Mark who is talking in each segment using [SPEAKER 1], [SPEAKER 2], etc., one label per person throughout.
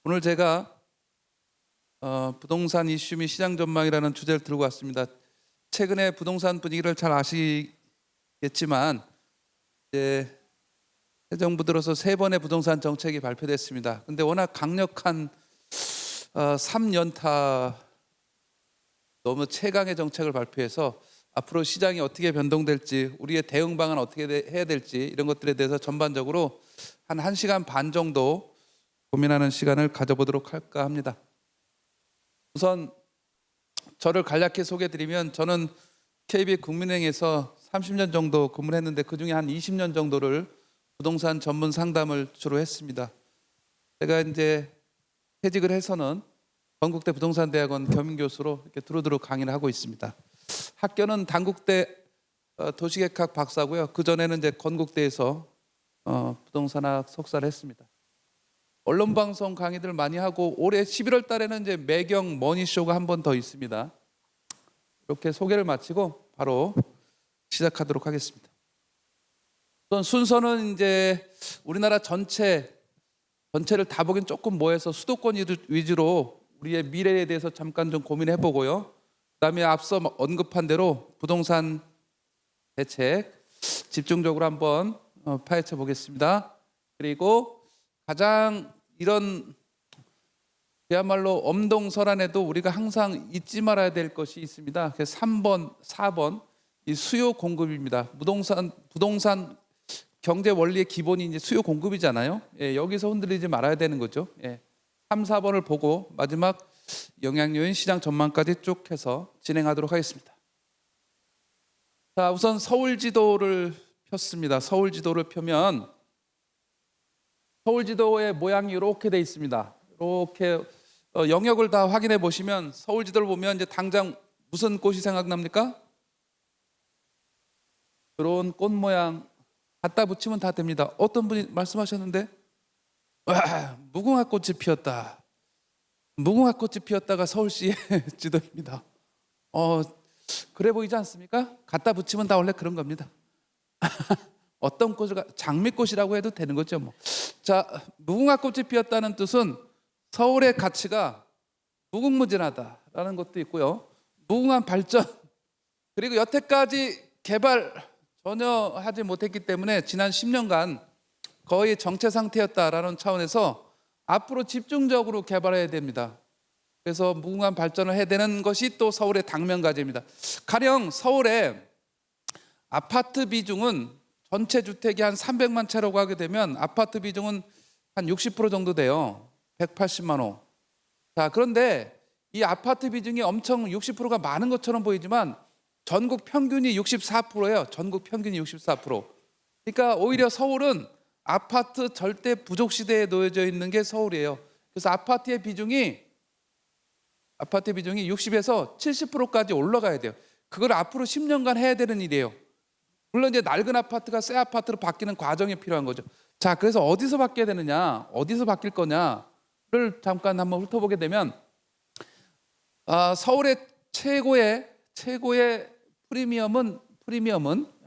[SPEAKER 1] 오늘 제가 부동산 이슈 및 시장 전망이라는 주제를 들고 왔습니다. 최근에 부동산 분위기를 잘 아시겠지만 이제 새 정부 들어서 세 번의 부동산 정책이 발표됐습니다. 근데 워낙 강력한 3연타 너무 최강의 정책을 발표해서 앞으로 시장이 어떻게 변동될지, 우리의 대응 방안 어떻게 해야 될지 이런 것들에 대해서 전반적으로 한 1시간 반 정도 고민하는 시간을 가져보도록 할까 합니다. 우선 저를 간략히 소개해드리면, 저는 KB국민은행에서 30년 정도 근무를 했는데 그중에 한 20년 정도를 부동산 전문 상담을 주로 했습니다. 제가 이제 퇴직을 해서는 건국대 부동산대학원 겸임교수로 이렇게 두루두루 강의를 하고 있습니다. 학교는 단국대 도시계획학 박사고요. 그 전에는 이제 건국대에서 부동산학 석사를 했습니다. 언론 방송 강의들 많이 하고, 올해 11월 달에는 이제 매경 머니쇼가 한 번 더 있습니다. 이렇게 소개를 마치고 바로 시작하도록 하겠습니다. 우선 순서는 이제 우리나라 전체를 다 보긴 조금 뭐해서 수도권 위주로 우리의 미래에 대해서 잠깐 좀 고민해 보고요. 그다음에 앞서 언급한 대로 부동산 대책 집중적으로 한번 파헤쳐 보겠습니다. 그리고 가장 이런 그야말로 엄동설안에도 우리가 항상 잊지 말아야 될 것이 있습니다. 3번, 4번 이 수요 공급입니다. 부동산 경제 원리의 기본이 이제 수요 공급이잖아요. 여기서 흔들리지 말아야 되는 거죠. 3, 4번을 보고 마지막 영향요인 시장 전망까지 쭉 해서 진행하도록 하겠습니다. 자, 우선 서울 지도를 폈습니다. 서울 지도를 펴면 서울 지도의 모양이 이렇게 돼 있습니다. 이렇게 영역을 다 확인해 보시면, 서울 지도를 보면 이제 당장 무슨 꽃이 생각납니까? 그런 꽃 모양 갖다 붙이면 다 됩니다. 어떤 분이 말씀하셨는데, 와, 무궁화 꽃이 피었다. 무궁화 꽃이 피었다가 서울시의 지도입니다. 그래 보이지 않습니까? 갖다 붙이면 다 원래 그런 겁니다. 어떤 꽃을 장미꽃이라고 해도 되는 거죠, 뭐. 자, 무궁화 꽃이 피었다는 뜻은 서울의 가치가 무궁무진하다라는 것도 있고요. 무궁한 발전, 그리고 여태까지 개발 전혀 하지 못했기 때문에 지난 10년간 거의 정체 상태였다라는 차원에서 앞으로 집중적으로 개발해야 됩니다. 그래서 무궁한 발전을 해야 되는 것이 또 서울의 당면 과제입니다. 가령 서울의 아파트 비중은 전체 주택이 한 300만 채라고 하게 되면 아파트 비중은 한 60% 정도 돼요. 180만 호. 자, 그런데 이 아파트 비중이 엄청 60%가 많은 것처럼 보이지만 전국 평균이 64%예요. 전국 평균이 64%. 그러니까 오히려 서울은 아파트 절대 부족 시대에 놓여져 있는 게 서울이에요. 그래서 아파트의 비중이 60에서 70%까지 올라가야 돼요. 그걸 앞으로 10년간 해야 되는 일이에요. 물론 이제 낡은 아파트가 새 아파트로 바뀌는 과정이 필요한 거죠. 자, 그래서 어디서 바뀌어야 되느냐, 어디서 바뀔 거냐를 잠깐 한번 훑어보게 되면, 서울의 최고의 프리미엄은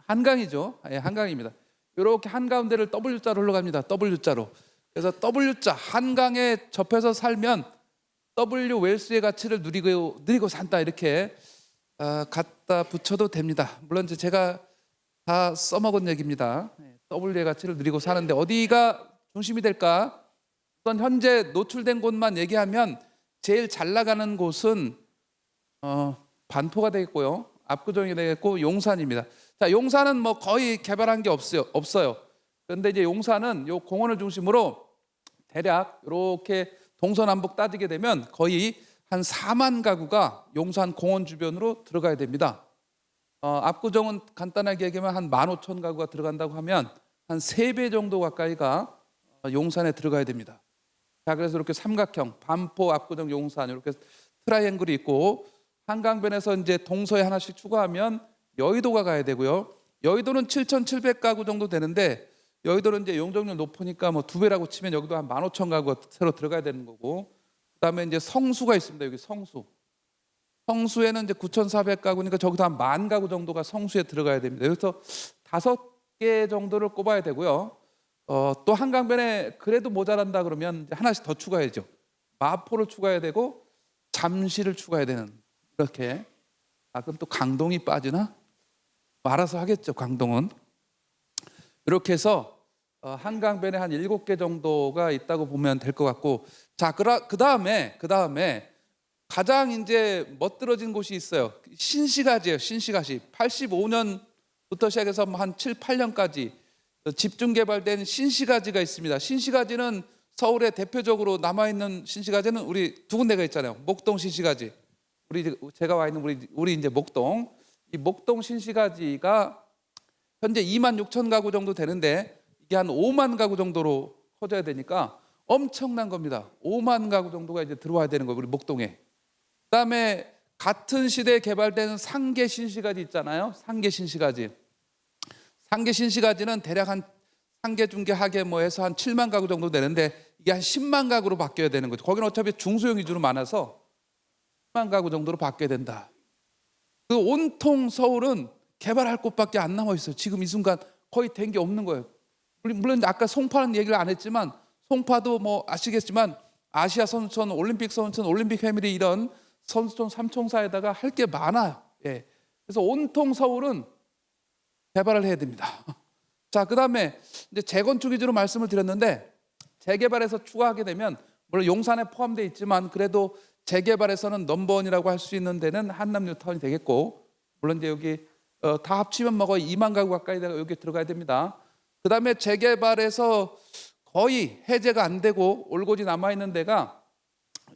[SPEAKER 1] 한강이죠. 한강입니다. 이렇게 한가운데를 W자로 흘러갑니다. W자로. 그래서 W자, 한강에 접해서 살면 W 웰스의 가치를 누리고 산다, 이렇게 갖다 붙여도 됩니다. 물론 이제 제가 다 써먹은 얘기입니다. W의 가치를 누리고 사는데 어디가 중심이 될까? 우선 현재 노출된 곳만 얘기하면 제일 잘 나가는 곳은 반포가 되겠고요, 압구정이 되겠고, 용산입니다. 자, 용산은 뭐 거의 개발한 게 없어요. 그런데 이제 용산은 요 공원을 중심으로 대략 이렇게 동서남북 따지게 되면 거의 한 4만 가구가 용산 공원 주변으로 들어가야 됩니다. 압구정은 간단하게 얘기하면 한 15,000가구가 들어간다고 하면 한 3배 정도 가까이가 용산에 들어가야 됩니다. 자, 그래서 이렇게 삼각형, 반포, 압구정, 용산 이렇게 트라이앵글이 있고, 한강변에서 이제 동서에 하나씩 추가하면 여의도가 가야 되고요. 여의도는 7,700가구 정도 되는데, 여의도는 이제 용적률 높으니까 뭐 2배라고 치면 여기도 한 15,000가구가 새로 들어가야 되는 거고, 그다음에 이제 성수가 있습니다. 여기 성수에는 이제 9,400가구니까 저기도 한 10,000가구 정도가 성수에 들어가야 됩니다. 그래서 5개 정도를 꼽아야 되고요. 또 한강변에 그래도 모자란다 그러면 이제 하나씩 더 추가해야죠. 마포를 추가해야 되고 잠실을 추가해야 되는 이렇게. 그럼 또 강동이 빠지나? 알아서 하겠죠. 강동은. 이렇게 해서 한강변에 한 7개 정도가 있다고 보면 될 것 같고, 자, 그다음에 가장 이제 멋들어진 곳이 있어요. 신시가지예요. 신시가지. 85년부터 시작해서 한 7, 8년까지 집중 개발된 신시가지가 있습니다. 신시가지는 서울에 대표적으로 남아 있는 신시가지는 우리 두 군데가 있잖아요. 목동 신시가지. 제가 와 있는 우리 이제 목동. 이 목동 신시가지가 현재 2만 6천 가구 정도 되는데 이게 한 5만 가구 정도로 커져야 되니까 엄청난 겁니다. 5만 가구 정도가 이제 들어와야 되는 거예요. 우리 목동에. 그다음에 같은 시대에 개발된 상계 신시가지 있잖아요. 상계 신시가지. 상계 신시가지는 대략 한 상계 중계 하계 뭐 해서 한 7만 가구 정도 되는데 이게 한 10만 가구로 바뀌어야 되는 거죠. 거기는 어차피 중소형 위주로 많아서 10만 가구 정도로 바뀌어야 된다. 그 온통 서울은 개발할 곳밖에 안 남아 있어요. 지금 이 순간 거의 된 게 없는 거예요. 물론 아까 송파는 얘기를 안 했지만 송파도 뭐 아시겠지만 아시아 선수촌, 올림픽 선수촌, 올림픽 패밀리 이런 선수촌 삼총사에다가 할 게 많아요. 예. 그래서 온통 서울은 개발을 해야 됩니다. 자, 그다음에 이제 재건축 위주로 말씀을 드렸는데 재개발에서 추가하게 되면 물론 용산에 포함되어 있지만 그래도 재개발에서는 넘버원이라고 할 수 있는 데는 한남 뉴타운이 되겠고, 물론 이제 여기 다 합치면 뭐 거의 2만 가구 가까이 여기 들어가야 됩니다. 그다음에 재개발에서 거의 해제가 안 되고 올고지 남아 있는 데가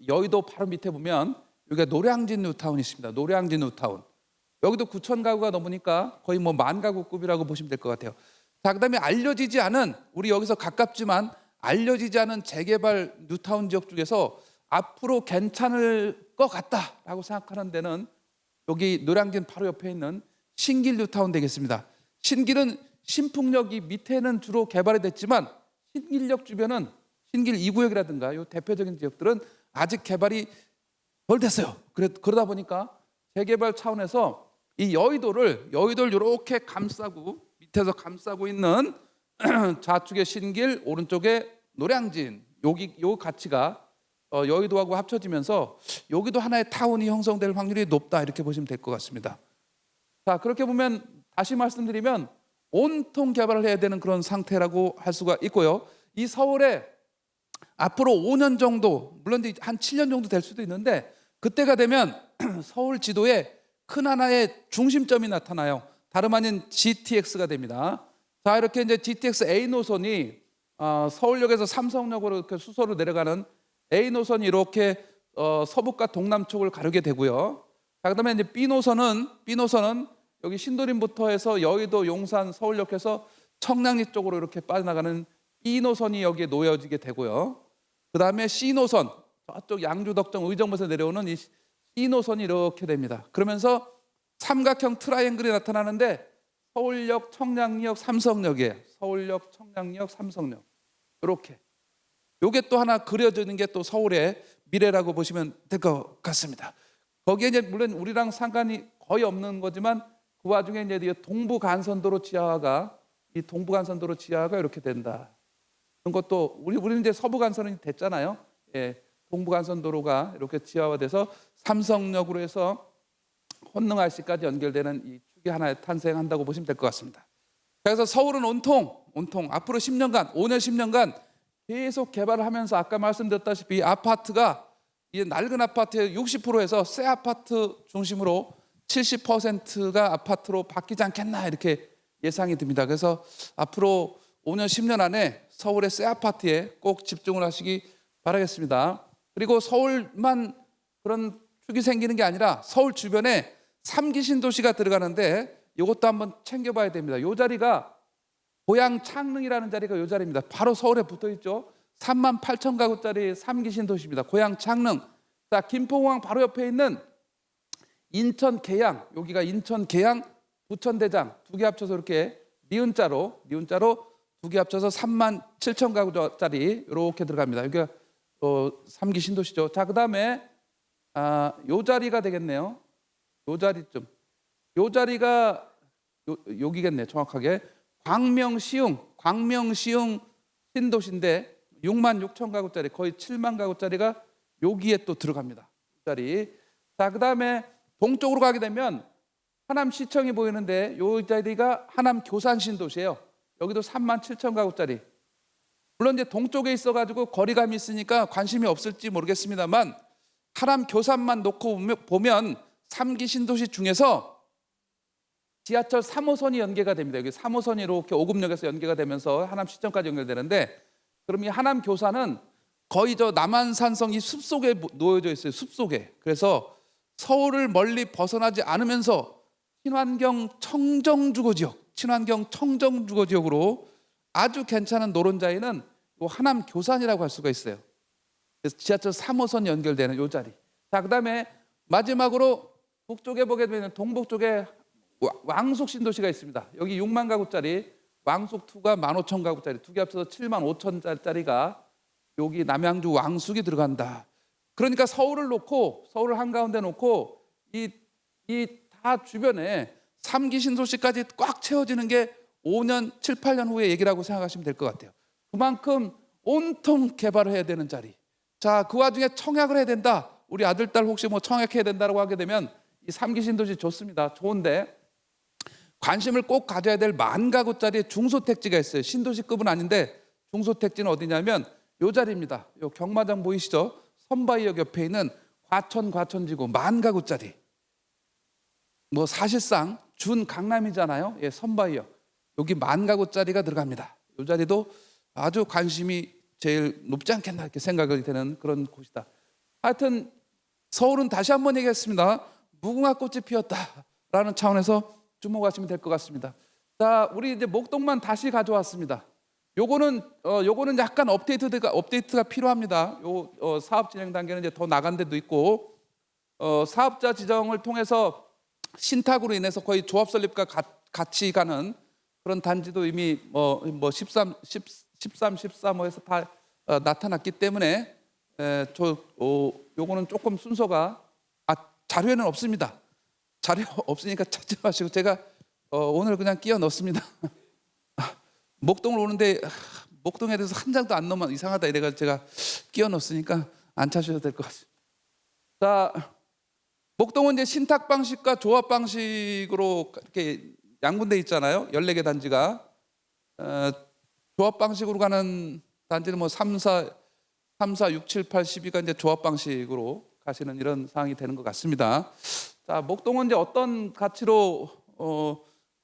[SPEAKER 1] 여의도 바로 밑에 보면 여기가 노량진 뉴타운이 있습니다. 노량진 뉴타운. 여기도 9천 가구가 넘으니까 거의 뭐 만 가구급이라고 보시면 될 것 같아요. 자, 그다음에 알려지지 않은, 우리 여기서 가깝지만 알려지지 않은 재개발 뉴타운 지역 중에서 앞으로 괜찮을 것 같다라고 생각하는 데는 여기 노량진 바로 옆에 있는 신길 뉴타운 되겠습니다. 신길은 신풍역이 밑에는 주로 개발이 됐지만 신길역 주변은 신길 2구역이라든가 이 대표적인 지역들은 아직 개발이 덜 됐어요. 그러다 보니까 재개발 차원에서 이 여의도를 이렇게 감싸고 밑에서 감싸고 있는 좌측에 신길, 오른쪽에 노량진, 요 가치가 여의도하고 합쳐지면서 여기도 하나의 타운이 형성될 확률이 높다 이렇게 보시면 될 것 같습니다. 자, 그렇게 보면 다시 말씀드리면 온통 개발을 해야 되는 그런 상태라고 할 수가 있고요. 이 서울에 앞으로 5년 정도, 물론 한 7년 정도 될 수도 있는데 그때가 되면 서울 지도에 큰 하나의 중심점이 나타나요. 다름 아닌 GTX가 됩니다. 자, 이렇게 이제 GTX A 노선이 서울역에서 삼성역으로 이렇게 수서로 내려가는 A 노선이 이렇게 서북과 동남쪽을 가르게 되고요. 자, 그다음에 이제 B 노선은 여기 신도림부터 해서 여의도, 용산, 서울역에서 청량리 쪽으로 이렇게 빠져나가는 E 노선이 여기에 놓여지게 되고요. 그다음에 C 노선, 저쪽 양주, 덕정, 의정부에서 내려오는 이 C 노선이 이렇게 됩니다. 그러면서 삼각형 트라이앵글이 나타나는데 서울역, 청량리역, 삼성역이에요. 서울역, 청량리역, 삼성역. 이렇게. 요게 또 하나 그려지는 게 또 서울의 미래라고 보시면 될 것 같습니다. 거기에 이제 물론 우리랑 상관이 거의 없는 거지만 그 와중에 이제 동부간선도로 지하화가 이렇게 된다. 그런 것도 우리는 이제 서부간선이 됐잖아요. 예, 동부간선도로가 이렇게 지하화돼서 삼성역으로 해서 혼능RC까지 연결되는 이 축이 하나 탄생한다고 보시면 될 것 같습니다. 그래서 서울은 온통 앞으로 10년간, 5년, 10년간 계속 개발을 하면서 아까 말씀드렸다시피 아파트가 이 낡은 아파트의 60%에서 새 아파트 중심으로 70%가 아파트로 바뀌지 않겠나 이렇게 예상이 듭니다. 그래서 앞으로 5년, 10년 안에 서울의 새 아파트에 꼭 집중을 하시기 바라겠습니다. 그리고 서울만 그런 축이 생기는 게 아니라 서울 주변에 3기 신도시가 들어가는데 이것도 한번 챙겨봐야 됩니다. 이 자리가 고양 창릉이라는 자리가 이 자리입니다. 바로 서울에 붙어 있죠. 3만 8천 가구짜리 3기 신도시입니다. 고양 창릉. 자, 김포공항 바로 옆에 있는 인천 계양, 여기가 인천 계양, 부천 대장 두 개 합쳐서 이렇게 니은자로 두 개 합쳐서 3만 7천 가구짜리 이렇게 들어갑니다. 여기가 3기 신도시죠. 자, 그다음에 요 자리가 되겠네요. 요 자리가 여기겠네, 정확하게. 광명시흥 신도시인데 6만 6천 가구짜리, 거의 7만 가구짜리가 여기에 또 들어갑니다. 이 자리. 자, 그다음에 동쪽으로 가게 되면 하남시청이 보이는데 이 자리가 하남 교산 신도시예요. 여기도 37,000가구짜리. 물론 이제 동쪽에 있어가지고 거리감이 있으니까 관심이 없을지 모르겠습니다만 하남 교산만 놓고 보면 3기 신도시 중에서 지하철 3호선이 연계가 됩니다. 여기 3호선이 이렇게 오금역에서 연계가 되면서 하남시청까지 연결되는데, 그럼 이 하남 교산은 거의 저 남한산성 이 숲속에 놓여져 있어요. 숲속에. 그래서 서울을 멀리 벗어나지 않으면서 친환경 청정주거 지역으로 아주 괜찮은 노른자리는 하남 교산이라고 할 수가 있어요. 그래서 지하철 3호선 연결되는 이 자리. 자, 그다음에 마지막으로 북쪽에 보게 되면 동북 쪽에 왕숙 신도시가 있습니다. 여기 6만 가구짜리, 왕숙 2가 15,000가구짜리, 두 개 합쳐서 75,000짜리가 여기 남양주 왕숙이 들어간다. 그러니까 서울을 한가운데 놓고 이 다 주변에 3기 신도시까지 꽉 채워지는 게 5년, 7, 8년 후의 얘기라고 생각하시면 될 것 같아요. 그만큼 온통 개발을 해야 되는 자리. 자, 그 와중에 청약을 해야 된다. 우리 아들, 딸 혹시 뭐 청약해야 된다고 하게 되면 이 3기 신도시 좋습니다. 좋은데 관심을 꼭 가져야 될 10,000가구짜리 중소택지가 있어요. 신도시급은 아닌데 중소택지는 어디냐면 이 자리입니다. 요 경마장 보이시죠? 선바이역 옆에 있는 과천지구 10,000가구짜리. 뭐 사실상 준 강남이잖아요. 예, 선바이역. 여기 10,000가구짜리가 들어갑니다. 이 자리도 아주 관심이 제일 높지 않겠나 이렇게 생각이 되는 그런 곳이다. 하여튼 서울은 다시 한번 얘기했습니다. 무궁화 꽃이 피었다라는 차원에서 주목하시면 될 것 같습니다. 자, 우리 이제 목동만 다시 가져왔습니다. 요거는 약간 업데이트가 필요합니다. 사업 진행 단계는 이제 더 나간 데도 있고, 사업자 지정을 통해서 신탁으로 인해서 거의 조합 설립과 같이 가는 그런 단지도 이미 13, 14에서 다 나타났기 때문에 요거는 조금 순서가 자료에는 없습니다. 자료 없으니까 찾지 마시고 제가 오늘 그냥 끼워 넣습니다. 목동을 오는데 목동에 대해서 한 장도 안 넣으면 이상하다 이래가지고 제가 끼워 넣었으니까 안 찾으셔도 될 것 같습니다. 자, 목동은 이제 신탁 방식과 조합 방식으로 이렇게 양분돼 있잖아요. 14개 단지가. 조합 방식으로 가는 단지는 3, 4, 6, 7, 8, 12가 이제 조합 방식으로 가시는 이런 상황이 되는 것 같습니다. 자, 목동은 이제 어떤 가치로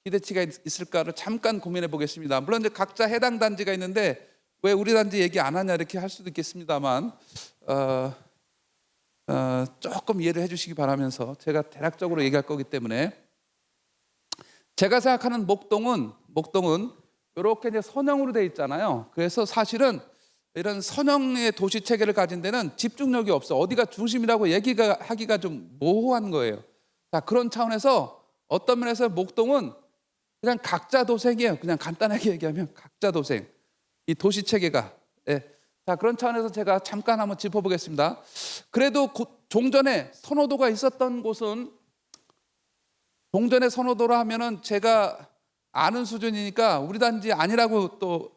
[SPEAKER 1] 기대치가 있을까를 잠깐 고민해 보겠습니다. 물론 이제 각자 해당 단지가 있는데 왜 우리 단지 얘기 안 하냐 이렇게 할 수도 있겠습니다만 조금 이해를 해주시기 바라면서 제가 대략적으로 얘기할 거기 때문에 제가 생각하는 목동은 이렇게 이제 선형으로 돼 있잖아요. 그래서 사실은 이런 선형의 도시 체계를 가진 데는 집중력이 없어. 어디가 중심이라고 하기가 좀 모호한 거예요. 자, 그런 차원에서 어떤 면에서 목동은 그냥 각자 도생이에요. 그냥 간단하게 얘기하면 각자 도생. 이 도시 체계가. 예. 자, 그런 차원에서 제가 잠깐 한번 짚어보겠습니다. 그래도 종전에 선호도가 있었던 곳은, 종전에 선호도라 하면은 제가 아는 수준이니까 우리 단지 아니라고 또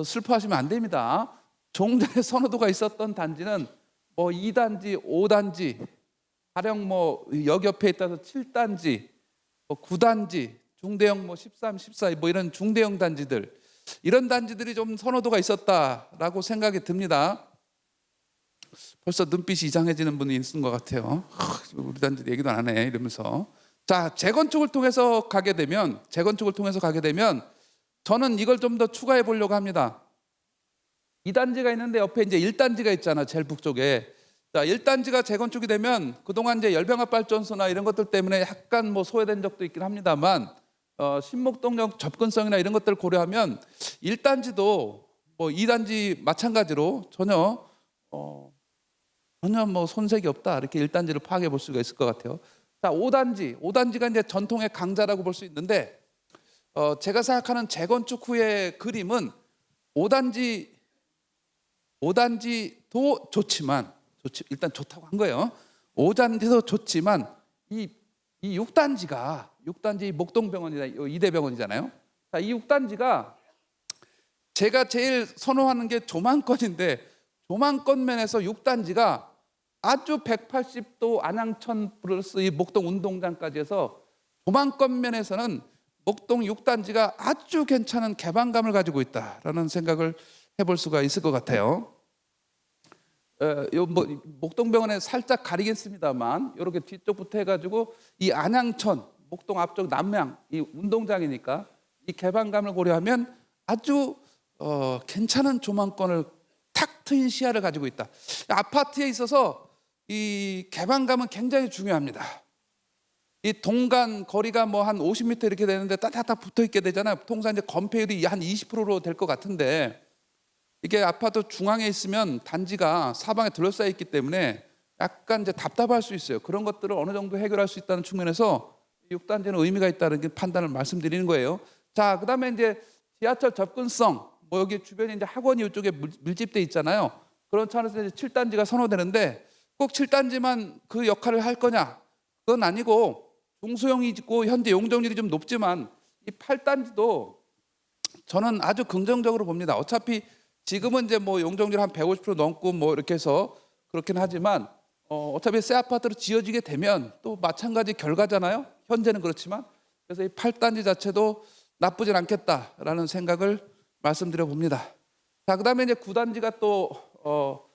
[SPEAKER 1] 슬퍼하시면 안 됩니다. 종전에 선호도가 있었던 단지는 2단지, 5단지, 가령 역 옆에 있다서 7단지, 9단지, 중대형 13, 14 이런 중대형 단지들, 이런 단지들이 좀 선호도가 있었다라고 생각이 듭니다. 벌써 눈빛이 이상해지는 분이 있는 것 같아요. 우리 단지 얘기도 안 하네 이러면서. 자, 재건축을 통해서 가게 되면 저는 이걸 좀 더 추가해 보려고 합니다. 2단지가 있는데 옆에 이제 1단지가 있잖아, 제일 북쪽에. 자, 1단지가 재건축이 되면 그동안 이제 열병합 발전소나 이런 것들 때문에 약간 소외된 적도 있긴 합니다만, 신목동역 접근성이나 이런 것들을 고려하면 1단지도 2단지 마찬가지로 전혀 손색이 없다, 이렇게 1단지를 파악해 볼 수가 있을 것 같아요. 자, 5단지가 이제 전통의 강자라고 볼 수 있는데, 제가 생각하는 재건축 후의 그림은 5단지도 좋지만, 일단 좋다고 한 거예요. 5단지도 좋지만 이 6단지 목동병원이나 이대병원이잖아요. 자, 이 6단지가 제가 제일 선호하는 게 조망권인데, 조망권 면에서 6단지가 아주 180도 안양천 플러스 이 목동 운동장까지 해서 조망권 면에서는 목동 6단지가 아주 괜찮은 개방감을 가지고 있다라는 생각을 해볼 수가 있을 것 같아요. 뭐 목동병원에 살짝 가리겠습니다만 이렇게 뒤쪽부터 해가지고 이 안양천 목동 앞쪽 남양 이 운동장이니까 이 개방감을 고려하면 아주 괜찮은 조망권을 탁 트인 시야를 가지고 있다. 아파트에 있어서 이 개방감은 굉장히 중요합니다. 이 동간 거리가 뭐 한 50m 이렇게 되는데 따닥따닥 붙어 있게 되잖아요. 통상 이제 건폐율이 한 20%로 될 것 같은데 이게 아파트 중앙에 있으면 단지가 사방에 둘러싸여 있기 때문에 약간 이제 답답할 수 있어요. 그런 것들을 어느 정도 해결할 수 있다는 측면에서 6단지는 의미가 있다는 게 판단을 말씀드리는 거예요. 자, 그다음에 이제 지하철 접근성, 뭐 여기 주변에 이제 학원이 이쪽에 밀집돼 있잖아요. 그런 차원에서 이제 7단지가 선호되는데 꼭 7단지만 그 역할을 할 거냐? 그건 아니고 중소형이 있고 현재 용적률이 좀 높지만 이 8단지도 저는 아주 긍정적으로 봅니다. 어차피 지금은 이제 뭐 용적률 한 150% 넘고 뭐 이렇게 해서 그렇긴 하지만 어차피 새 아파트로 지어지게 되면 또 마찬가지 결과잖아요. 현재는 그렇지만 그래서 이 8단지 자체도 나쁘진 않겠다라는 생각을 말씀드려 봅니다. 자, 그다음에 이제 9단지가 또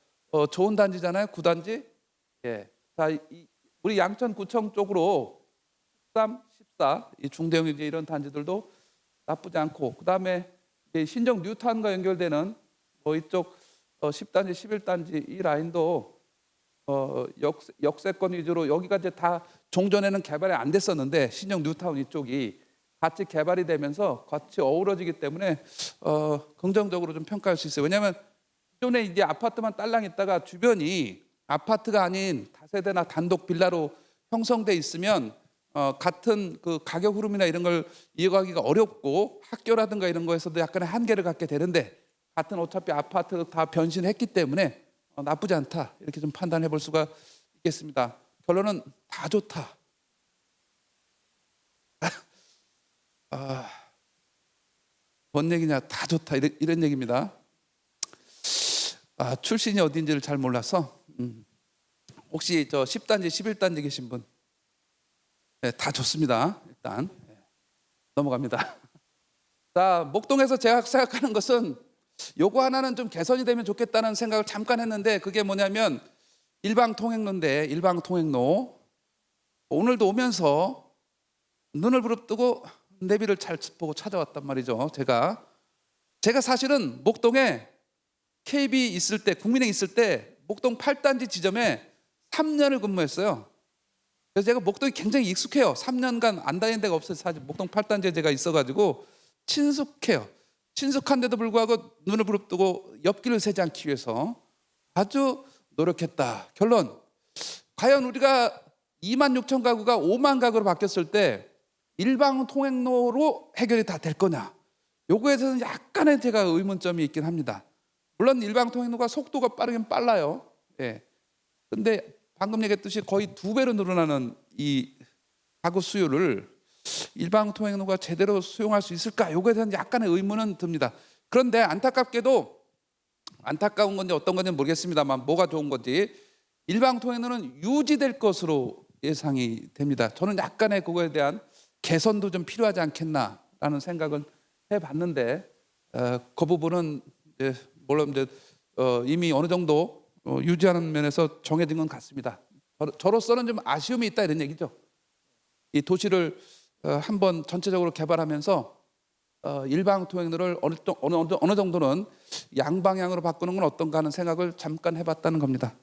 [SPEAKER 1] 좋은 단지잖아요. 9단지. 예. 자, 우리 양천구청 쪽으로 13, 14 이 중대형 이제 이런 단지들도 나쁘지 않고 그다음에 신정 뉴타운과 연결되는 뭐 이쪽 10단지, 11단지 이 라인도 역세권 위주로 여기가 이제 다 종전에는 개발이 안 됐었는데 신정 뉴타운 이쪽이 같이 개발이 되면서 같이 어우러지기 때문에 긍정적으로 좀 평가할 수 있어요. 왜냐하면 기존에 이제 아파트만 딸랑 있다가 주변이 아파트가 아닌 다세대나 단독 빌라로 형성돼 있으면 같은 그 가격 흐름이나 이런 걸 이어가기가 어렵고 학교라든가 이런 거에서도 약간의 한계를 갖게 되는데 같은 어차피 아파트 다 변신했기 때문에 나쁘지 않다 이렇게 좀 판단해 볼 수가 있겠습니다. 결론은 다 좋다. 뭔 얘기냐? 다 좋다 이런 얘기입니다. 출신이 어딘지를 잘 몰라서 혹시 저 10단지, 11단지 계신 분? 네, 다 좋습니다. 일단 넘어갑니다. 자, 목동에서 제가 생각하는 것은 요거 하나는 좀 개선이 되면 좋겠다는 생각을 잠깐 했는데 그게 뭐냐면 일방통행로인데 일방통행로 오늘도 오면서 눈을 부릅뜨고 내비를 잘 보고 찾아왔단 말이죠. 제가 사실은 목동에 KB 있을 때 국민행 있을 때 목동 8단지 지점에 3년을 근무했어요. 그래서 제가 목동이 굉장히 익숙해요. 3년간 안 다닌 데가 없어서 사실 목동 8단지에 제가 있어가지고 친숙해요. 친숙한데도 불구하고 눈을 부릅뜨고 옆길을 새지 않기 위해서 아주 노력했다. 결론, 과연 우리가 26,000 가구가 5만 가구로 바뀌었을 때 일방 통행로로 해결이 다 될 거냐? 요거에 대해서는 약간의 제가 의문점이 있긴 합니다. 물론 일방 통행로가 속도가 빠르긴 빨라요. 예. 근데 방금 얘기했듯이 거의 2배로 늘어나는 이 가구 수요를 일방 통행로가 제대로 수용할 수 있을까? 요거에 대한 약간의 의문은 듭니다. 그런데 안타깝게도 안타까운 건지 어떤 건지 모르겠습니다만 뭐가 좋은 건지 일방 통행로는 유지될 것으로 예상이 됩니다. 저는 약간의 그거에 대한 개선도 좀 필요하지 않겠나라는 생각은 해봤는데 그 부분은 물론 이미 어느 정도 유지하는 면에서 정해진 건 같습니다. 저로서는 좀 아쉬움이 있다 이런 얘기죠. 이 도시를 한번 전체적으로 개발하면서 일방 통행로를 어느 정도는 양방향으로 바꾸는 건 어떤가 하는 생각을 잠깐 해봤다는 겁니다.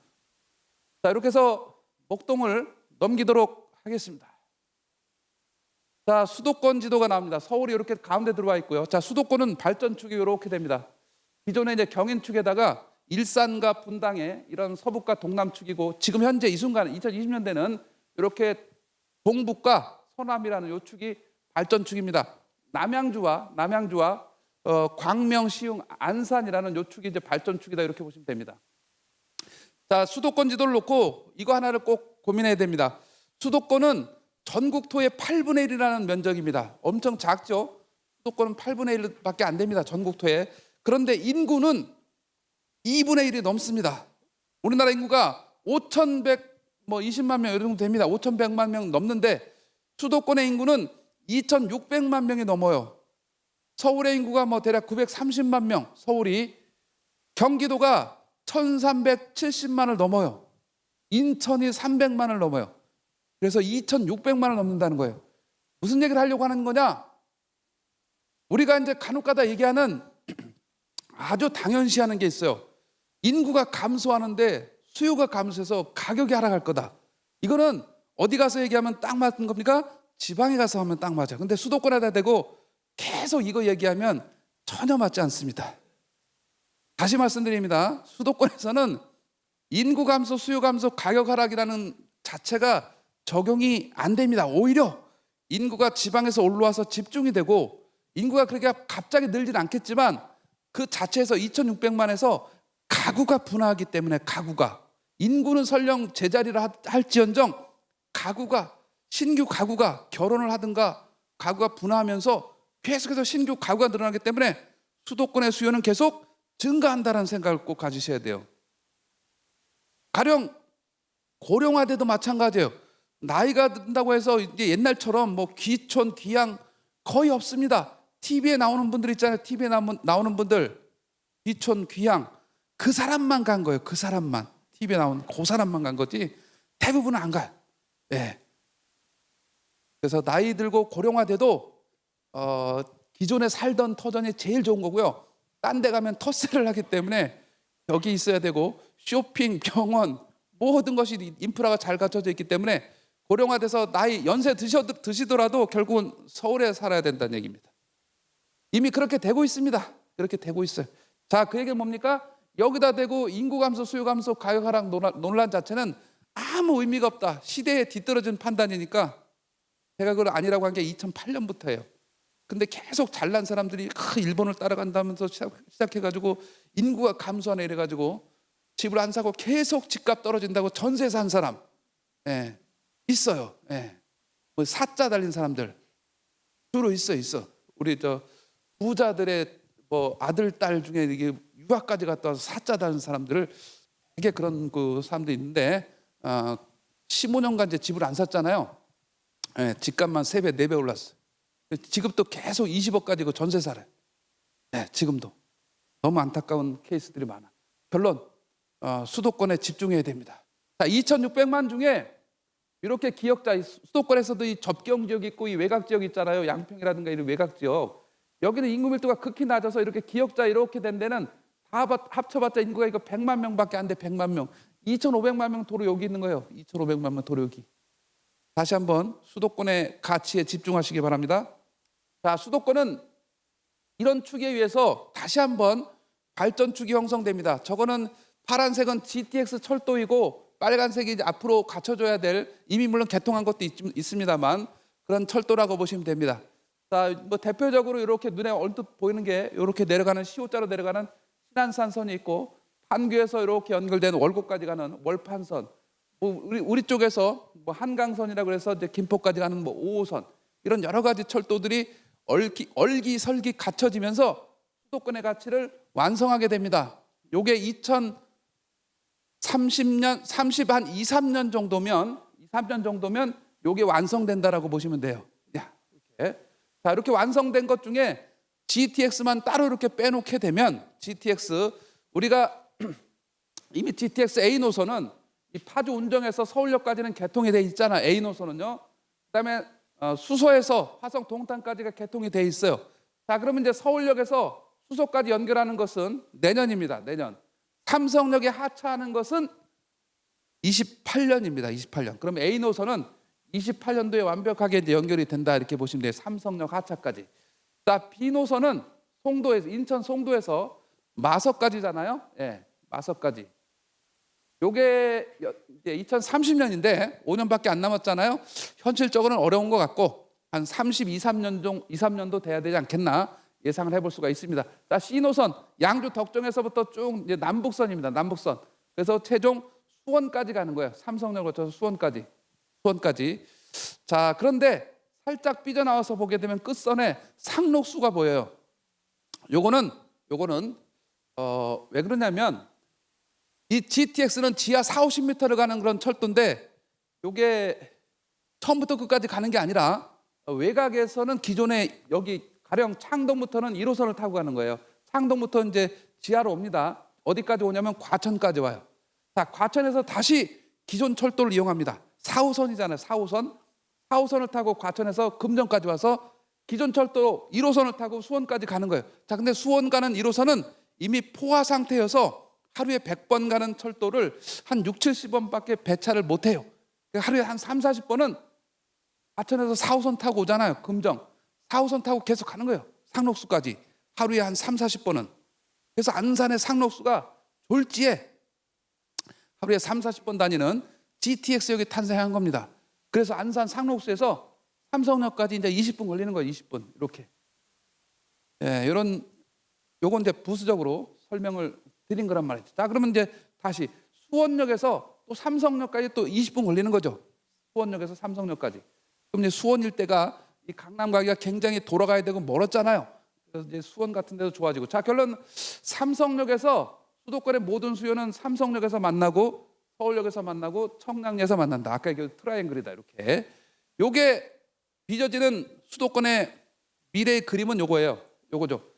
[SPEAKER 1] 자, 이렇게 해서 목동을 넘기도록 하겠습니다. 자, 수도권 지도가 나옵니다. 서울이 이렇게 가운데 들어와 있고요. 자, 수도권은 발전축이 이렇게 됩니다. 기존에 이제 경인축에다가 일산과 분당에 이런 서북과 동남축이고 지금 현재 이 순간 2020년대는 이렇게 동북과 서남이라는 요 축이 발전축입니다. 남양주와 광명, 시흥, 안산이라는 요 축이 이제 발전축이다 이렇게 보시면 됩니다. 자, 수도권 지도를 놓고 이거 하나를 꼭 고민해야 됩니다. 수도권은 전국 토의 8분의 1이라는 면적입니다. 엄청 작죠? 수도권은 8분의 1밖에 안 됩니다. 전국 토에. 그런데 인구는 2분의 1이 넘습니다. 우리나라 인구가 5,100 뭐 20만 명 이런 정도 됩니다. 5,100만 명 넘는데 수도권의 인구는 2,600만 명이 넘어요. 서울의 인구가 뭐 대략 930만 명, 서울이. 경기도가 1,370만을 넘어요. 인천이 300만을 넘어요. 그래서 2,600만을 넘는다는 거예요. 무슨 얘기를 하려고 하는 거냐? 우리가 이제 간혹가다 얘기하는 아주 당연시하는 게 있어요. 인구가 감소하는데 수요가 감소해서 가격이 하락할 거다. 이거는 어디 가서 얘기하면 딱 맞는 겁니까? 지방에 가서 하면 딱 맞아요. 근데 수도권에다 대고 계속 이거 얘기하면 전혀 맞지 않습니다. 다시 말씀드립니다. 수도권에서는 인구 감소, 수요 감소, 가격 하락이라는 자체가 적용이 안 됩니다. 오히려 인구가 지방에서 올라와서 집중이 되고, 인구가 그렇게 갑자기 늘진 않겠지만 그 자체에서 2,600만에서 가구가 분화하기 때문에, 가구가, 인구는 설령 제자리를 할지언정 가구가, 신규 가구가 결혼을 하든가 가구가 분화하면서 계속해서 신규 가구가 늘어나기 때문에 수도권의 수요는 계속 증가한다는 생각을 꼭 가지셔야 돼요. 가령 고령화돼도 마찬가지예요. 나이가 든다고 해서 이제 옛날처럼 뭐 귀촌, 귀향 거의 없습니다. TV에 나오는 분들 있잖아요. TV에 나오는 분들, 귀촌, 귀향, 그 사람만 간 거예요. 그 사람만. TV에 나오는 그 사람만 간 거지 대부분은 안 가요. 네. 그래서 나이 들고 고령화돼도 기존에 살던 터전이 제일 좋은 거고요. 딴 데 가면 텃세를 하기 때문에 여기 있어야 되고, 쇼핑, 병원, 모든 것이 인프라가 잘 갖춰져 있기 때문에 고령화돼서 나이 연세 드시더라도 결국은 서울에 살아야 된다는 얘기입니다. 이미 그렇게 되고 있습니다. 그렇게 되고 있어요. 자, 그 얘기는 뭡니까? 여기다 대고 인구 감소, 수요 감소, 가격 하락 논란 자체는 아무 의미가 없다. 시대에 뒤떨어진 판단이니까 제가 그걸 아니라고 한 게 2008년부터예요. 근데 계속 잘난 사람들이 일본을 따라간다면서 시작해가지고 인구가 감소하네 이래가지고 집을 안 사고 계속 집값 떨어진다고 전세 산 사람, 예, 있어요. 예. 뭐 사자 달린 사람들 주로 있어. 우리 저 부자들의 뭐 아들 딸 중에 이게 유학까지 갔다 와서 사자 달린 사람들을, 되게 그런 그 사람도 있는데 15년간 이제 집을 안 샀잖아요. 예, 집값만 3배, 4배 올랐어요. 지금도 계속 20억까지 그 전세 살아요. 네, 지금도. 너무 안타까운 케이스들이 많아. 결론, 수도권에 집중해야 됩니다. 자, 2,600만 중에 이렇게 기역자, 수도권에서도 이 접경 지역이 있고 이 외곽 지역 있잖아요. 양평이라든가 이런 외곽 지역. 여기는 인구 밀도가 극히 낮아서 이렇게 기역자 이렇게 된 데는 다 합쳐봤자 인구가 이거 100만 명밖에 안 돼. 100만 명. 2,500만 명 도로 여기 있는 거예요. 2,500만 명 도로 여기. 다시 한번 수도권의 가치에 집중하시기 바랍니다. 자, 수도권은 이런 축에 의해서 다시 한번 발전축이 형성됩니다. 저거는 파란색은 GTX 철도이고 빨간색이 이제 앞으로 갖춰줘야 될, 이미 물론 개통한 것도 있습니다만 그런 철도라고 보시면 됩니다. 자, 뭐 대표적으로 이렇게 눈에 얼핏 보이는 게 이렇게 내려가는 시호자로 내려가는 신안산선이 있고, 판교에서 이렇게 연결된 월곡까지 가는 월판선, 뭐 우리 쪽에서 뭐 한강선이라고 해서 이제 김포까지 가는 뭐 5호선, 이런 여러 가지 철도들이 얼기설기 갖춰지면서 수도권의 가치를 완성하게 됩니다. 요게 2030년, 2, 3년 정도면 요게 완성된다라고 보시면 돼요. 이렇게. 자, 이렇게 완성된 것 중에 GTX만 따로 이렇게 빼놓게 되면, GTX, 우리가 이미 GTX A 노선은 이 파주 운정에서 서울역까지는 개통이 돼 있잖아. A 노선은요. 그다음에 수서에서 화성 동탄까지가 개통이 돼 있어요. 자, 그러면 이제 서울역에서 수서까지 연결하는 것은 내년입니다. 내년. 삼성역에 하차하는 것은 28년입니다. 28년. 그럼 A 노선은 28년도에 완벽하게 이제 연결이 된다 이렇게 보시면 돼요. 삼성역 하차까지. 자, B 노선은 송도에서, 인천 송도에서 마석까지잖아요. 예, 마석까지. 요게 이제 2030년인데 5년밖에 안 남았잖아요. 현실적으로는 어려운 것 같고 한 3년도 돼야 되지 않겠나 예상을 해볼 수가 있습니다. 자, C 노선, 양주 덕정에서부터 쭉 이제 남북선입니다. 남북선. 그래서 최종 수원까지 가는 거예요. 삼성역을 거쳐서 수원까지. 자, 그런데 살짝 삐져나와서 보게 되면 끝선에 상록수가 보여요. 요거는 왜 그러냐면 이 GTX는 지하 4, 50m를 가는 그런 철도인데 요게 처음부터 끝까지 가는 게 아니라 외곽에서는 기존에 여기 가령 창동부터는 1호선을 타고 가는 거예요. 창동부터 이제 지하로 옵니다. 어디까지 오냐면 과천까지 와요. 자, 과천에서 다시 기존 철도를 이용합니다. 4호선이잖아요. 4호선. 4호선을 타고 과천에서 금정까지 와서 기존 철도 1호선을 타고 수원까지 가는 거예요. 자, 근데 수원 가는 1호선은 이미 포화 상태여서 하루에 100번 가는 철도를 한 6, 70번밖에 배차를 못 해요. 하루에 한 3, 40번은 과천에서 4호선 타고 오잖아요. 금정. 4호선 타고 계속 가는 거예요. 상록수까지. 하루에 한 3, 40번은. 그래서 안산의 상록수가 졸지에 하루에 3, 40번 다니는 GTX역이 탄생한 겁니다. 그래서 안산 상록수에서 삼성역까지 이제 20분 걸리는 거예요. 20분. 이렇게. 예, 요건 이제 부수적으로 설명을 드린 거란 말이죠. 자, 그러면 이제 다시 수원역에서 또 삼성역까지 또 20분 걸리는 거죠. 수원역에서 삼성역까지. 그럼 이제 수원 일대가 이 강남 가기가 굉장히 돌아가야 되고 멀었잖아요. 그래서 이제 수원 같은 데도 좋아지고. 자, 결론 삼성역에서 수도권의 모든 수요는 삼성역에서 만나고 서울역에서 만나고 청량리에서 만난다. 아까 얘기한 트라이앵글이다. 이렇게. 요게 빚어지는 수도권의 미래의 그림은 요거예요. 요거죠.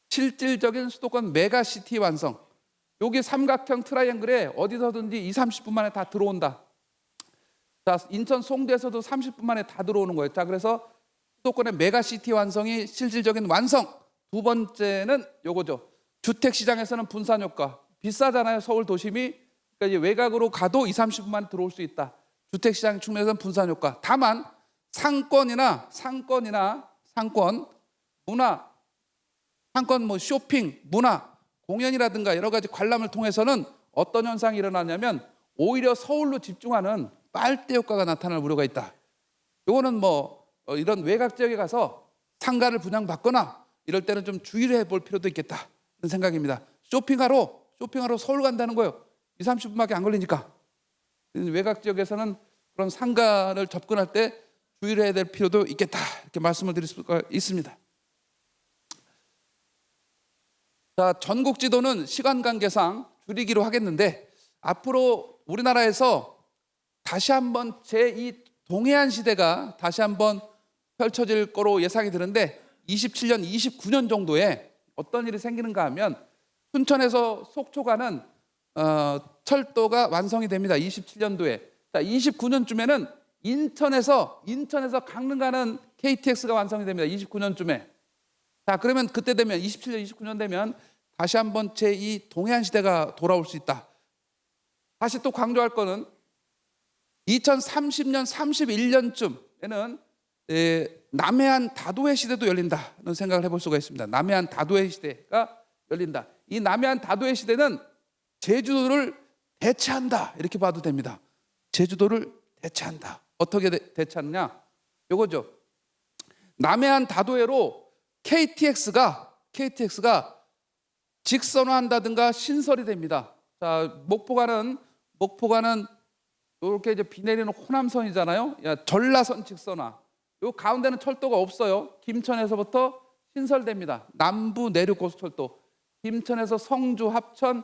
[SPEAKER 1] 실질적인 수도권 메가시티 완성. 여기 삼각형 트라이앵글에 어디서든지 2, 30분 만에 다 들어온다. 자, 인천 송도에서도 30분 만에 다 들어오는 거예요. 자, 그래서 수도권의 메가시티 완성이 실질적인 완성. 두 번째는 요거죠. 주택 시장에서는 분산 효과. 비싸잖아요. 서울 도심이. 그러니까 이제 외곽으로 가도 2, 30분 만에 들어올 수 있다. 주택 시장 측면에서는 분산 효과. 다만 상권이나 문화, 상권 뭐 쇼핑, 문화, 공연이라든가 여러 가지 관람을 통해서는 어떤 현상이 일어나냐면 오히려 서울로 집중하는 빨대 효과가 나타날 우려가 있다. 이거는 뭐 이런 외곽 지역에 가서 상가를 분양받거나 이럴 때는 좀 주의를 해볼 필요도 있겠다. 이런 생각입니다. 쇼핑하러 서울 간다는 거예요. 2, 30분밖에 안 걸리니까. 외곽 지역에서는 그런 상가를 접근할 때 주의를 해야 될 필요도 있겠다. 이렇게 말씀을 드릴 수가 있습니다. 자, 전국 지도는 시간 관계상 줄이기로 하겠는데 앞으로 우리나라에서 다시 한번 제2 동해안 시대가 다시 한번 펼쳐질 거로 예상이 되는데 27년, 29년 정도에 어떤 일이 생기는가 하면 순천에서 속초 가는 철도가 완성이 됩니다. 27년도에. 자, 29년쯤에는 인천에서 강릉 가는 KTX가 완성이 됩니다. 29년쯤에. 자, 그러면 그때 되면 27년, 29년 되면 다시 한번 제2 동해안 시대가 돌아올 수 있다. 다시 또 강조할 거는 2030년, 31년쯤에는 남해안 다도해 시대도 열린다는 생각을 해볼 수가 있습니다. 남해안 다도해 시대가 열린다. 이 남해안 다도해 시대는 제주도를 대체한다. 이렇게 봐도 됩니다. 제주도를 대체한다. 어떻게 대체하느냐? 요거죠. 남해안 다도해로 KTX가 직선화한다든가 신설이 됩니다. 자, 목포가는 이렇게 이제 비 내리는 호남선이잖아요. 전라선 직선화. 요 가운데는 철도가 없어요. 김천에서부터 신설됩니다. 남부 내륙 고속철도. 김천에서 성주, 합천,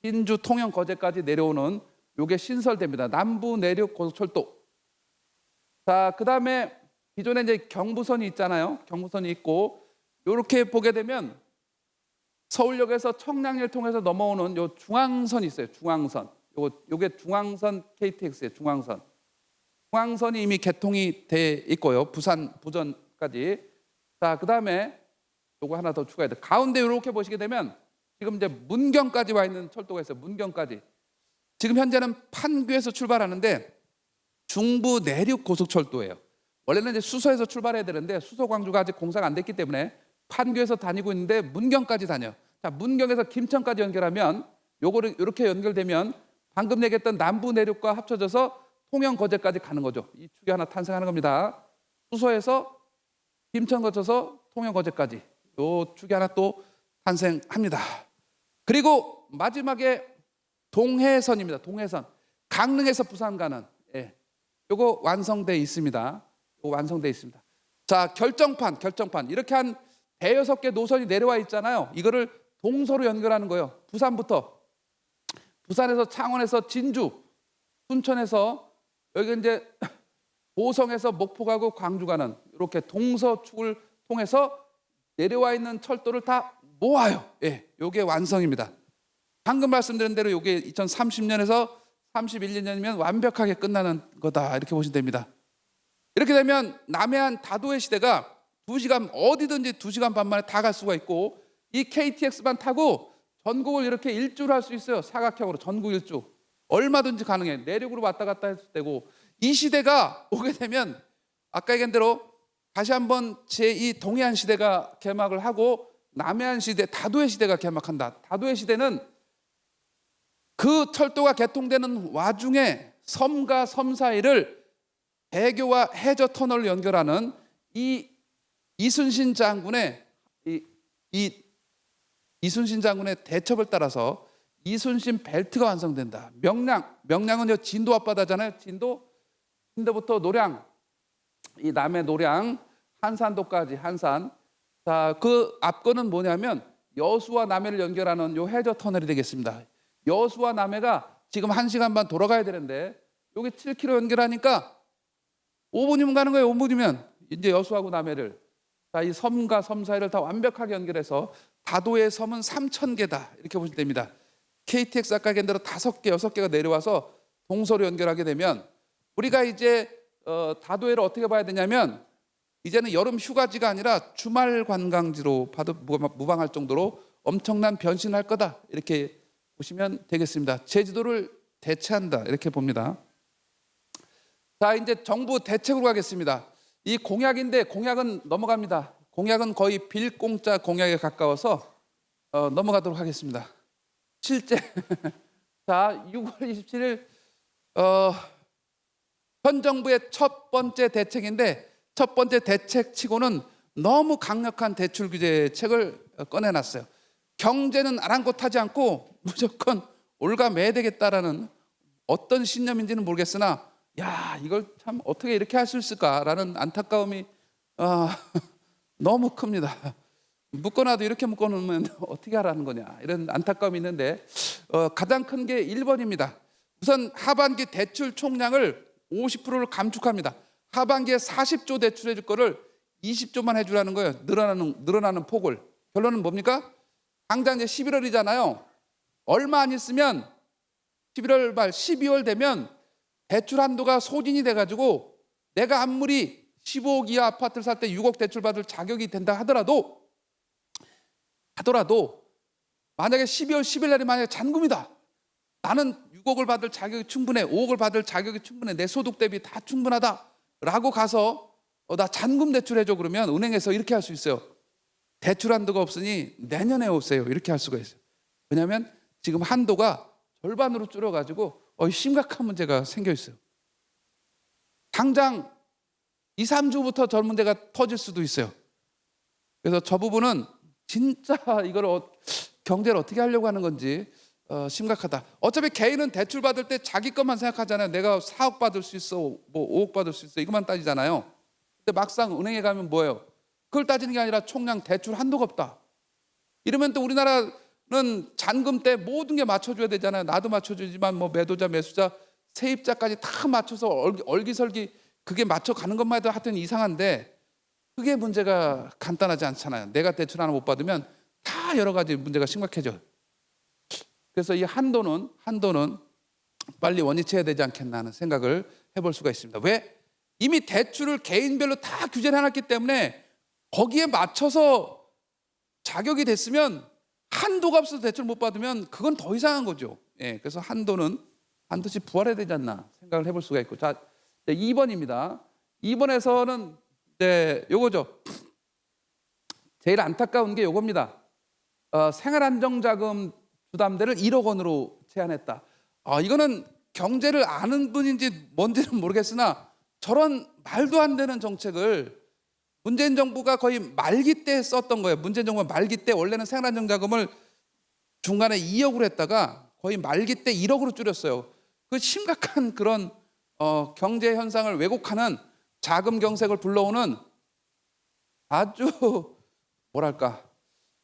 [SPEAKER 1] 진주, 통영, 거제까지 내려오는 요게 신설됩니다. 남부 내륙 고속철도. 자, 그다음에 기존에 이제 경부선이 있잖아요. 경부선이 있고 요렇게 보게 되면 서울역에서 청량리를 통해서 넘어오는 요 중앙선이 있어요. 중앙선. 요게 중앙선 KTX예요. 중앙선이 이미 개통이 돼 있고요. 부전까지. 자, 그다음에 요거 하나 더 추가해야 돼. 가운데 이렇게 보시게 되면 지금 이제 문경까지 와 있는 철도가 있어요. 문경까지. 지금 현재는 판교에서 출발하는데 중부 내륙 고속철도예요. 원래는 이제 수서에서 출발해야 되는데 수서 광주가 아직 공사가 안 됐기 때문에 판교에서 다니고 있는데 문경까지 다녀. 자, 문경에서 김천까지 연결하면 요거를 이렇게 연결되면 방금 얘기했던 남부 내륙과 합쳐져서 통영 거제까지 가는 거죠. 이 축이 하나 탄생하는 겁니다. 수서에서 김천 거쳐서 통영 거제까지 요 축이 하나 또 탄생합니다. 그리고 마지막에 동해선입니다. 동해선. 강릉에서 부산 가는 요거 완성돼 있습니다. 요거 완성돼 있습니다. 자, 결정판 이렇게 한 대여섯 개 노선이 내려와 있잖아요. 이거를 동서로 연결하는 거예요. 부산부터 부산에서 창원에서 진주, 순천에서 여기 이제 보성에서 목포 가고 광주 가는 이렇게 동서축을 통해서 내려와 있는 철도를 다 모아요. 예, 요게 완성입니다. 방금 말씀드린 대로 요게 2030년에서 31년이면 완벽하게 끝나는 거다 이렇게 보시면 됩니다. 이렇게 되면 남해안 다도해 시대가 2시간 어디든지 2시간 반 만에 다 갈 수가 있고 이 KTX만 타고 전국을 이렇게 일주를 할 수 있어요. 사각형으로 전국 일주 얼마든지 가능해. 내륙으로 왔다 갔다 해도 되고 이 시대가 오게 되면 아까 얘기한 대로 다시 한번 제2 동해안 시대가 개막을 하고 남해안 시대 다도해 시대가 개막한다. 다도해 시대는 그 철도가 개통되는 와중에 섬과 섬 사이를 대교와 해저 터널을 연결하는 이 이순신 장군의 이순신 장군의 대첩을 따라서 이순신 벨트가 완성된다. 명량은 진도 앞바다잖아요. 진도부터 노량, 이 남해 노량, 한산도까지 한산. 자, 그 앞거는 뭐냐면 여수와 남해를 연결하는 요 해저 터널이 되겠습니다. 여수와 남해가 지금 1시간 반 돌아가야 되는데 여기 7km 연결하니까 5분이면 가는 거예요. 5분이면 이제 여수하고 남해를. 자, 이 섬과 섬 사이를 다 완벽하게 연결해서 다도의 섬은 3,000개다 이렇게 보시면 됩니다. KTX 아까 얘기한 대로 5개, 6개가 내려와서 동서로 연결하게 되면 우리가 이제 다도해를 어떻게 봐야 되냐면 이제는 여름 휴가지가 아니라 주말 관광지로 봐도 무방할 정도로 엄청난 변신을 할 거다 이렇게 보시면 되겠습니다. 제주도를 대체한다 이렇게 봅니다. 자, 이제 정부 대책으로 가겠습니다. 이 공약인데 공약은 넘어갑니다. 공약은 거의 빌공짜 공약에 가까워서 넘어가도록 하겠습니다. 실제 자 6월 27일 현 정부의 첫 번째 대책인데 첫 번째 대책치고는 너무 강력한 대출 규제책을 꺼내놨어요. 경제는 아랑곳하지 않고 무조건 올가매야 되겠다라는 어떤 신념인지는 모르겠으나 야 이걸 참 어떻게 이렇게 할 수 있을까라는 안타까움이 너무 큽니다. 묶어놔도 이렇게 묶어놓으면 어떻게 하라는 거냐 이런 안타까움이 있는데 가장 큰 게 1번입니다. 우선 하반기 대출 총량을 50%를 감축합니다. 하반기에 40조 대출해 줄 거를 20조만 해주라는 거예요. 늘어나는 폭을. 결론은 뭡니까? 당장 이제 11월이잖아요. 얼마 안 있으면 11월 말 12월 되면 대출 한도가 소진이 돼가지고 내가 아무리 15억 이하 아파트를 살 때 6억 대출 받을 자격이 된다 하더라도 만약에 12월 10일 날이 만약에 잔금이다. 나는 6억을 받을 자격이 충분해. 5억을 받을 자격이 충분해. 내 소득 대비 다 충분하다. 라고 가서 나 잔금 대출해줘 그러면 은행에서 이렇게 할 수 있어요. 대출 한도가 없으니 내년에 오세요. 이렇게 할 수가 있어요. 왜냐하면 지금 한도가 절반으로 줄어가지고 심각한 문제가 생겨 있어요. 당장 2, 3주부터 저 문제가 터질 수도 있어요. 그래서 저 부분은 진짜 이걸 경제를 어떻게 하려고 하는 건지 심각하다. 어차피 개인은 대출 받을 때 자기 것만 생각하잖아요. 내가 4억 받을 수 있어, 뭐 5억 받을 수 있어 이것만 따지잖아요. 근데 막상 은행에 가면 뭐예요? 그걸 따지는 게 아니라 총량 대출 한도가 없다. 이러면 또 우리나라는 잔금 때 모든 게 맞춰줘야 되잖아요. 나도 맞춰주지만 뭐 매도자, 매수자, 세입자까지 다 맞춰서 얼기설기 그게 맞춰가는 것만 해도 하여튼 이상한데 그게 문제가 간단하지 않잖아요. 내가 대출 하나 못 받으면 다 여러 가지 문제가 심각해져요. 그래서 이 한도는 빨리 원위치해야 되지 않겠나 하는 생각을 해볼 수가 있습니다. 왜? 이미 대출을 개인별로 다 규제를 해놨기 때문에 거기에 맞춰서 자격이 됐으면 한도가 없어서 대출 못 받으면 그건 더 이상한 거죠. 예, 그래서 한도는 반드시 부활해야 되지 않나 생각을 해볼 수가 있고. 자, 2번입니다. 2번에서는 요거죠. 제일 안타까운 게 요겁니다. 생활안정자금 부담대를 1억 원으로 제한했다. 이거는 경제를 아는 분인지 뭔지는 모르겠으나 저런 말도 안 되는 정책을 문재인 정부가 거의 말기 때 썼던 거예요. 문재인 정부가 말기 때 원래는 생활안정자금을 중간에 2억으로 했다가 거의 말기 때 1억으로 줄였어요. 그 심각한 그런 경제 현상을 왜곡하는 자금 경색을 불러오는 아주 뭐랄까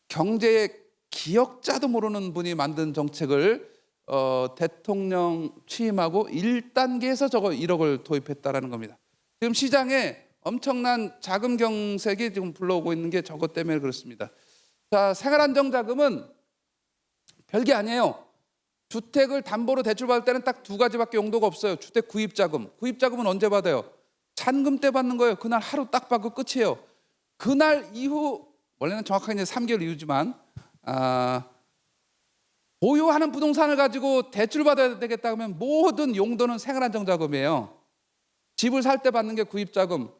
[SPEAKER 1] 경제의 기억자도 모르는 분이 만든 정책을 대통령 취임하고 1단계에서 저거 1억을 도입했다라는 겁니다. 지금 시장에 엄청난 자금 경색이 지금 불러오고 있는 게 저것 때문에 그렇습니다. 자, 생활안정자금은 별게 아니에요. 주택을 담보로 대출받을 때는 딱 두 가지밖에 용도가 없어요. 주택 구입자금. 구입자금은 언제 받아요? 잔금 때 받는 거예요. 그날 하루 딱 받고 끝이에요. 그날 이후, 원래는 정확하게 이제 3개월 이후지만 보유하는 부동산을 가지고 대출 받아야 되겠다 하면 모든 용도는 생활안정자금이에요. 집을 살 때 받는 게 구입자금.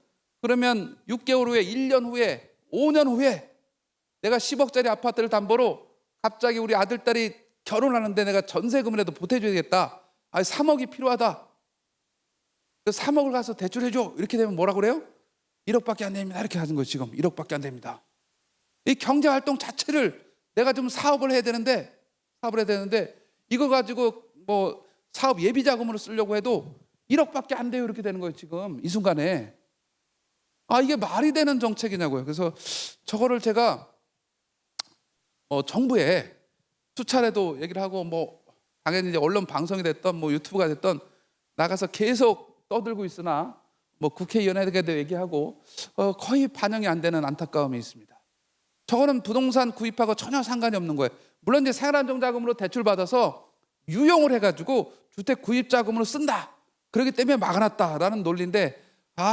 [SPEAKER 1] 그러면 6개월 후에, 1년 후에, 5년 후에 내가 10억짜리 아파트를 담보로 갑자기 우리 아들, 딸이 결혼하는데 내가 전세금이라도 보태줘야겠다. 3억이 필요하다. 그 3억을 가서 대출해줘. 이렇게 되면 뭐라 그래요? 1억밖에 안 됩니다. 이렇게 하는 거예요. 지금 1억밖에 안 됩니다. 이 경제활동 자체를 내가 좀 사업을 해야 되는데 이거 가지고 뭐 사업 예비자금으로 쓰려고 해도 1억밖에 안 돼요. 이렇게 되는 거예요. 지금 이 순간에. 이게 말이 되는 정책이냐고요. 그래서 저거를 제가 정부에 수차례도 얘기를 하고 뭐 당연히 이제 언론 방송이 됐던 뭐 유튜브가 됐던 나가서 계속 떠들고 있으나 뭐 국회의원에게도 얘기하고 거의 반영이 안 되는 안타까움이 있습니다. 저거는 부동산 구입하고 전혀 상관이 없는 거예요. 물론 이제 생활안정자금으로 대출 받아서 유용을 해가지고 주택 구입자금으로 쓴다. 그렇기 때문에 막아놨다라는 논리인데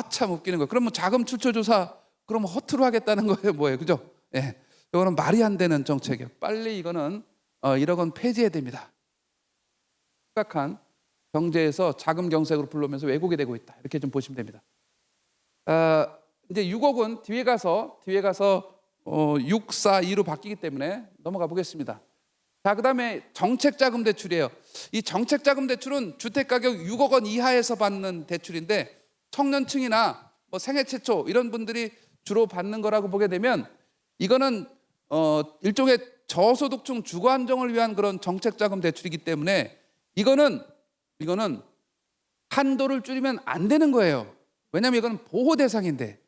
[SPEAKER 1] 참 웃기는 거예요. 그러면 자금 출처 조사 그러면 허투루 하겠다는 거예요, 뭐예요, 그죠? 예, 이거는 말이 안 되는 정책이에요. 빨리 이거는 1억 원 폐지해야 됩니다. 심각한 경제에서 자금 경색으로 불러오면서 왜곡이 되고 있다. 이렇게 좀 보시면 됩니다. 이제 6억은 뒤에 가서 642로 바뀌기 때문에 넘어가 보겠습니다. 자, 그다음에 정책자금 대출이에요. 이 정책자금 대출은 주택가격 6억 원 이하에서 받는 대출인데 청년층이나 뭐 생애 최초 이런 분들이 주로 받는 거라고 보게 되면 이거는 일종의 저소득층 주거 안정을 위한 그런 정책자금 대출이기 때문에 이거는 한도를 줄이면 안 되는 거예요. 왜냐하면 이건 보호 대상인데.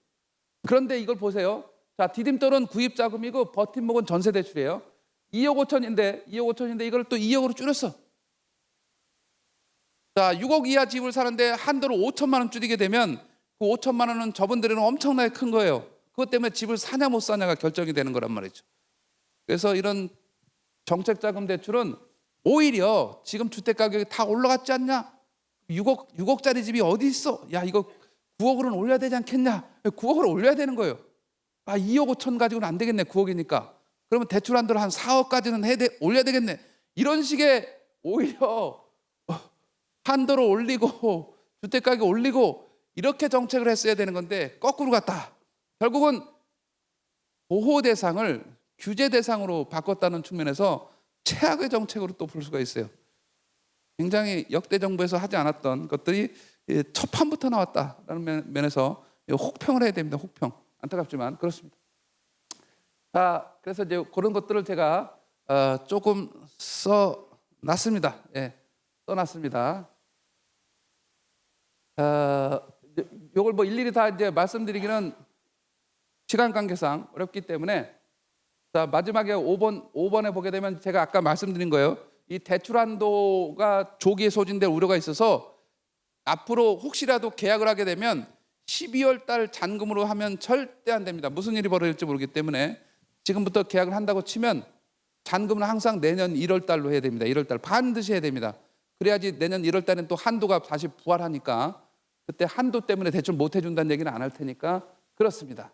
[SPEAKER 1] 그런데 이걸 보세요. 자, 디딤돌은 구입자금이고 버팀목은 전세대출이에요. 2억 5천인데 이걸 또 2억으로 줄였어. 자, 6억 이하 집을 사는데 한도를 5천만 원 줄이게 되면 그 5천만 원은 저분들에는 엄청나게 큰 거예요. 그것 때문에 집을 사냐 못 사냐가 결정이 되는 거란 말이죠. 그래서 이런 정책자금 대출은 오히려 지금 주택가격이 다 올라갔지 않냐? 6억짜리 집이 어디 있어? 야, 이거 9억으로는 올려야 되지 않겠냐? 9억으로 올려야 되는 거예요. 2억 5천 가지고는 안 되겠네. 9억이니까. 그러면 대출 한도를 한 4억까지는 올려야 되겠네. 이런 식의 오히려 한도를 올리고 주택가격 올리고 이렇게 정책을 했어야 되는 건데 거꾸로 갔다. 결국은 보호 대상을 규제 대상으로 바꿨다는 측면에서 최악의 정책으로 또 볼 수가 있어요. 굉장히 역대 정부에서 하지 않았던 것들이 첫 판부터 나왔다라는 면에서 혹평을 해야 됩니다. 혹평. 안타깝지만 그렇습니다. 자, 그래서 이제 그런 것들을 제가 조금 써놨습니다. 예, 써놨습니다. 이걸 뭐 일일이 다 이제 말씀드리기는 시간 관계상 어렵기 때문에 자, 마지막에 5번에 보게 되면 제가 아까 말씀드린 거예요. 이 대출 한도가 조기에 소진될 우려가 있어서 앞으로 혹시라도 계약을 하게 되면 12월 달 잔금으로 하면 절대 안 됩니다. 무슨 일이 벌어질지 모르기 때문에 지금부터 계약을 한다고 치면 잔금은 항상 내년 1월 달로 해야 됩니다. 1월 달 반드시 해야 됩니다. 그래야지 내년 1월 달엔 또 한도가 다시 부활하니까 그때 한도 때문에 대출 못 해준다는 얘기는 안 할 테니까 그렇습니다.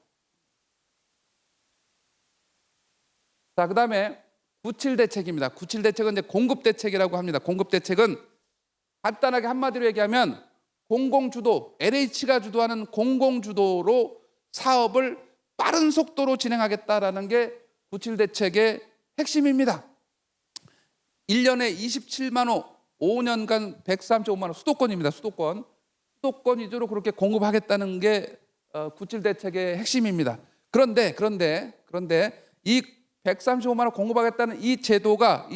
[SPEAKER 1] 자, 그다음에 97 대책입니다. 97 대책은 이제 공급 대책이라고 합니다. 공급 대책은 간단하게 한마디로 얘기하면 공공주도, LH가 주도하는 공공주도로 사업을 빠른 속도로 진행하겠다라는 게 97 대책의 핵심입니다. 1년에 27만 호, 5년간 135만 원 수도권입니다. 수도권 위주로 그렇게 공급하겠다는 게 97 대책의 핵심입니다. 그런데 이 135만 원 공급하겠다는 이 제도가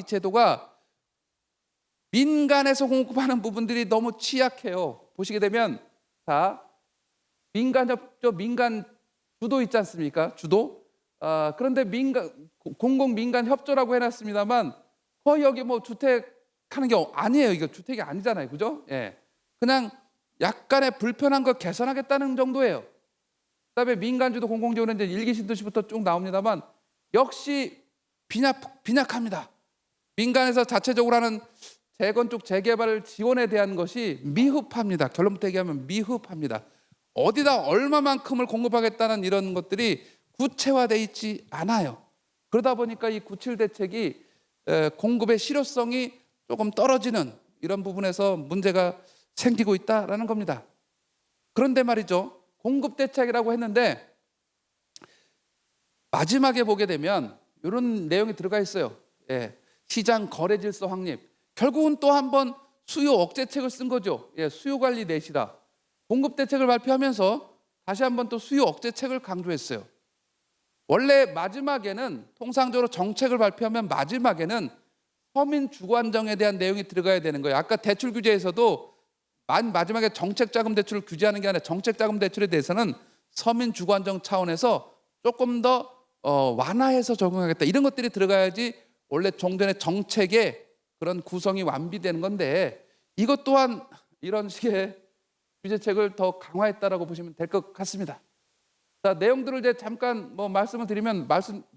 [SPEAKER 1] 민간에서 공급하는 부분들이 너무 취약해요. 보시게 되면 자, 민간 주도 있지 않습니까? 주도. 그런데 공공 민간 협조라고 해놨습니다만 거의 여기 뭐 주택 매각하는 게 아니에요. 이거 주택이 아니잖아요, 그죠? 예, 그냥 약간의 불편한 걸 개선하겠다는 정도예요. 그다음에 민간주도 공공지원은 이제 일기 신도시부터 쭉 나옵니다만 역시 빈약합니다. 민간에서 자체적으로 하는 재건축 재개발 지원에 대한 것이 미흡합니다. 결론부터 얘기하면 미흡합니다. 어디다 얼마만큼을 공급하겠다는 이런 것들이 구체화되어 있지 않아요. 그러다 보니까 이 97 대책이 공급의 실효성이 조금 떨어지는 이런 부분에서 문제가 생기고 있다라는 겁니다. 그런데 말이죠, 공급 대책이라고 했는데 마지막에 보게 되면 이런 내용이 들어가 있어요. 예, 시장 거래 질서 확립. 결국은 또 한 번 수요 억제책을 쓴 거죠. 예, 수요 관리 내시다. 공급 대책을 발표하면서 다시 한번 또 수요 억제책을 강조했어요. 원래 마지막에는 통상적으로 정책을 발표하면 마지막에는 서민 주거 안정에 대한 내용이 들어가야 되는 거예요. 아까 대출 규제에서도 마지막에 정책 자금 대출을 규제하는 게 아니라 정책 자금 대출에 대해서는 서민 주거 안정 차원에서 조금 더 완화해서 적용하겠다. 이런 것들이 들어가야지 원래 종전의 정책의 그런 구성이 완비되는 건데, 이것 또한 이런 식의 규제책을 더 강화했다라고 보시면 될 것 같습니다. 자, 내용들을 이제 잠깐 말씀을 드리면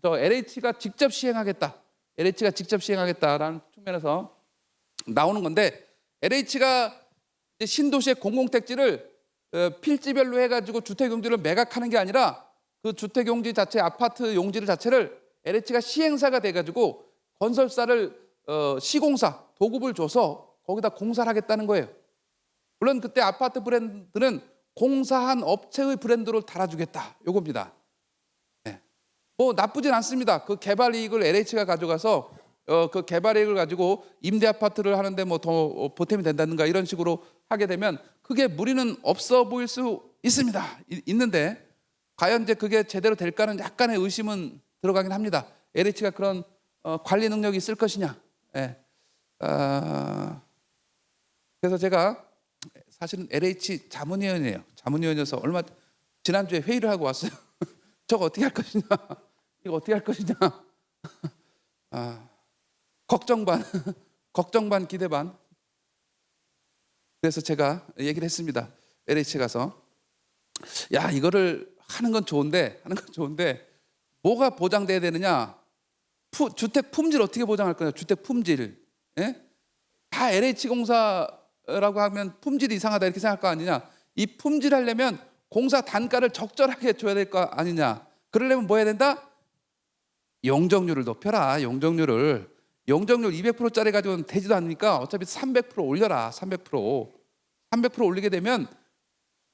[SPEAKER 1] LH가 직접 시행하겠다. LH가 직접 시행하겠다라는 측면에서 나오는 건데, LH가 이제 신도시의 공공택지를 필지별로 해가지고 주택 용지를 매각하는 게 아니라 그 주택 용지 자체, 아파트 용지를 자체를 LH가 시행사가 돼가지고 건설사를 시공사 도급을 줘서 거기다 공사를 하겠다는 거예요. 물론 그때 아파트 브랜드는 공사한 업체의 브랜드로 달아주겠다, 요겁니다. 네. 나쁘진 않습니다. 그 개발 이익을 LH가 가져가서 그 개발 이익을 가지고 임대 아파트를 하는데 더 보탬이 된다든가 이런 식으로 하게 되면 크게 무리는 없어 보일 수 있습니다. 있는데 과연 이제 그게 제대로 될까는 약간의 의심은 들어가긴 합니다. LH가 그런 관리 능력이 있을 것이냐. 네. 그래서 제가 사실은 LH 자문위원이에요. 자문위원이어서 지난주에 회의를 하고 왔어요. 저거 어떻게 할 것이냐, 이거 어떻게 할 것이냐. 걱정 반 걱정 반 기대 반. 그래서 제가 얘기를 했습니다. LH에 가서 야, 이거를 하는 건 좋은데 뭐가 보장돼야 되느냐. 주택 품질 어떻게 보장할 거냐. 주택 품질. 예? 다 LH공사라고 하면 품질이 이상하다 이렇게 생각할 거 아니냐. 이 품질 하려면 공사 단가를 적절하게 줘야 될 거 아니냐. 그러려면 뭐 해야 된다? 용적률을 높여라. 용적률 200%짜리 가지고는 되지도 않으니까 어차피 300% 올려라. 300% 올리게 되면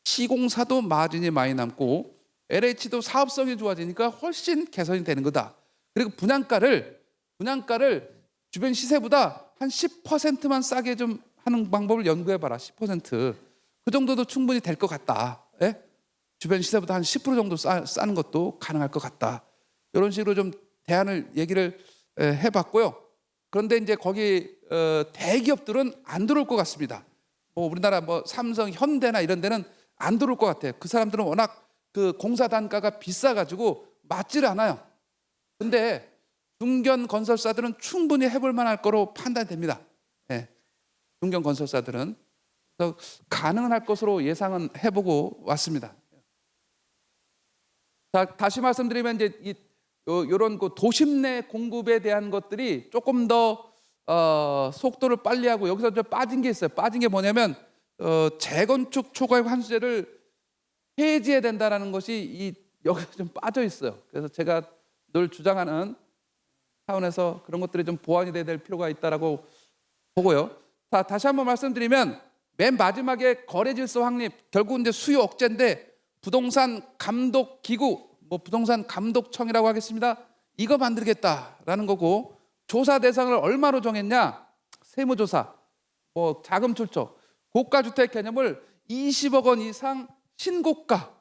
[SPEAKER 1] 시공사도 마진이 많이 남고 LH도 사업성이 좋아지니까 훨씬 개선이 되는 거다. 그리고 분양가를 주변 시세보다 한 10%만 싸게 좀 하는 방법을 연구해봐라. 10%. 그 정도도 충분히 될 것 같다. 예? 주변 시세보다 한 10% 정도 싸는 것도 가능할 것 같다. 이런 식으로 좀 얘기를 해봤고요. 그런데 이제 거기 대기업들은 안 들어올 것 같습니다. 우리나라 삼성, 현대나 이런 데는 안 들어올 것 같아요. 그 사람들은 워낙 그 공사 단가가 비싸가지고 맞지를 않아요. 근데 중견 건설사들은 충분히 해볼 만할 거로 판단됩니다. 네. 중견 건설사들은 그래서 가능은 할 것으로 예상은 해보고 왔습니다. 자, 다시 말씀드리면 이제 이런 그 도심 내 공급에 대한 것들이 조금 더 속도를 빨리 하고, 여기서 좀 빠진 게 있어요. 빠진 게 뭐냐면 재건축 초과이익 환수제를 폐지해야 된다는 것이 여기서 좀 빠져 있어요. 그래서 제가 늘 주장하는 차원에서 그런 것들이 좀 보완이 돼야 될 필요가 있다라고 보고요. 자, 다시 한번 말씀드리면 맨 마지막에 거래 질서 확립, 결국은 이제 수요 억제인데 부동산 감독 기구, 부동산 감독청이라고 하겠습니다. 이거 만들겠다라는 거고, 조사 대상을 얼마로 정했냐? 세무조사, 자금 출처, 고가주택 개념을 20억 원 이상 신고가,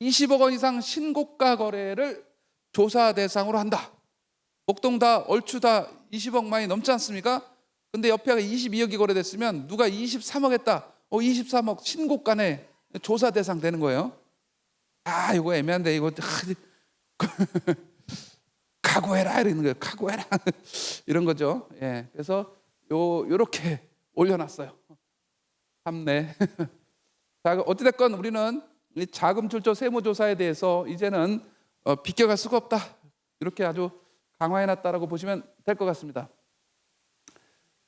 [SPEAKER 1] 20억 원 이상 신고가 거래를 조사 대상으로 한다. 목동 다 얼추 다 20억 많이 넘지 않습니까? 근데 옆에가 22억이 거래됐으면 누가 23억 했다. 23억 신고가네 조사 대상 되는 거예요. 이거 애매한데 이거 각오해라 이러는 거예요. 각오해라 이런 거죠. 예, 그래서 요렇게 올려놨어요. 참네. 자, 어찌됐건 우리는 이 자금 출처 세무조사에 대해서 이제는 비껴갈 수가 없다. 이렇게 아주 강화해놨다라고 보시면 될 것 같습니다.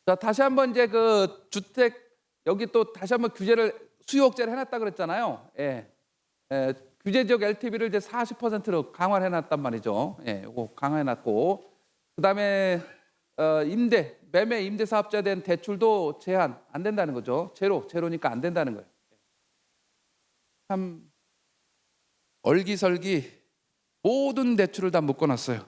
[SPEAKER 1] 자, 다시 한번 이제 그 주택 여기 또 다시 한번 규제를 수요억제를 해놨다 그랬잖아요. 예. 규제지역 LTV를 이제 40%로 강화를 해놨단 말이죠. 예, 이거 강화해놨고, 그다음에 매매 임대 사업자에 대한 대출도 제한 안 된다는 거죠. 제로니까 안 된다는 거예요. 참 얼기설기 모든 대출을 다 묶어놨어요.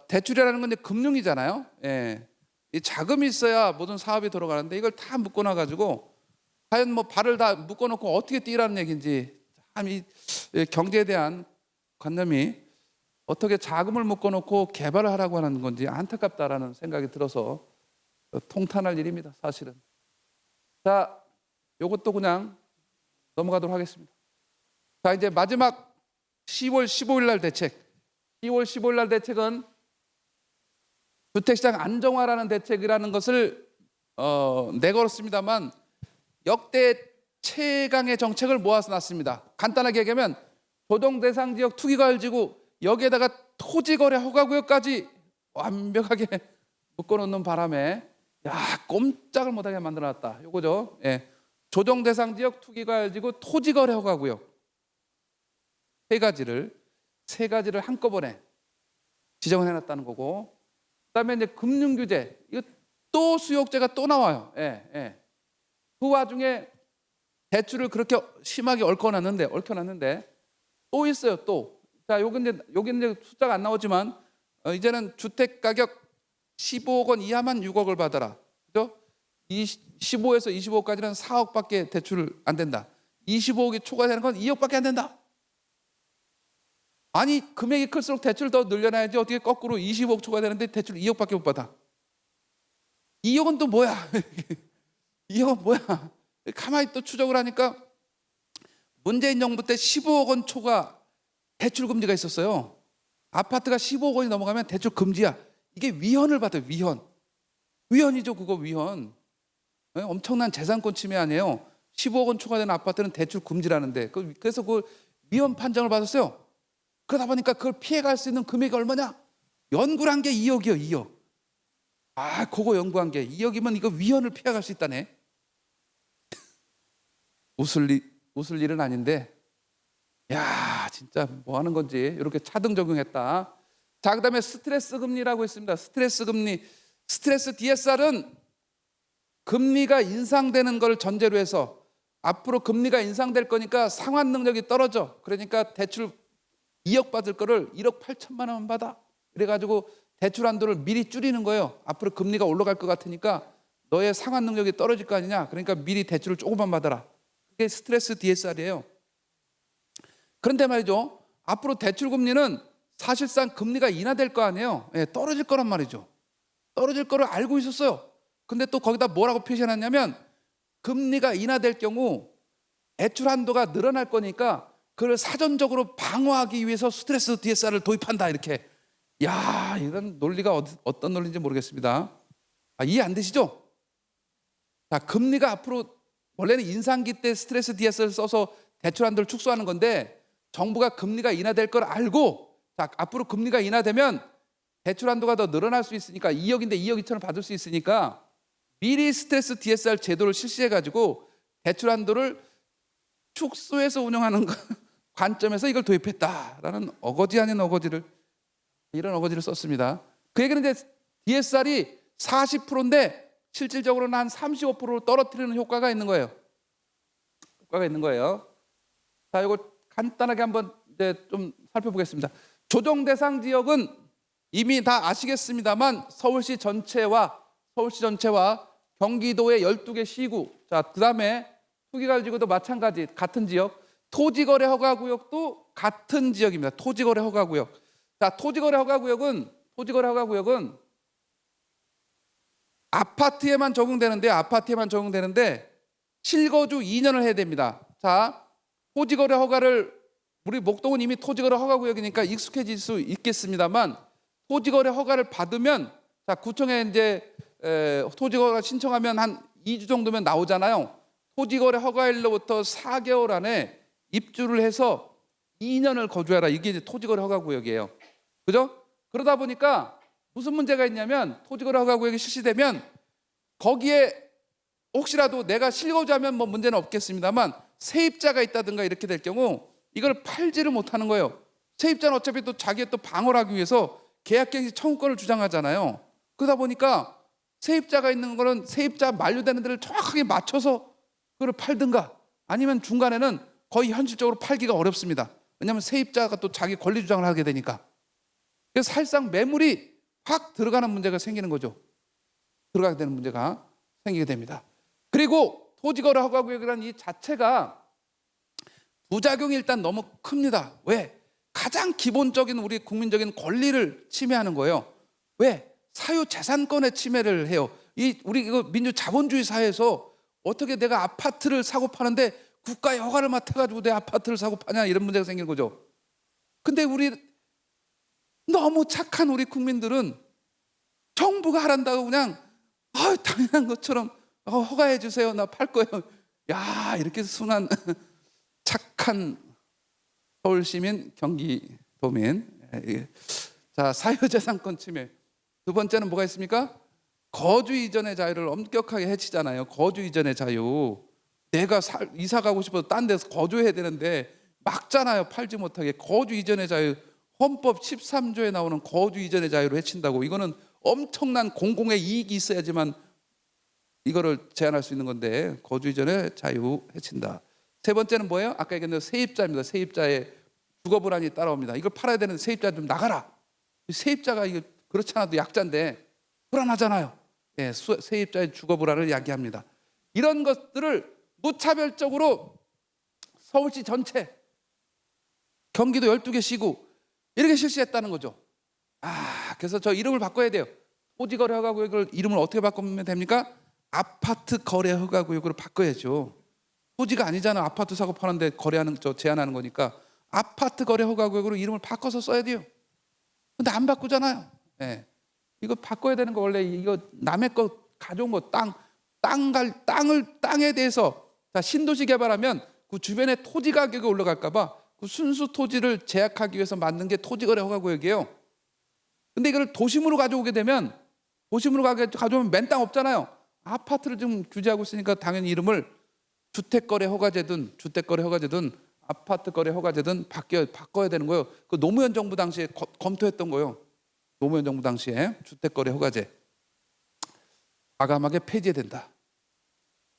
[SPEAKER 1] 대출이라는 건 이제 금융이잖아요. 예. 이 자금이 있어야 모든 사업이 돌아가는데 이걸 다 묶어놔가지고 과연 뭐 발을 다 묶어놓고 어떻게 뛰라는 얘기인지 참 이 경제에 대한 관념이 어떻게 자금을 묶어놓고 개발을 하라고 하는 건지 안타깝다라는 생각이 들어서 통탄할 일입니다, 사실은. 자, 요것도 그냥 넘어가도록 하겠습니다. 자, 이제 마지막 10월 15일 날 대책. 10월 15일 날 대책은 주택시장 안정화라는 대책이라는 것을 내걸었습니다만 역대 최강의 정책을 모아서 놨습니다. 간단하게 얘기하면 조정대상지역 투기과열지구 여기에다가 토지거래 허가구역까지 완벽하게 묶어놓는 바람에 꼼짝을 못하게 만들어놨다. 요거죠. 예. 조정대상지역 투기과열지구 토지거래 허가구역 세 가지를 한꺼번에 지정을 해놨다는 거고, 그다음에 이제 금융규제, 이거 또 수요억제가 또 나와요. 예. 그 와중에 대출을 그렇게 심하게 얽혀놨는데 또 있어요. 또. 자, 여기 이제 숫자가 안 나오지만 이제는 주택 가격 15억 원 이하만 6억을 받아라. 그죠? 15에서 25억까지는 4억밖에 대출 안 된다. 25억이 초과되는 건 2억밖에 안 된다. 아니, 금액이 클수록 대출 더 늘려놔야지 어떻게 거꾸로 25억 초과되는데 대출 2억밖에 못 받아. 2억은 또 뭐야? 2억은 뭐야? 가만히 또 추적을 하니까 문재인 정부 때 15억 원 초과 대출 금지가 있었어요. 아파트가 15억 원이 넘어가면 대출 금지야. 이게 위헌을 받아요. 위헌이죠. 그거 위헌. 엄청난 재산권 침해 아니에요. 15억 원 초과되는 아파트는 대출 금지라는데 그래서 그 위헌 판정을 받았어요. 그러다 보니까 그걸 피해갈 수 있는 금액이 얼마냐? 연구를 한 게 2억이요. 2억. 그거 연구한 게 2억이면 이거 위헌을 피해갈 수 있다네. 웃을 일은 아닌데, 진짜 뭐 하는 건지 이렇게 차등 적용했다. 자, 그다음에 스트레스 금리라고 있습니다. 스트레스 금리, 스트레스 DSR은 금리가 인상되는 걸 전제로 해서 앞으로 금리가 인상될 거니까 상환 능력이 떨어져. 그러니까 대출 2억 받을 거를 1억 8천만 원만 받아. 그래가지고 대출 한도를 미리 줄이는 거예요. 앞으로 금리가 올라갈 것 같으니까 너의 상환 능력이 떨어질 거 아니냐. 그러니까 미리 대출을 조금만 받아라. 그게 스트레스 DSR이에요. 그런데 말이죠, 앞으로 대출 금리는 사실상 금리가 인하될 거 아니에요. 떨어질 거란 말이죠. 떨어질 거를 알고 있었어요. 근데 또 거기다 뭐라고 표시해놨냐면 금리가 인하될 경우 대출 한도가 늘어날 거니까 그걸 사전적으로 방어하기 위해서 스트레스 DSR을 도입한다. 이렇게. 이런 논리가 어떤 논리인지 모르겠습니다. 이해 안 되시죠? 자, 금리가 앞으로 원래는 인상기 때 스트레스 DSR을 써서 대출 한도를 축소하는 건데 정부가 금리가 인하될 걸 알고, 자, 앞으로 금리가 인하되면 대출 한도가 더 늘어날 수 있으니까 2억인데 2억 2천을 받을 수 있으니까 미리 스트레스 DSR 제도를 실시해가지고 대출 한도를 축소해서 운영하는 관점에서 이걸 도입했다라는 어거지 아닌 이런 어거지를 썼습니다. 그 얘기는 이제 DSR이 40%인데 실질적으로는 한 35%로 떨어뜨리는 효과가 있는 거예요. 자, 이거 간단하게 한번 이제 좀 살펴보겠습니다. 조정 대상 지역은 이미 다 아시겠습니다만 서울시 전체와 경기도의 12개 시구, 자, 그다음에 투기과열지구도 마찬가지 같은 지역, 토지거래 허가구역도 같은 지역입니다. 토지거래 허가구역. 자, 토지거래 허가구역은 아파트에만 적용되는데 실거주 2년을 해야 됩니다. 자, 토지거래 허가를 우리 목동은 이미 토지거래 허가구역이니까 익숙해질 수 있겠습니다만 토지거래 허가를 받으면 자, 구청에 이제 토지거래 신청하면 한 2주 정도면 나오잖아요. 토지거래 허가일로부터 4개월 안에 입주를 해서 2년을 거주해라. 이게 이제 토지거래 허가구역이에요. 그죠? 그러다 보니까 무슨 문제가 있냐면 토지거래 허가구역이 실시되면 거기에 혹시라도 내가 실거주하면 뭐 문제는 없겠습니다만 세입자가 있다든가 이렇게 될 경우 이걸 팔지를 못하는 거예요. 세입자는 어차피 또 자기의 또 방어를 하기 위해서 계약갱신 청구권을 주장하잖아요. 그러다 보니까 세입자가 있는 거는 세입자 만료되는 데를 정확하게 맞춰서 그걸 팔든가 아니면 중간에는 거의 현실적으로 팔기가 어렵습니다. 왜냐하면 세입자가 또 자기 권리 주장을 하게 되니까. 그래서 사실상 매물이 확 들어가는 문제가 생기는 거죠. 들어가게 되는 문제가 생기게 됩니다. 그리고 토지거래 허가구역이라는 이 자체가 부작용이 일단 너무 큽니다. 왜? 가장 기본적인 우리 국민적인 권리를 침해하는 거예요. 왜? 사유재산권의 침해를 해요. 우리 이거 민주 자본주의 사회에서 어떻게 내가 아파트를 사고 파는데 국가의 허가를 맡아가지고 내 아파트를 사고 파냐 이런 문제가 생기는 거죠. 근데 우리 너무 착한 우리 국민들은 정부가 하란다고 그냥 당연한 것처럼 허가해 주세요. 나 팔 거예요. 야, 이렇게 순한 착한 서울시민, 경기도민. 자, 사유재산권 침해. 두 번째는 뭐가 있습니까? 거주 이전의 자유를 엄격하게 해치잖아요. 거주 이전의 자유. 내가 이사 가고 싶어서 딴 데서 거주해야 되는데 막잖아요. 팔지 못하게. 거주 이전의 자유. 헌법 13조에 나오는 거주 이전의 자유를 해친다고. 이거는 엄청난 공공의 이익이 있어야지만 이거를 제한할 수 있는 건데 거주 이전의 자유 해친다. 세 번째는 뭐예요? 아까 얘기했는데 세입자입니다. 세입자의 주거 불안이 따라옵니다. 이걸 팔아야 되는데 세입자 좀 나가라. 세입자가 이거 그렇지 않아도 약자인데 불안하잖아요. 예, 세입자의 주거 불안을 야기합니다. 이런 것들을 무차별적으로 서울시 전체 경기도 12개 시구 이렇게 실시했다는 거죠. 그래서 저 이름을 바꿔야 돼요. 토지거래 허가구역을 이름을 어떻게 바꾸면 됩니까? 아파트 거래 허가구역으로 바꿔야죠. 토지가 아니잖아. 아파트 사고 파는데 거래하는 제한하는 거니까 아파트 거래 허가구역으로 이름을 바꿔서 써야 돼요. 근데 안 바꾸잖아요. 예. 이거 바꿔야 되는 거 원래 이거 남의 거 가져온 거 땅에 대해서 신도시 개발하면 그 주변에 토지 가격이 올라갈까봐 그 순수 토지를 제약하기 위해서 만든 게 토지거래 허가구역이에요. 근데 이걸 도심으로 가져오게 되면 가져오면 맨 땅 없잖아요. 아파트를 좀 규제하고 있으니까 당연히 이름을 주택거래 허가제든 아파트거래 허가제든 바꿔야 되는 거예요. 그 노무현 정부 당시에 검토했던 거예요. 노무현 정부 당시에 주택거래 허가제 과감하게 폐지해야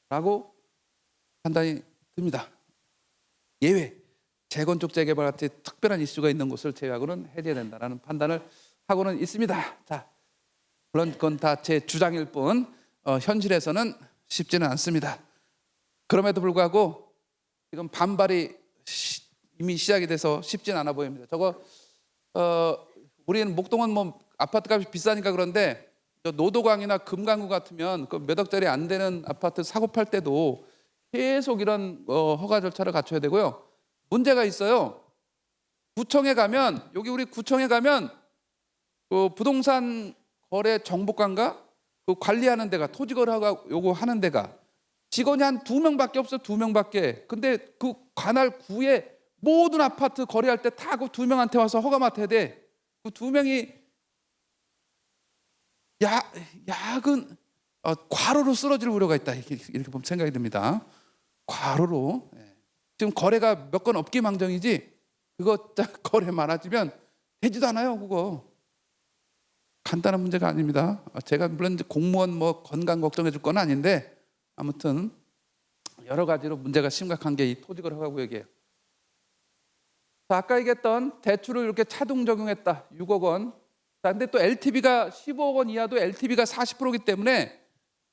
[SPEAKER 1] 된다라고 판단이 듭니다. 예외 재건축 재개발 같은 특별한 이슈가 있는 곳을 제외하고는 해제해야 된다라는 판단을 하고는 있습니다. 자, 물론 그건 다 제 주장일 뿐 현실에서는 쉽지는 않습니다. 그럼에도 불구하고 지금 반발이 이미 시작이 돼서 쉽지는 않아 보입니다. 우리는 목동은 뭐 아파트값이 비싸니까 그런데 노도광이나 금강구 같으면 그 몇 억짜리 안 되는 아파트 사고 팔 때도 계속 이런 허가 절차를 갖춰야 되고요. 문제가 있어요. 구청에 가면 우리 구청에 가면 그 부동산 거래 정보관가 그 관리하는 데가 토지거래 허가 요거 하는 데가 직원이 한 2명밖에 없어. 2명밖에. 근데 그 관할 구에 모든 아파트 거래할 때 다 그 2명한테 와서 허가 맡아야 돼. 그 2명이 야근 과로로 쓰러질 우려가 있다. 이렇게 보면 생각이 듭니다. 과로로. 지금 거래가 몇 건 없기 망정이지 그거 거래 많아지면 되지도 않아요. 그거 간단한 문제가 아닙니다. 제가 물론 이제 공무원 뭐 건강 걱정해 줄 건 아닌데 아무튼 여러 가지로 문제가 심각한 게 이 토지거래 허가구역이에요. 아까 얘기했던 대출을 이렇게 차등 적용했다. 6억 원. 근데 또 LTV가 15억 원 이하도 LTV가 40%이기 때문에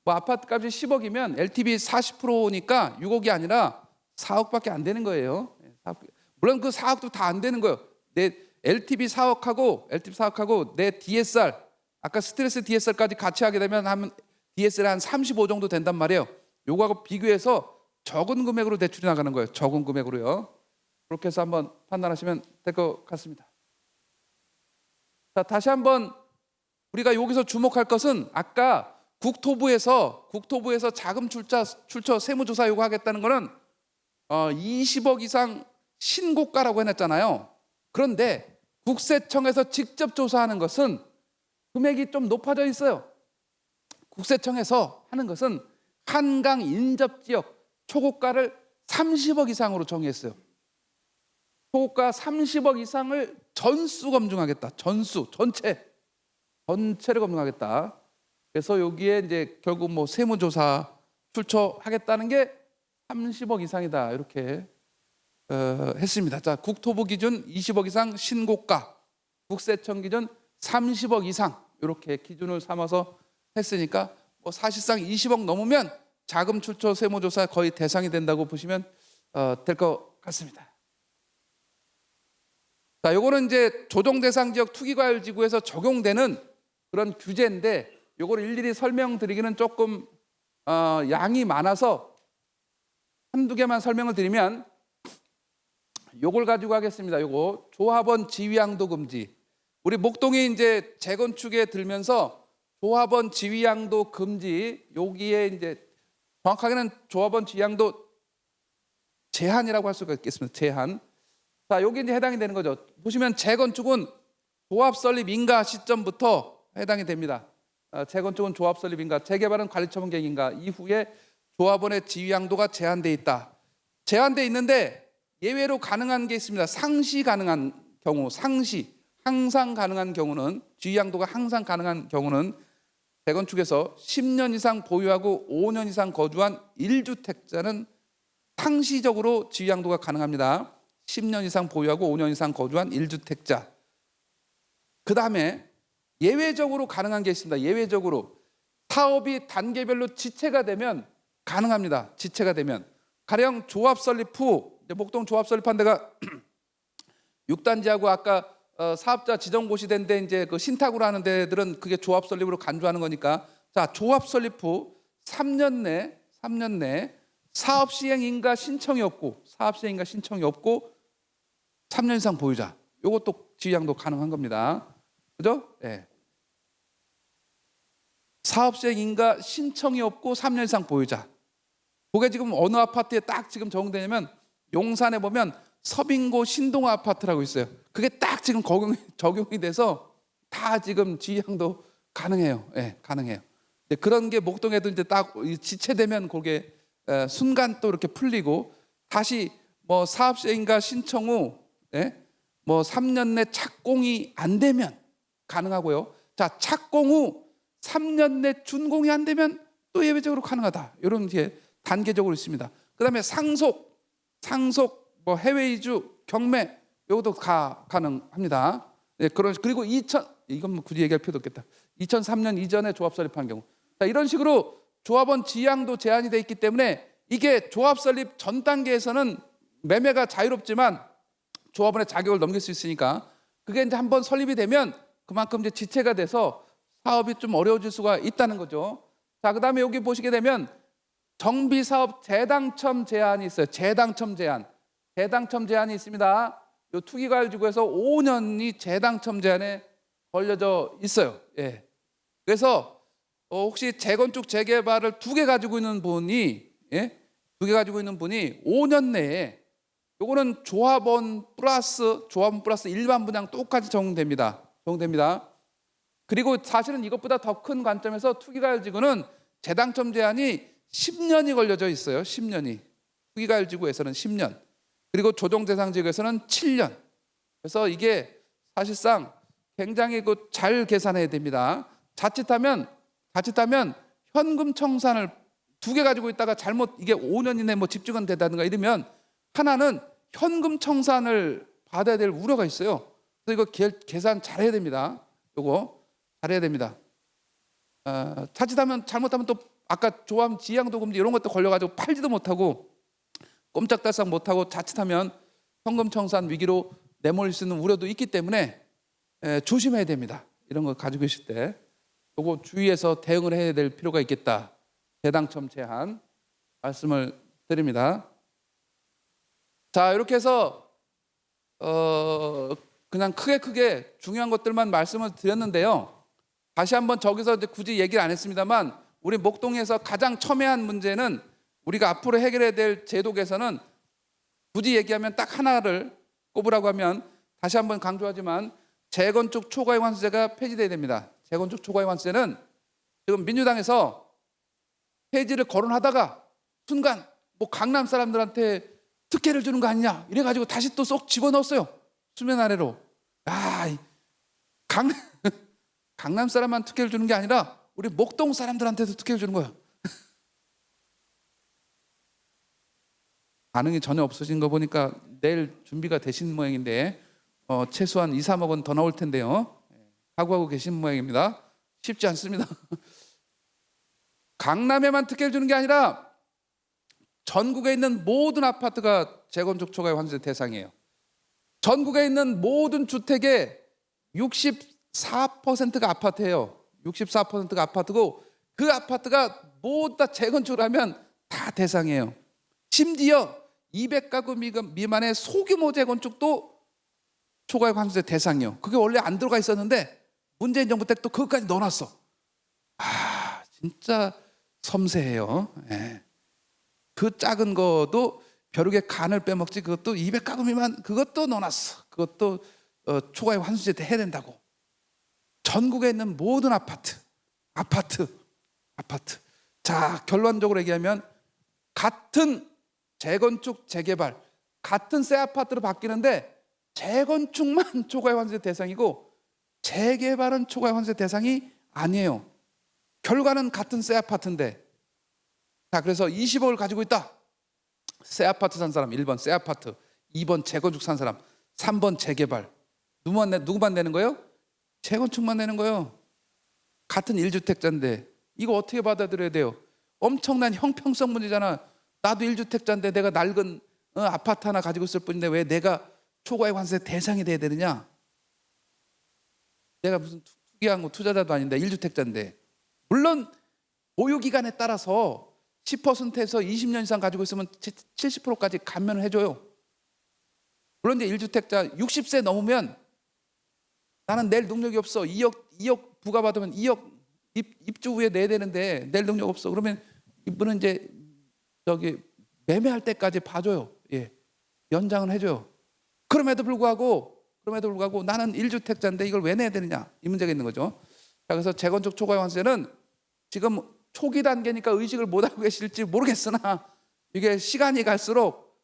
[SPEAKER 1] 뭐 아파트 값이 10억이면 LTV 40%니까 6억이 아니라 4억밖에 안 되는 거예요. 물론 그 4억도 다 안 되는 거예요. 내 LTV 4억하고 내 DSR 아까 스트레스 DSR까지 같이 하게 되면 DSR 한 35 정도 된단 말이에요. 요거하고 비교해서 적은 금액으로 대출이 나가는 거예요. 적은 금액으로요. 그렇게 해서 한번 판단하시면 될 것 같습니다. 자, 다시 한번 우리가 여기서 주목할 것은 아까 국토부에서 자금 출처 세무조사 요구하겠다는 거는 20억 이상 신고가라고 해놨잖아요. 그런데 국세청에서 직접 조사하는 것은 금액이 좀 높아져 있어요. 국세청에서 하는 것은 한강 인접 지역 초고가를 30억 이상으로 정했어요. 초고가 30억 이상을 전수 검증하겠다. 전체를 검증하겠다. 그래서 여기에 이제 결국 뭐 세무조사 출처하겠다는 게 30억 이상이다. 이렇게 했습니다. 자, 국토부 기준 20억 이상 신고가, 국세청 기준 30억 이상 이렇게 기준을 삼아서 했으니까 뭐 사실상 20억 넘으면 자금 출처 세무조사 거의 대상이 된다고 보시면 될 것 같습니다. 자, 요거는 이제 조정 대상 지역 투기과열 지구에서 적용되는 그런 규제인데 요거를 일일이 설명드리기는 조금 양이 많아서 한두 개만 설명을 드리면 요걸 가지고 하겠습니다. 요거 조합원 지위양도 금지. 우리 목동이 이제 재건축에 들면서 조합원 지위양도 금지, 여기에 이제 정확하게는 조합원 지위양도 제한이라고 할 수가 있겠습니다. 제한. 자, 여기 이제 해당이 되는 거죠. 보시면 재건축은 조합 설립 인가 시점부터 해당이 됩니다. 재건축은 조합 설립 인가, 재개발은 관리처분 갱인가 이후에 조합원의 지위양도가 제한돼 있다. 제한돼 있는데 예외로 가능한 게 있습니다. 상시 가능한 경우, 항상 가능한 경우는, 지위양도가 항상 가능한 경우는 재건축에서 10년 이상 보유하고 5년 이상 거주한 1주택자는 상시적으로 지위양도가 가능합니다. 10년 이상 보유하고 5년 이상 거주한 1주택자. 그 다음에 예외적으로 가능한 게 있습니다. 예외적으로 사업이 단계별로 지체가 되면 가능합니다. 지체가 되면 가령 조합 설립 후, 목동 조합 설립한 데가 6단지하고 아까 사업자 지정 고시된 데 이제 그 신탁으로 하는 데들은 그게 조합 설립으로 간주하는 거니까, 자, 조합 설립 후 3년 내 사업 시행 인가 신청이 없고 3년 이상 보유자, 요것도 지위양도 가능한 겁니다. 그죠? 네. 사업 시행 인가 신청이 없고 3년 이상 보유자. 그게 지금 어느 아파트에 딱 지금 적용되냐면 용산에 보면 서빙고 신동아 아파트라고 있어요. 그게 딱 지금 적용이 돼서 다 지금 지위양도 가능해요. 네, 가능해요. 그런 게 목동에도 이제 딱 지체되면 그게 순간 또 이렇게 풀리고, 다시 뭐 사업 시행인가 신청 후 뭐 3년 내 착공이 안 되면 가능하고요. 자, 착공 후 3년 내 준공이 안 되면 또 예외적으로 가능하다. 이런 게 단계적으로 있습니다. 그다음에 상속 뭐 해외 이주, 경매 이것도 가능합니다. 네, 그리고 이건 뭐 굳이 얘기할 필요도 없겠다. 2003년 이전에 조합 설립한 경우. 자, 이런 식으로 조합원 지위양도 제한이 돼 있기 때문에 이게 조합 설립 전 단계에서는 매매가 자유롭지만 조합원의 자격을 넘길 수 있으니까, 그게 이제 한번 설립이 되면 그만큼 이제 지체가 돼서 사업이 좀 어려워질 수가 있다는 거죠. 자, 그다음에 여기 보시게 되면 정비사업 재당첨 제한이 있어요. 재당첨 제한이 있습니다. 이 투기과열지구에서 5년이 재당첨 제한에 걸려져 있어요. 예. 그래서 혹시 재건축 재개발을 2개 가지고 있는 분이 5년 내에, 요거는 조합원 플러스 일반 분양 똑같이 적용됩니다. 그리고 사실은 이것보다 더 큰 관점에서 투기과열지구는 재당첨 제한이 10년이 걸려져 있어요. 10년이. 투기과열지구에서는 10년. 그리고 조정대상지구에서는 7년. 그래서 이게 사실상 굉장히 잘 계산해야 됩니다. 자칫하면 현금 청산을 2개 가지고 있다가 잘못 이게 5년 이내 뭐 집중은 되다든가 이러면 하나는 현금 청산을 받아야 될 우려가 있어요. 그래서 이거 계산 잘해야 됩니다. 요거 잘해야 됩니다. 자칫하면 잘못하면 또 아까 조합 지위양도 금지 이런 것도 걸려가지고 팔지도 못하고 꼼짝달싹 못하고 자칫하면 현금 청산 위기로 내몰릴 수 있는 우려도 있기 때문에 조심해야 됩니다. 이런 거 가지고 계실 때 요거 주의해서 대응을 해야 될 필요가 있겠다. 재당첨 제한 말씀을 드립니다. 자, 이렇게 해서 그냥 크게 중요한 것들만 말씀을 드렸는데요. 다시 한번 저기서 이제 굳이 얘기를 안 했습니다만 우리 목동에서 가장 첨예한 문제는 우리가 앞으로 해결해야 될 제도 개선은 굳이 얘기하면 딱 하나를 꼽으라고 하면 다시 한번 강조하지만 재건축 초과이익 환수제가 폐지돼야 됩니다. 재건축 초과이익 환수제는 지금 민주당에서 폐지를 거론하다가 순간 뭐 강남 사람들한테 특혜를 주는 거 아니냐 이래가지고 다시 또 쏙 집어넣었어요. 수면 아래로. 강남 사람만 특혜를 주는 게 아니라 우리 목동 사람들한테도 특혜를 주는 거야. 반응이 전혀 없으신 거 보니까 내일 준비가 되신 모양인데 최소한 2, 3억은 더 나올 텐데요. 각오하고 계신 모양입니다. 쉽지 않습니다. 강남에만 특혜를 주는 게 아니라 전국에 있는 모든 아파트가 재건축 초과이익 환수제 대상이에요. 전국에 있는 모든 주택의 64%가 아파트예요. 64%가 아파트고 그 아파트가 모두 다 재건축을 하면 다 대상이에요. 심지어 200가구 미만의 소규모 재건축도 초과이익 환수제 대상이에요. 그게 원래 안 들어가 있었는데 문재인 정부 때 또 그것까지 넣어놨어. 진짜 섬세해요. 예. 그 작은 거도 벼룩의 간을 빼먹지 그것도 200가구 미만 그것도 넣어놨어. 그것도 초과이익 환수제 해야 된다고. 전국에 있는 모든 아파트. 자, 결론적으로 얘기하면 같은 재건축, 재개발, 같은 새 아파트로 바뀌는데 재건축만 초과이익 환수제 대상이고 재개발은 초과이익 환수제 대상이 아니에요. 결과는 같은 새 아파트인데. 자, 그래서 20억을 가지고 있다. 새 아파트 산 사람 1번 새 아파트, 2번 재건축 산 사람, 3번 재개발. 누구만 내는 거예요? 재건축만 내는 거예요. 같은 1주택자인데 이거 어떻게 받아들여야 돼요? 엄청난 형평성 문제잖아. 나도 1주택자인데 내가 낡은 아파트 하나 가지고 있을 뿐인데 왜 내가 초과이익 환수제 대상이 돼야 되느냐? 내가 무슨 투기한 거 투자자도 아닌데 1주택자인데. 물론 보유기간에 따라서 10%에서 20년 이상 가지고 있으면 70%까지 감면을 해줘요. 물론 이제 1주택자 60세 넘으면 나는 낼 능력이 없어. 2억 부과받으면 2억 입주 후에 내야 되는데 낼 능력 없어. 그러면 이분은 이제 매매할 때까지 봐줘요. 예, 연장을 해줘요. 그럼에도 불구하고 나는 1주택자인데 이걸 왜 내야 되느냐? 이 문제가 있는 거죠. 자, 그래서 재건축 초과이익 환수제는 지금 초기 단계니까 의식을 못하고 계실지 모르겠으나 이게 시간이 갈수록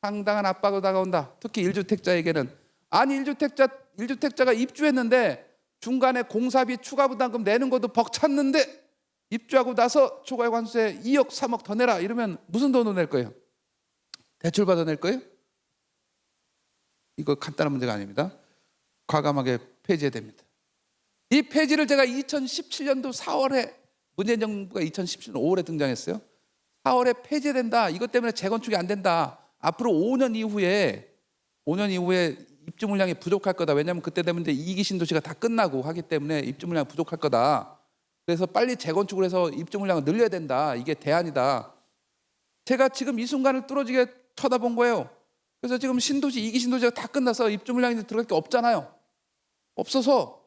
[SPEAKER 1] 상당한 압박으로 다가온다. 특히 1주택자에게는. 아니 1주택자가 입주했는데 중간에 공사비 추가 부담금 내는 것도 벅찼는데 입주하고 나서 초과이익 환수제 2억 3억 더 내라 이러면 무슨 돈을 낼 거예요? 대출 받아 낼 거예요? 이거 간단한 문제가 아닙니다. 과감하게 폐지해야 됩니다. 이 폐지를 제가 2017년도 4월에 문재인 정부가 2017년 5월에 등장했어요. 4월에 폐지된다. 이것 때문에 재건축이 안 된다. 앞으로 5년 이후에 입주 물량이 부족할 거다. 왜냐하면 그때 되면 이제 2기 신도시가 다 끝나고 하기 때문에 입주 물량이 부족할 거다. 그래서 빨리 재건축을 해서 입주 물량을 늘려야 된다. 이게 대안이다. 제가 지금 이 순간을 뚫어지게 쳐다본 거예요. 그래서 지금 신도시 2기 신도시가 다 끝나서 입주 물량이 들어갈 게 없잖아요. 없어서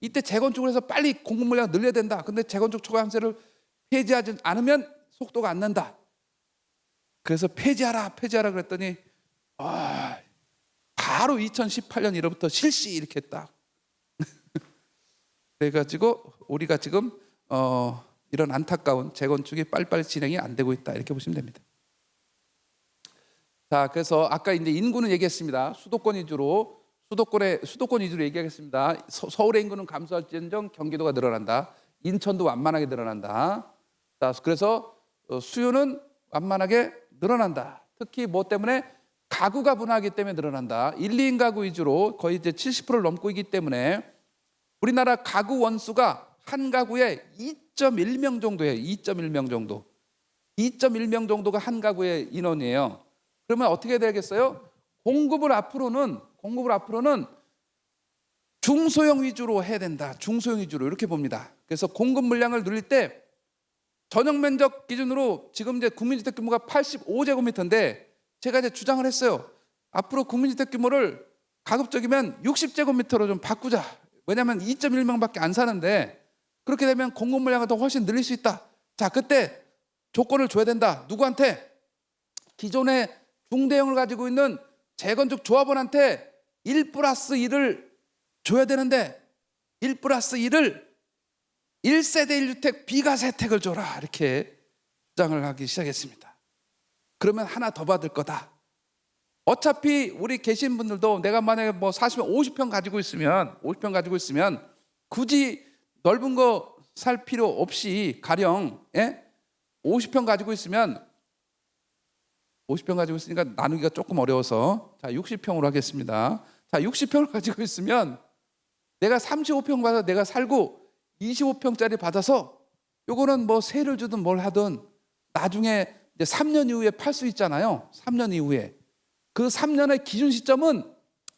[SPEAKER 1] 이때 재건축을 해서 빨리 공급 물량 늘려야 된다. 근데 재건축 초과이익 환수제를 폐지하지 않으면 속도가 안 난다. 그래서 폐지하라 그랬더니 바로 2018년 1월부터 실시 이렇게 딱 그래가지고 우리가 지금 이런 안타까운 재건축이 빨리빨리 진행이 안 되고 있다 이렇게 보시면 됩니다. 자, 그래서 아까 이제 인구는 얘기했습니다. 수도권 위주로 얘기하겠습니다. 서울의 인구는 감소할지언정 경기도가 늘어난다. 인천도 완만하게 늘어난다. 자, 그래서 수요는 완만하게 늘어난다. 특히 뭐 때문에 가구가 분화하기 때문에 늘어난다. 1, 2인 가구 위주로 거의 이제 70%를 넘고 있기 때문에 우리나라 가구 원수가 한 가구에 2.1명 정도예요. 2.1명 정도. 2.1명 정도가 한 가구의 인원이에요. 그러면 어떻게 되겠어요? 공급을 앞으로는 중소형 위주로 해야 된다. 중소형 위주로 이렇게 봅니다. 그래서 공급 물량을 늘릴 때 전용 면적 기준으로 지금 이제 국민주택 규모가 85제곱미터인데 제가 이제 주장을 했어요. 앞으로 국민주택 규모를 가급적이면 60제곱미터로 좀 바꾸자. 왜냐하면 2.1명밖에 안 사는데 그렇게 되면 공급 물량을 더 훨씬 늘릴 수 있다. 자, 그때 조건을 줘야 된다. 누구한테? 기존의 중대형을 가지고 있는 재건축 조합원한테 1+1을 줘야 되는데 1+1을 1세대 1주택 비과세 혜택을 줘라, 이렇게 주장을 하기 시작했습니다. 그러면 하나 더 받을 거다. 어차피 우리 계신 분들도 내가 만약에 뭐 40평 50평 가지고 있으면 굳이 넓은 거 살 필요 없이 가령 50평 가지고 있으면 50평 가지고 있으니까 나누기가 조금 어려워서 자 60평으로 하겠습니다. 자 60평을 가지고 있으면 내가 35평 받아서 내가 살고 25평짜리 받아서 요거는 뭐 세를 주든 뭘 하든 나중에 이제 3년 이후에 팔 수 있잖아요. 3년 이후에. 그 3년의 기준 시점은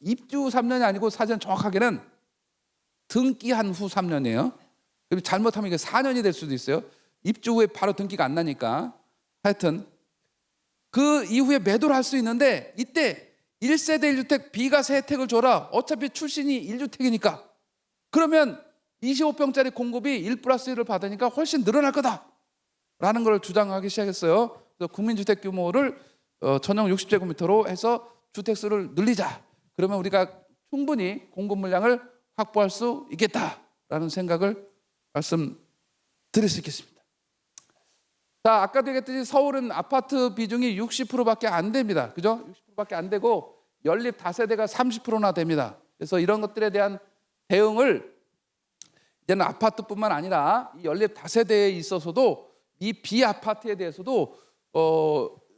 [SPEAKER 1] 입주 3년이 아니고 사전 정확하게는 등기한 후 3년이에요. 잘못하면 이게 4년이 될 수도 있어요. 입주 후에 바로 등기가 안 나니까. 하여튼 그 이후에 매도를 할 수 있는데 이때 1세대 1주택 비과세 혜택을 줘라. 어차피 출신이 1주택이니까. 그러면 25평짜리 공급이 1+1을 받으니까 훨씬 늘어날 거다 라는 걸 주장하기 시작했어요. 그래서 국민주택 규모를 전용 60제곱미터로 해서 주택수를 늘리자. 그러면 우리가 충분히 공급 물량을 확보할 수 있겠다라는 생각을 말씀드릴 수 있겠습니다. 자, 아까도 얘기했듯이 서울은 아파트 비중이 60%밖에 안 됩니다. 그죠? 60%밖에 안 되고 연립 다세대가 30%나 됩니다. 그래서 이런 것들에 대한 대응을 이제는 아파트뿐만 아니라 이 연립 다세대에 있어서도 이 비아파트에 대해서도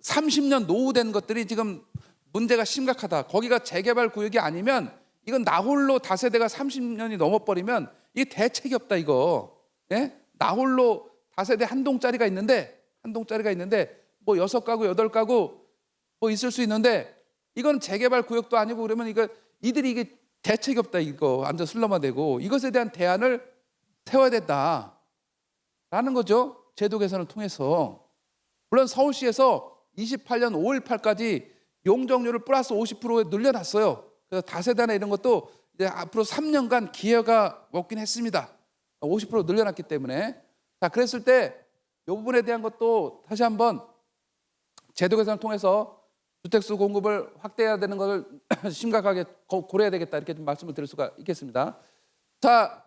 [SPEAKER 1] 30년 노후된 것들이 지금 문제가 심각하다. 거기가 재개발 구역이 아니면 이건 나홀로 다세대가 30년이 넘어버리면 이게 대책이 없다 이거. 예? 나홀로 다세대 한 동짜리가 있는데 뭐 6가구 8가구 뭐 있을 수 있는데 이건 재개발 구역도 아니고 그러면 이들이 이게 대책이 없다 이거. 앉아 술러마대고 이것에 대한 대안을 세워야 된다라는 거죠. 제도 개선을 통해서. 물론 서울시에서 28년 5.18까지 용적률을 플러스 50%에 늘려놨어요. 그래서 다세대나 이런 것도 이제 앞으로 3년간 기회가 먹긴 했습니다. 50% 늘려놨기 때문에. 자, 그랬을 때 이 부분에 대한 것도 다시 한번 제도 개선을 통해서 주택수 공급을 확대해야 되는 것을 심각하게 고려해야 되겠다 이렇게 좀 말씀을 드릴 수가 있겠습니다. 자,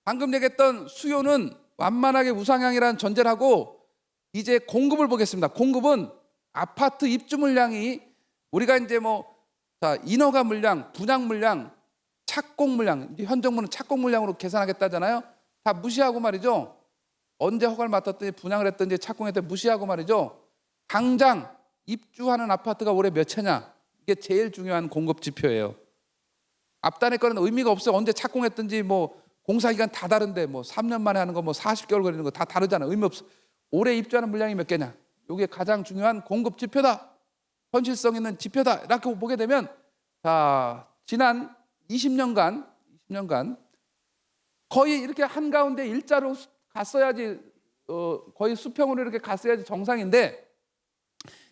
[SPEAKER 1] 방금 얘기했던 수요는 완만하게 우상향이라는 전제를 하고 이제 공급을 보겠습니다. 공급은 아파트 입주 물량이 우리가 이제 인허가 물량, 분양 물량, 착공 물량, 현 정부는 착공 물량으로 계산하겠다잖아요. 다 무시하고 말이죠. 언제 허가를 맡았든지 분양을 했든지 착공했든지 무시하고 말이죠. 당장 입주하는 아파트가 올해 몇 채냐. 이게 제일 중요한 공급 지표예요. 앞단에 거는 의미가 없어요. 언제 착공했든지 공사 기간 다 다른데 3년 만에 하는 거 40개월 걸리는 거 다 다르잖아요. 의미 없어. 올해 입주하는 물량이 몇 개냐. 이게 가장 중요한 공급 지표다. 현실성 있는 지표다. 이렇게 보게 되면 자, 지난 20년간 거의 이렇게 한가운데 일자로 갔어야지 거의 수평으로 이렇게 갔어야지 정상인데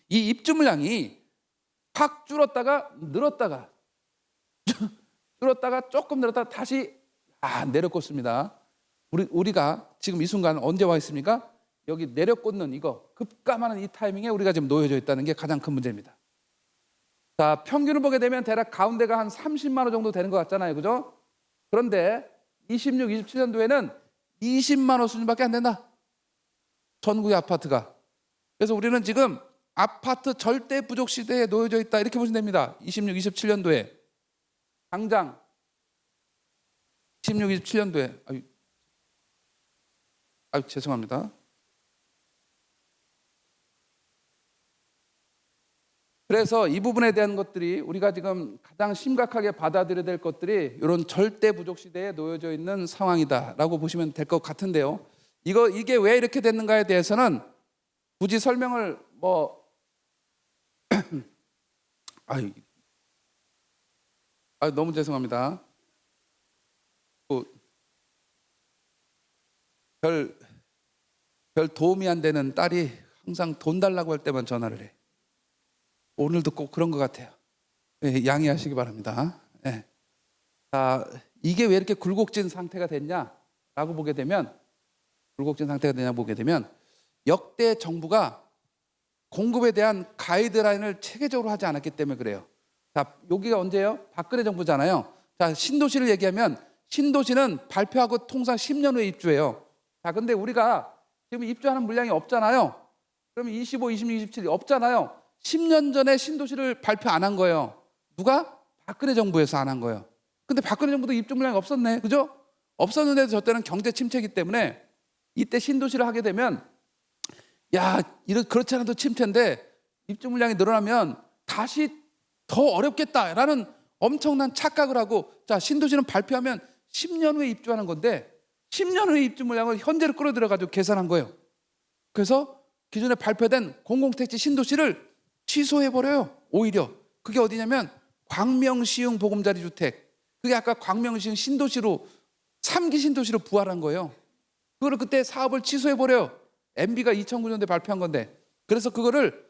[SPEAKER 1] 이 입주 물량이 확 줄었다가 늘었다가 조금 늘었다가 다시 내려꽂습니다. 우리가 지금 이 순간 언제 와 있습니까? 여기 내려꽂는 이거 급감하는 이 타이밍에 우리가 지금 놓여져 있다는 게 가장 큰 문제입니다. 자, 평균을 보게 되면 대략 가운데가 한 30만 원 정도 되는 것 같잖아요. 그죠? 그런데 26, 27년도에는 20만 원 수준밖에 안 된다. 전국의 아파트가. 그래서 우리는 지금 아파트 절대 부족 시대에 놓여져 있다. 이렇게 보시면 됩니다. 26, 27년도에. 당장 26, 27년도에. 죄송합니다. 그래서 이 부분에 대한 것들이 우리가 지금 가장 심각하게 받아들여야 될 것들이 이런 절대 부족 시대에 놓여져 있는 상황이다라고 보시면 될 것 같은데요. 이게 왜 이렇게 됐는가에 대해서는 굳이 설명을 너무 죄송합니다. 별 도움이 안 되는 딸이 항상 돈 달라고 할 때만 전화를 해. 오늘도 꼭 그런 것 같아요. 양해하시기 바랍니다. 자, 이게 왜 이렇게 굴곡진 상태가 됐냐라고 보게 되면 불곡진 상태가 되냐 보게 되면 역대 정부가 공급에 대한 가이드라인을 체계적으로 하지 않았기 때문에 그래요. 자, 여기가 언제예요? 박근혜 정부잖아요. 자, 신도시를 얘기하면 신도시는 발표하고 통상 10년 후에 입주해요. 자, 근데 우리가 지금 입주하는 물량이 없잖아요. 그러면 25, 26, 27이 없잖아요. 10년 전에 신도시를 발표 안 한 거예요. 누가? 박근혜 정부에서 안 한 거예요. 근데 박근혜 정부도 입주 물량이 없었네. 그죠? 없었는데도 저 때는 경제 침체이기 때문에 이때 신도시를 하게 되면 야, 그렇지 않아도 침체인데 입주 물량이 늘어나면 다시 더 어렵겠다라는 엄청난 착각을 하고 자, 신도시는 발표하면 10년 후에 입주하는 건데 10년 후에 입주 물량을 현재로 끌어들여 가지고 계산한 거예요. 그래서 기존에 발표된 공공택지 신도시를 취소해 버려요. 오히려 그게 어디냐면 광명시흥 보금자리 주택. 그게 아까 광명시흥 신도시로 3기 신도시로 부활한 거예요. 그거를 그때 사업을 취소해 버려요. MB가 2009년도에 발표한 건데 그래서 그거를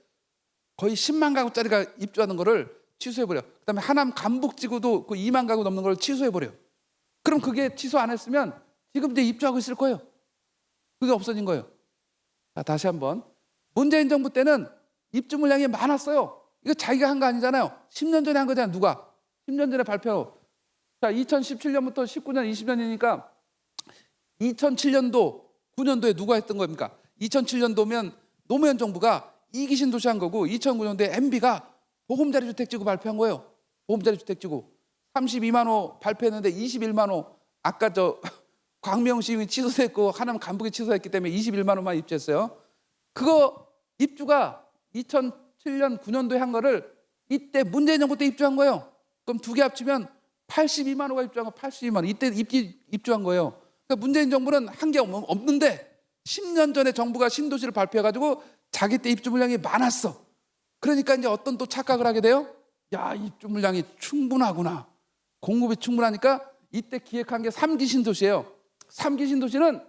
[SPEAKER 1] 거의 10만 가구짜리가 입주하는 거를 취소해 버려. 그다음에 하남 간북지구도 그 2만 가구 넘는 걸 취소해 버려. 그럼 그게 취소 안 했으면 지금 이제 입주하고 있을 거예요. 그게 없어진 거예요. 자, 다시 한번 문재인 정부 때는 입주 물량이 많았어요. 이거 자기가 한 거 아니잖아요. 10년 전에 한 거잖아요. 누가? 10년 전에 발표. 자, 2017년부터 19년, 20년이니까 2007년도, 9년도에 누가 했던 겁니까? 2007년도면 노무현 정부가 2기 신도시 한 거고 2009년도에 MB가 보금자리 주택지구 발표한 거예요. 보금자리 주택지구 32만 호 발표했는데 21만 호 아까 저 광명시흥이 취소됐고 하남 간북이 취소했기 때문에 21만 호만 입주했어요. 그거 입주가 2007년 9년도에 한 거를 이때 문재인 정부 때 입주한 거예요. 그럼 두 개 합치면 82만 호가 입주한 거 82만 호. 이때 입주한 거예요. 그러니까 문재인 정부는 한 게 없는데 10년 전에 정부가 신도시를 발표해가지고 자기 때 입주 물량이 많았어. 그러니까 이제 어떤 또 착각을 하게 돼요. 야, 입주 물량이 충분하구나. 공급이 충분하니까 이때 기획한 게 3기 신도시예요. 3기 신도시는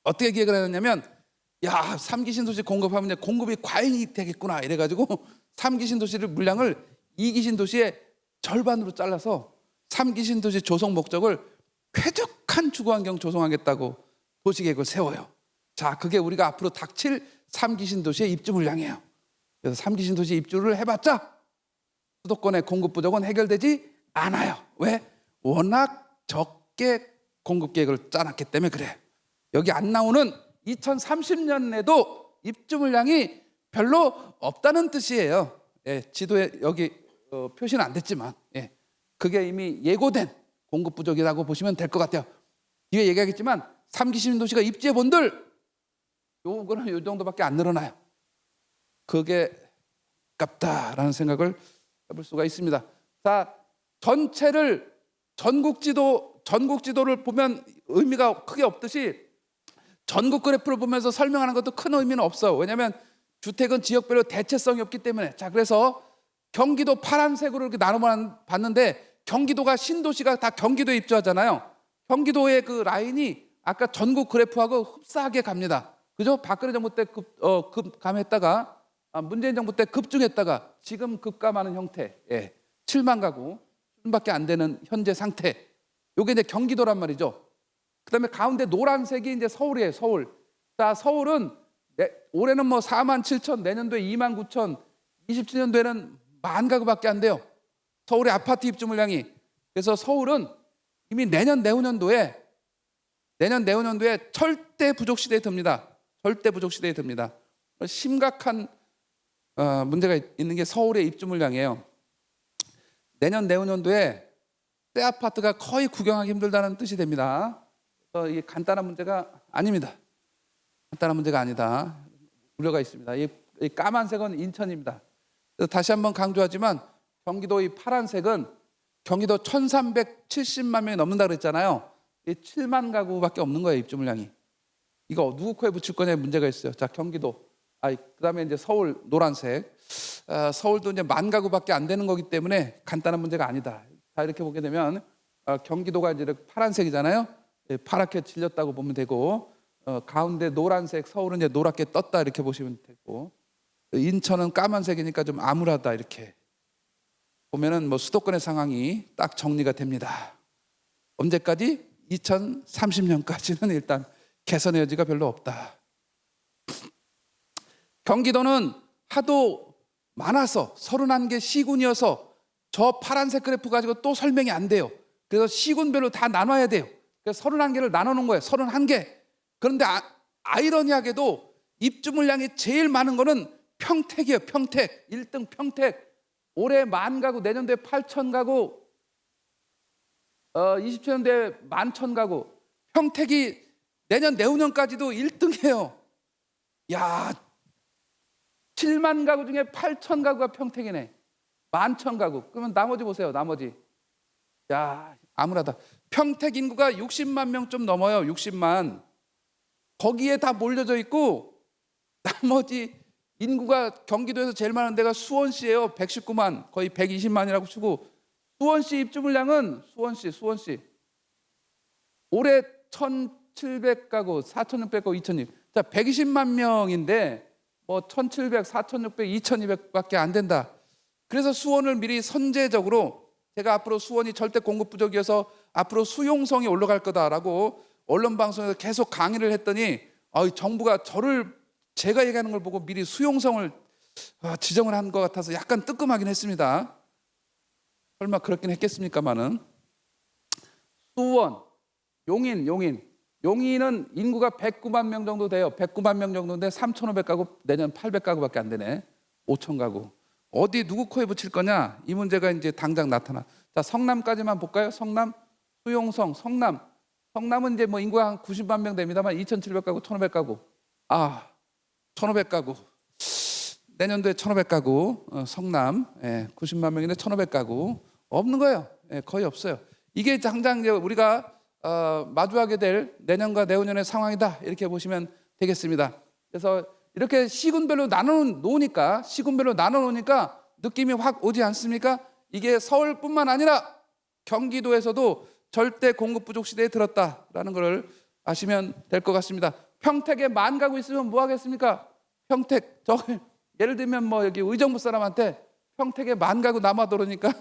[SPEAKER 1] 어떻게 기획을 했냐면 야, 3기 신도시 공급하면 이제 공급이 과잉이 되겠구나 이래가지고 3기 신도시를 물량을 2기 신도시의 절반으로 잘라서 3기 신도시 조성 목적을 쾌적한 주거환경 조성하겠다고 도시계획을 세워요. 자, 그게 우리가 앞으로 닥칠 3기 신도시의 입주 물량이에요. 그래서 3기 신도시 입주를 해봤자 수도권의 공급 부족은 해결되지 않아요. 왜? 워낙 적게 공급 계획을 짜놨기 때문에 그래. 여기 안 나오는 2030년에도 입주 물량이 별로 없다는 뜻이에요. 예, 지도에 여기 표시는 안 됐지만 예, 그게 이미 예고된 공급 부족이라고 보시면 될 것 같아요. 뒤에 얘기하겠지만 3기 신도시가 입주해 본들 요거는 요 정도밖에 안 늘어나요. 그게 아깝다라는 생각을 해볼 수가 있습니다. 자, 전체를 전국지도를 보면 의미가 크게 없듯이 전국 그래프를 보면서 설명하는 것도 큰 의미는 없어요. 왜냐하면 주택은 지역별로 대체성이 없기 때문에. 자, 그래서 경기도 파란색으로 이렇게 나눠봤는데 경기도가 신도시가 다 경기도에 입주하잖아요. 경기도의 그 라인이 아까 전국 그래프하고 흡사하게 갑니다. 그죠? 박근혜 정부 때 급감했다가 문재인 정부 때 급증했다가 지금 급감하는 형태. 예. 7만 가구 밖에 안 되는 현재 상태. 요게 이제 경기도란 말이죠. 그다음에 가운데 노란색이 이제 서울이에요. 서울. 자, 서울은 올해는 뭐 4만 7천, 내년도에 2만 9천, 27년도에는 만 가구밖에 안 돼요. 서울의 아파트 입주 물량이. 그래서 서울은 이미 내년 내후년도에 절대 부족 시대에 듭니다. 절대 부족 시대에 듭니다. 심각한 문제가 있는 게 서울의 입주 물량이에요. 내년 내후년도에 새 아파트가 거의 구경하기 힘들다는 뜻이 됩니다. 그래서 이게 간단한 문제가 아닙니다. 간단한 문제가 아니다. 우려가 있습니다. 이 까만색은 인천입니다. 그래서 다시 한번 강조하지만 경기도 이 파란색은 경기도 1370만 명이 넘는다 그랬잖아요. 이 7만 가구밖에 없는 거예요. 입주 물량이. 이거 누구 코에 붙일 거냐에 문제가 있어요. 자, 경기도. 그다음에 이제 서울 노란색. 서울도 이제 만 가구밖에 안 되는 거기 때문에 간단한 문제가 아니다. 자, 이렇게 보게 되면 경기도가 이제 파란색이잖아요. 파랗게 질렸다고 보면 되고 가운데 노란색 서울은 이제 노랗게 떴다 이렇게 보시면 되고 인천은 까만색이니까 좀 암울하다 이렇게 보면은 뭐 수도권의 상황이 딱 정리가 됩니다. 언제까지? 2030년까지는 일단 개선의 여지가 별로 없다. 경기도는 하도 많아서 31개 시군이어서 저 파란색 그래프 가지고 또 설명이 안 돼요. 그래서 시군별로 다 나눠야 돼요. 그래서 31개를 나눠놓은 거예요. 31개. 그런데 아이러니하게도 입주 물량이 제일 많은 거는 평택이에요. 평택. 1등 평택. 올해 10,000가구, 내년도에 8,000가구, 27년도에 11,000가구. 평택이 내년 내후년까지도 1등이에요. 야, 7만 가구 중에 8,000가구가 평택이네. 11,000가구. 그러면 나머지 보세요. 나머지. 야, 암울하다. 평택 인구가 60만 명 좀 넘어요. 60만. 거기에 다 몰려져 있고 나머지 인구가 경기도에서 제일 많은 데가 수원시예요. 119만, 거의 120만이라고 치고, 수원시 입주 물량은 수원시 올해 1,700가구, 4,600가구, 2,200. 자, 120만 명인데 뭐 1,700, 4,600, 2,200밖에 안 된다. 그래서 수원을 미리 선제적으로 제가 앞으로 수원이 절대 공급 부족이어서 앞으로 수용성이 올라갈 거다라고 언론 방송에서 계속 강의를 했더니 정부가 제가 얘기하는 걸 보고 미리 수용성을 지정을 한 것 같아서 약간 뜨끔하긴 했습니다. 설마 그렇긴 했겠습니까마는. 수원, 용인은 인구가 109만 명 정도 돼요. 109만 명 정도인데 3,500가구, 내년 800가구밖에 안 되네. 5,000가구. 어디 누구 코에 붙일 거냐? 이 문제가 이제 당장 나타나. 자, 성남까지만 볼까요? 성남, 수용성, 성남은 이제 뭐 인구가 한 90만 명 됩니다만 2,700가구, 1,500가구. 1,500가구. 내년도에 1,500가구. 성남 90만 명인데 1,500가구. 없는 거예요. 거의 없어요. 이게 당장 우리가 마주하게 될 내년과 내후년의 상황이다. 이렇게 보시면 되겠습니다. 그래서 이렇게 시군별로 나눠놓으니까 느낌이 확 오지 않습니까? 이게 서울뿐만 아니라 경기도에서도 절대 공급 부족 시대에 들었다라는 걸 아시면 될 것 같습니다. 평택에 10,000가구 있으면 뭐 하겠습니까? 평택, 예를 들면 뭐 여기 의정부 사람한테 평택에 10,000가구 남아도르니까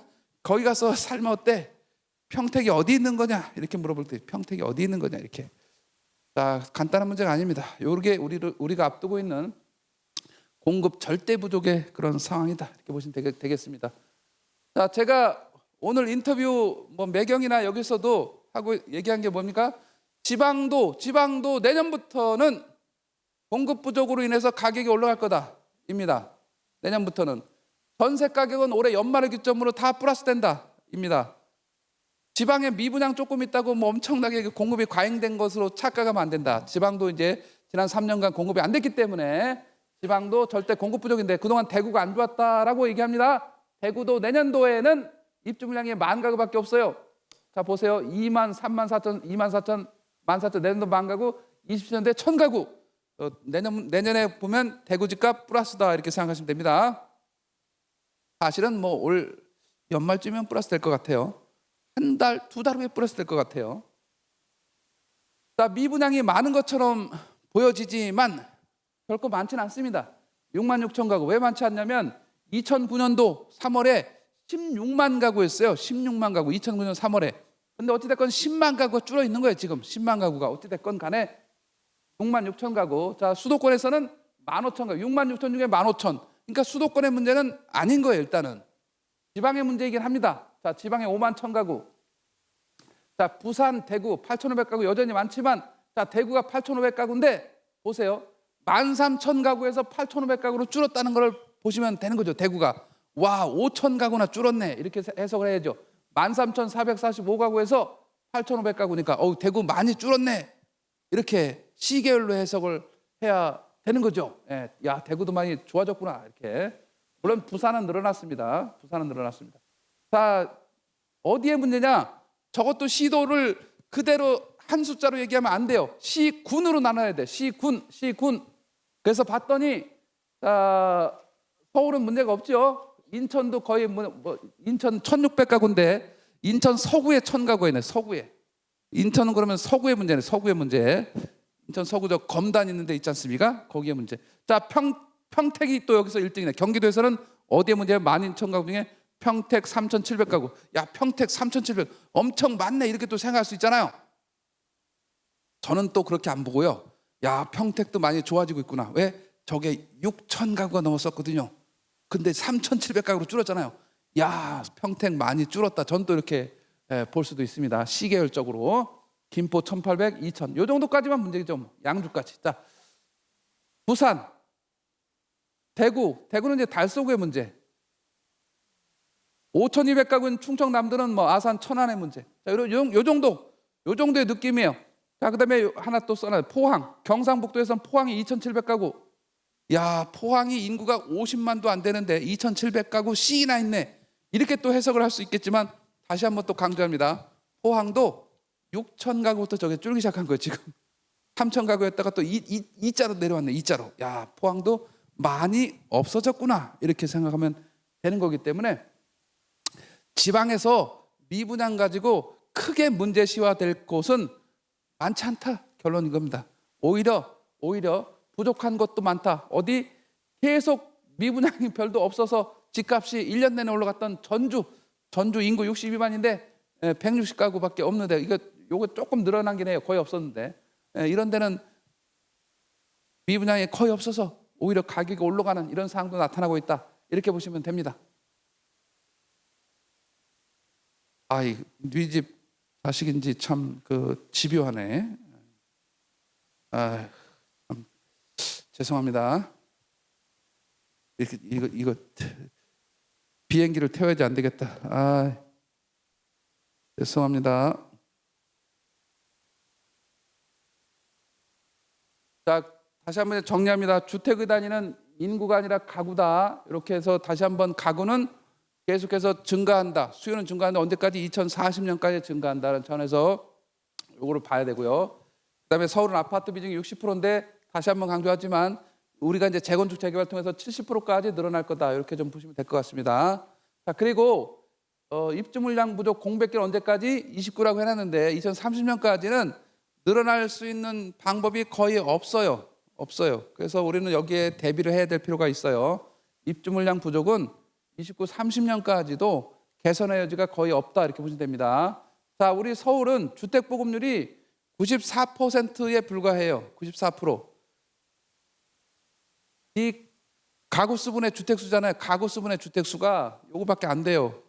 [SPEAKER 1] 거기 가서 살면 어때? 평택이 어디 있는 거냐? 이렇게 물어볼 때 평택이 어디 있는 거냐? 이렇게. 자, 간단한 문제가 아닙니다. 이게 우리가 앞두고 있는 공급 절대 부족의 그런 상황이다. 이렇게 보시면 되겠습니다. 자, 제가 오늘 인터뷰 매경이나 여기서도 하고 얘기한 게 뭡니까? 지방도 내년부터는 공급 부족으로 인해서 가격이 올라갈 거다입니다. 내년부터는 전세 가격은 올해 연말을 기점으로 다 플러스 된다입니다. 지방에 미분양 조금 있다고 엄청나게 공급이 과잉된 것으로 착각하면 안 된다. 지방도 이제 지난 3년간 공급이 안 됐기 때문에 지방도 절대 공급 부족인데 그동안 대구가 안 좋았다라고 얘기합니다. 대구도 내년도에는 입주 물량이 10,000가구밖에 없어요. 자, 보세요. 2만, 3만 4천, 2만 4천, 14,000, 내년도 10,000가구, 27년도에 1,000가구. 내년에 보면 대구 집값 플러스다 이렇게 생각하시면 됩니다. 사실은 올 연말쯤이면 플러스 될 것 같아요. 한 달, 2달 후에 플러스 될 것 같아요. 자, 미분양이 많은 것처럼 보여지지만 결코 많지는 않습니다. 66,000가구. 왜 많지 않냐면 2009년도 3월에 16만 가구였어요. 16만 가구. 2009년 3월에. 근데 어찌됐건 10만 가구가 줄어 있는 거예요. 지금 10만 가구가. 어찌됐건 간에 66,000가구. 자, 수도권에서는 15,000가구. 66,000 중에 15,000. 그러니까 수도권의 문제는 아닌 거예요. 일단은. 지방의 문제이긴 합니다. 자, 지방에 51,000가구. 자, 부산, 대구 8,500가구 여전히 많지만 자, 대구가 8,500가구인데 보세요. 13,000가구에서 8,500가구로 줄었다는 걸 보시면 되는 거죠. 대구가. 와, 5,000가구나 줄었네. 이렇게 해석을 해야죠. 13,445가구에서 8,500가구니까 대구 많이 줄었네. 이렇게 시계열로 해석을 해야 되는 거죠. 야, 대구도 많이 좋아졌구나. 이렇게. 물론 부산은 늘어났습니다. 자, 어디에 문제냐? 저것도 시도를 그대로 한 숫자로 얘기하면 안 돼요. 시군으로 나눠야 돼. 시군. 그래서 봤더니 서울은 문제가 없죠. 인천도 거의 인천 1,600가구인데 인천 서구에 1,000가구이네. 서구에. 인천은 그러면 서구의 문제네. 서구의 문제. 인천 서구 저 검단 있는 데 있지 않습니까? 거기에 문제. 자, 평택이 또 여기서 1등이네. 경기도에서는 어디에 문제야? 12,000가구 중에 평택 3,700가구. 야, 평택 3,700 엄청 많네. 이렇게 또 생각할 수 있잖아요. 저는 또 그렇게 안 보고요. 야, 평택도 많이 좋아지고 있구나. 왜? 저게 6천 가구가 넘었었거든요. 근데 3,700가구로 줄었잖아요. 야, 평택 많이 줄었다. 전 또 이렇게 볼 수도 있습니다. 시계열적으로. 김포 1,800, 2,000. 요 정도까지만 문제죠. 양주까지. 자, 부산, 대구. 대구는 이제 달서구의 문제. 5,200가구인 충청남도는 뭐 아산, 천안의 문제. 자, 요 정도의 느낌이에요. 자, 그다음에 하나 또 써놔요. 포항, 경상북도에서는 포항이 2,700가구. 야, 포항이 인구가 50만도 안 되는데 2,700가구 C나 있네. 이렇게 또 해석을 할 수 있겠지만 다시 한번 또 강조합니다. 포항도 6,000가구부터 저게 줄기 시작한 거예요. 지금 3,000가구였다가 또 이자로 내려왔네. 이자로. 야, 포항도 많이 없어졌구나. 이렇게 생각하면 되는 거기 때문에 지방에서 미분양 가지고 크게 문제시화될 곳은 많지 않다. 결론인 겁니다. 오히려 부족한 것도 많다. 어디 계속 미분양이 별도 없어서 집값이 1년 내내 올라갔던 전주 인구 62만인데 160가구밖에 없는데 요거 조금 늘어난 게 해요. 거의 없었는데 이런 데는 미분양이 거의 없어서 오히려 가격이 올라가는 이런 상황도 나타나고 있다. 이렇게 보시면 됩니다. 네 집 자식인지 참 집요하네. 참 죄송합니다. 이거 비행기를 태워야지 안 되겠다. 죄송합니다. 자, 다시 한번 정리합니다. 주택의 단위는 인구가 아니라 가구다. 이렇게 해서 다시 한번 가구는 계속해서 증가한다. 수요는 증가한다. 언제까지? 2040년까지 증가한다는 차원에서 이거를 봐야 되고요. 그다음에 서울은 아파트 비중이 60%인데 다시 한번 강조하지만 우리가 이제 재건축 재개발 통해서 70%까지 늘어날 거다. 이렇게 좀 보시면 될 것 같습니다. 자, 그리고 입주 물량 부족 공백기는 언제까지? 29라고 해놨는데 2030년까지는 늘어날 수 있는 방법이 거의 없어요. 그래서 우리는 여기에 대비를 해야 될 필요가 있어요. 입주 물량 부족은 29, 30년까지도 개선의 여지가 거의 없다. 이렇게 보시면 됩니다. 자, 우리 서울은 주택 보급률이 94%에 불과해요. 94%. 이 가구 수분의 주택 수잖아요. 가구 수분의 주택 수가 요거밖에 안 돼요.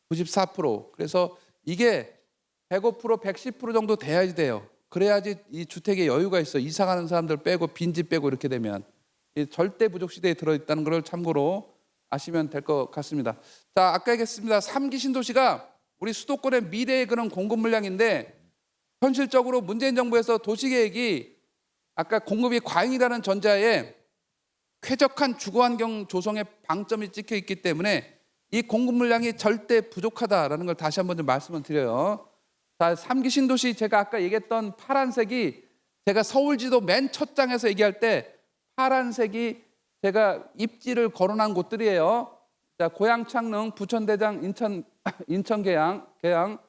[SPEAKER 1] 94%. 그래서 이게 105%, 110% 정도 돼야지 돼요. 그래야지 이 주택에 여유가 있어. 이사 가는 사람들 빼고 빈집 빼고 이렇게 되면 절대 부족 시대에 들어 있다는 걸 참고로 아시면 될 것 같습니다. 자, 아까 얘기했습니다. 3기 신도시가 우리 수도권의 미래의 그런 공급 물량인데 현실적으로 문재인 정부에서 도시계획이 아까 공급이 과잉이라는 전제하에 쾌적한 주거환경 조성에 방점이 찍혀 있기 때문에 이 공급 물량이 절대 부족하다라는 걸 다시 한번 좀 말씀을 드려요. 자, 3기 신도시 제가 아까 얘기했던 파란색이 제가 서울지도 맨 첫 장에서 얘기할 때 파란색이 제가 입지를 거론한 곳들이에요. 자, 고양 창릉, 부천대장, 인천 계양,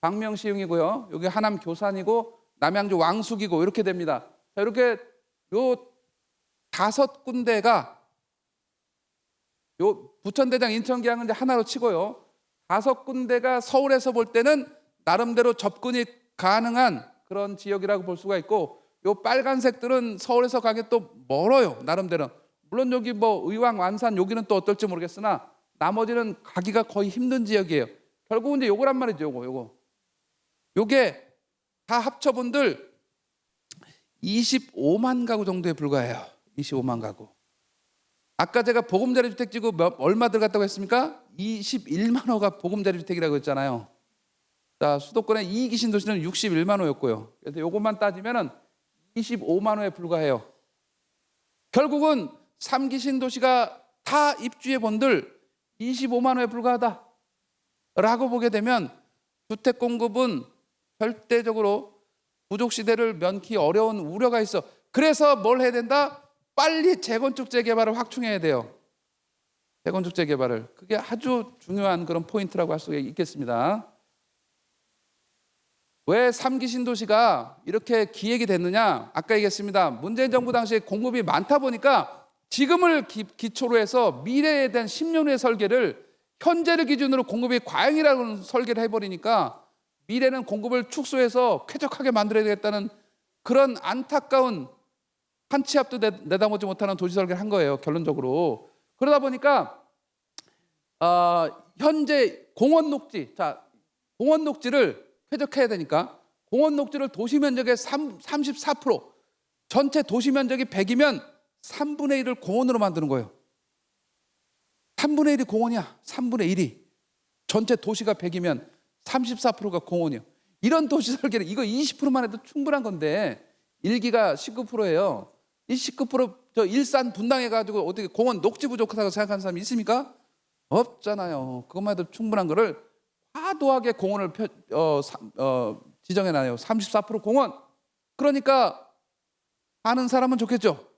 [SPEAKER 1] 광명시흥이고요. 여기 하남 교산이고 남양주 왕숙이고 이렇게 됩니다. 자, 이렇게 요 5군데가 요 부천대장, 인천계양은 이제 하나로 치고요. 5군데가 서울에서 볼 때는 나름대로 접근이 가능한 그런 지역이라고 볼 수가 있고, 요 빨간색들은 서울에서 가기 또 멀어요. 나름대로. 물론 여기 뭐 의왕, 완산 여기는 또 어떨지 모르겠으나 나머지는 가기가 거의 힘든 지역이에요. 결국은 이제 요거란 말이죠. 요게 다 합쳐본들 25만 가구 정도에 불과해요. 25만 가구. 아까 제가 보금자리 주택 지구 얼마 들어갔다고 했습니까? 21만 호가 보금자리 주택이라고 했잖아요. 자, 수도권의 2기 신도시는 61만 호였고요. 그래서 요것만 따지면은 25만 호에 불과해요. 결국은 3기 신도시가 다 입주해 본들 25만 호에 불과하다 라고 보게 되면 주택 공급은 절대적으로 부족 시대를 면키 어려운 우려가 있어. 그래서 뭘 해야 된다? 빨리 재건축 재개발을 확충해야 돼요. 재건축 재개발을. 그게 아주 중요한 그런 포인트라고 할 수 있겠습니다. 왜 3기 신도시가 이렇게 기획이 됐느냐? 아까 얘기했습니다. 문재인 정부 당시에 공급이 많다 보니까 지금을 기초로 해서 미래에 대한 10년 후의 설계를 현재를 기준으로 공급이 과잉이라는 설계를 해버리니까 미래는 공급을 축소해서 쾌적하게 만들어야 되겠다는 그런 안타까운 한 치 앞도 내다보지 못하는 도시 설계를 한 거예요, 결론적으로. 그러다 보니까 현재 공원 녹지, 공원 녹지를 쾌적해야 되니까 공원 녹지를 도시 면적의 34%, 전체 도시 면적이 100이면 3분의 1을 공원으로 만드는 거예요. 3분의 1이 공원이야. 3분의 1이. 전체 도시가 100이면 34%가 공원이에요. 이런 도시 설계는 이거 20%만 해도 충분한 건데 1기가 19%예요. 이 19%저 일산 분당해가지고 어떻게 공원 녹지 부족하다고 생각하는 사람이 있습니까? 없잖아요. 그것만 해도 충분한 거를 과도하게 공원을 지정해놔요. 34% 공원. 그러니까 아는 사람은 좋겠죠.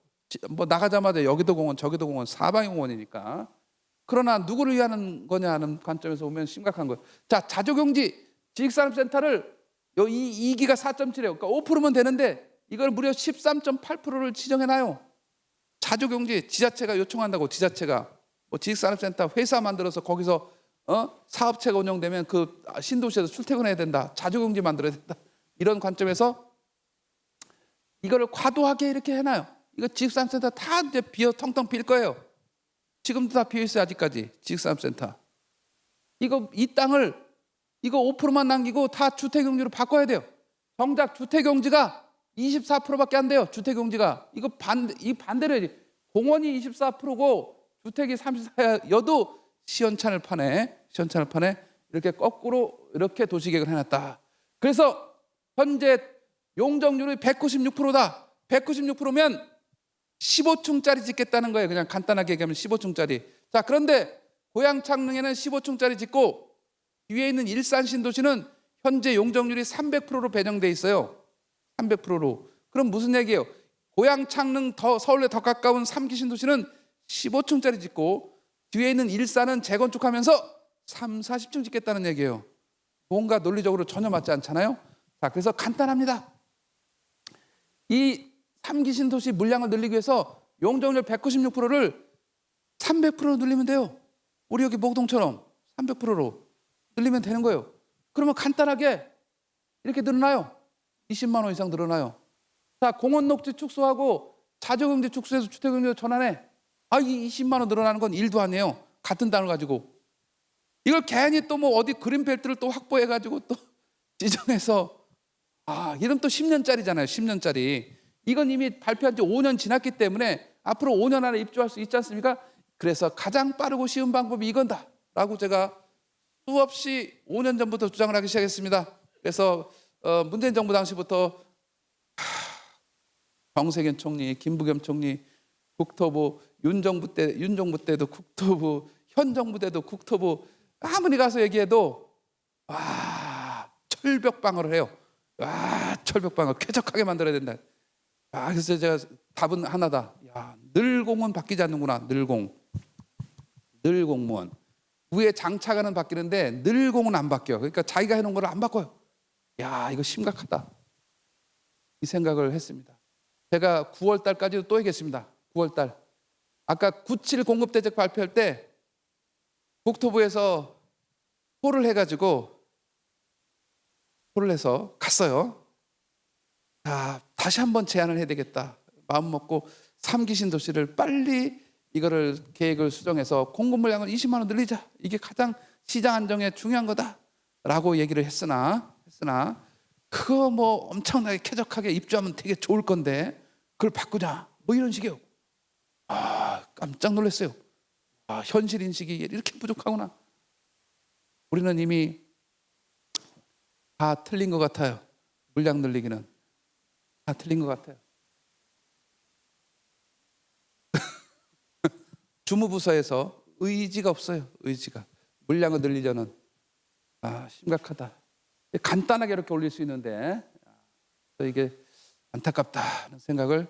[SPEAKER 1] 뭐 나가자마자 여기도 공원 저기도 공원 사방이 공원이니까. 그러나 누구를 위한 거냐 하는 관점에서 보면 심각한 거예요. 자, 자조경지 지식산업센터를 이 2기가 4.7이에요. 그러니까 5%면 되는데 이걸 무려 13.8%를 지정해놔요. 자조경지 지자체가 요청한다고. 지자체가 뭐 지식산업센터 회사 만들어서 거기서 사업체가 운영되면 그 신도시에서 출퇴근해야 된다. 자조경지 만들어야 된다. 이런 관점에서 이거를 과도하게 이렇게 해놔요. 이거 지식산업센터 다 이제 비어 텅텅 빌 거예요. 지금도 다 비어 있어요. 아직까지 지식산업센터. 이 땅을 이거 5%만 남기고 다 주택용지로 바꿔야 돼요. 정작 주택용지가 24%밖에 안 돼요. 주택용지가 이거 반대로 해야지. 공원이 24%고 주택이 34여도 시원찮을 판에 이렇게 거꾸로 이렇게 도시계획을 해놨다. 그래서 현재 용적률이 196%다. 196%면 15층짜리 짓겠다는 거예요. 그냥 간단하게 얘기하면 15층짜리. 자, 그런데 고양 창릉에는 15층짜리 짓고 위에 있는 일산 신도시는 현재 용적률이 300%로 배정돼 있어요. 300%로. 그럼 무슨 얘기예요? 고양 창릉 서울에 더 가까운 3기 신도시는 15층짜리 짓고 뒤에 있는 일산은 재건축하면서 40층 짓겠다는 얘기예요. 뭔가 논리적으로 전혀 맞지 않잖아요. 자, 그래서 간단합니다. 이 3기 신도시 물량을 늘리기 위해서 용적률 196%를 300%로 늘리면 돼요. 우리 여기 목동처럼 300%로 늘리면 되는 거예요. 그러면 간단하게 이렇게 늘어나요. 20만 원 이상 늘어나요. 자, 공원 녹지 축소하고 자조경지 축소해서 주택경지로 전환해. 이 20만 원 늘어나는 건 일도 아니에요. 같은 땅을 가지고. 이걸 괜히 또 뭐 어디 그린벨트를 또 확보해가지고 또 지정해서 이름 또 10년짜리잖아요. 10년짜리. 이건 이미 발표한 지 5년 지났기 때문에 앞으로 5년 안에 입주할 수 있지 않습니까? 그래서 가장 빠르고 쉬운 방법이 이건다 라고 제가 수없이 5년 전부터 주장을 하기 시작했습니다. 그래서 문재인 정부 당시부터 정세균 총리, 김부겸 총리, 국토부, 윤 정부 때도 국토부, 현 정부 때도 국토부, 아무리 가서 얘기해도 철벽방어를 해요. 철벽방어 쾌적하게 만들어야 된다. 그래서 제가 답은 하나다. 늘공은 바뀌지 않는구나. 늘공무원. 위에 장차관은 바뀌는데 늘공은 안 바뀌어. 그러니까 자기가 해놓은 걸 안 바꿔요. 이거 심각하다. 이 생각을 했습니다. 제가 9월 달까지도 또 얘기했습니다. 9월 달. 아까 97 공급대책 발표할 때 국토부에서 홀을 해서 갔어요. 다시 한번 제안을 해야 되겠다. 마음 먹고 3기 신도시를 빨리 이거를 계획을 수정해서 공급 물량을 20만 원 늘리자. 이게 가장 시장 안정에 중요한 거다라고 얘기를 했으나 그거 뭐 엄청나게 쾌적하게 입주하면 되게 좋을 건데 그걸 바꾸자. 뭐 이런 식이에요. 깜짝 놀랐어요. 현실 인식이 이렇게 부족하구나. 우리는 이미 다 틀린 것 같아요. 물량 늘리기는 다 틀린 것 같아요. 주무부서에서 의지가 없어요. 의지가. 물량을 늘리려는. 심각하다. 간단하게 이렇게 올릴 수 있는데 이게 안타깝다는 생각을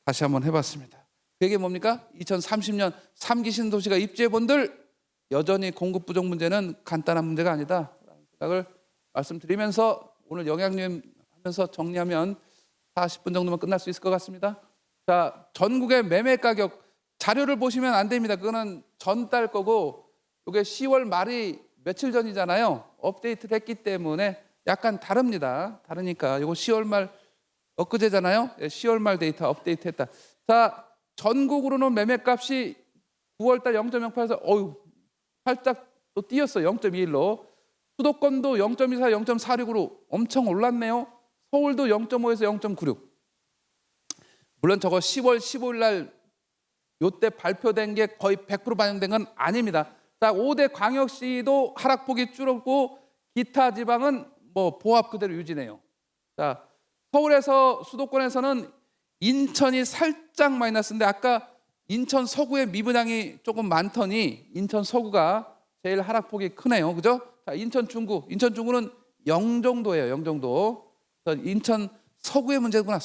[SPEAKER 1] 다시 한번 해봤습니다. 그게 뭡니까? 2030년 3기 신도시가 입주해본들 여전히 공급 부족 문제는 간단한 문제가 아니다 라는 생각을 말씀드리면서 오늘 영양님 하면서 정리하면 40분 정도면 끝날 수 있을 것 같습니다. 자, 전국의 매매 가격 자료를 보시면 안 됩니다. 그거는 전달 거고 이게 10월 말이 며칠 전이잖아요. 업데이트를 했기 때문에 약간 다릅니다. 다르니까 이거 10월 말 엊그제잖아요. 10월 말 데이터 업데이트했다. 자, 전국으로는 매매값이 9월달 0.08에서 살짝 또 뛰었어. 0.21로. 수도권도 0.24, 0.46으로 엄청 올랐네요. 서울도 0.5에서 0.96. 물론 저거 10월 15일 날 요때 발표된 게 거의 100% 반영된 건 아닙니다. 자, 5대 광역시도 하락폭이 줄었고 기타 지방은 뭐 보합 그대로 유지네요. 자, 서울에서 수도권에서는 인천이 살짝 마이너스인데 아까 인천 서구의 미분양이 조금 많더니 인천 서구가 제일 하락폭이 크네요. 그죠? 자, 인천 중구는 0 정도예요. 0 정도. 인천 서구의 문제구나.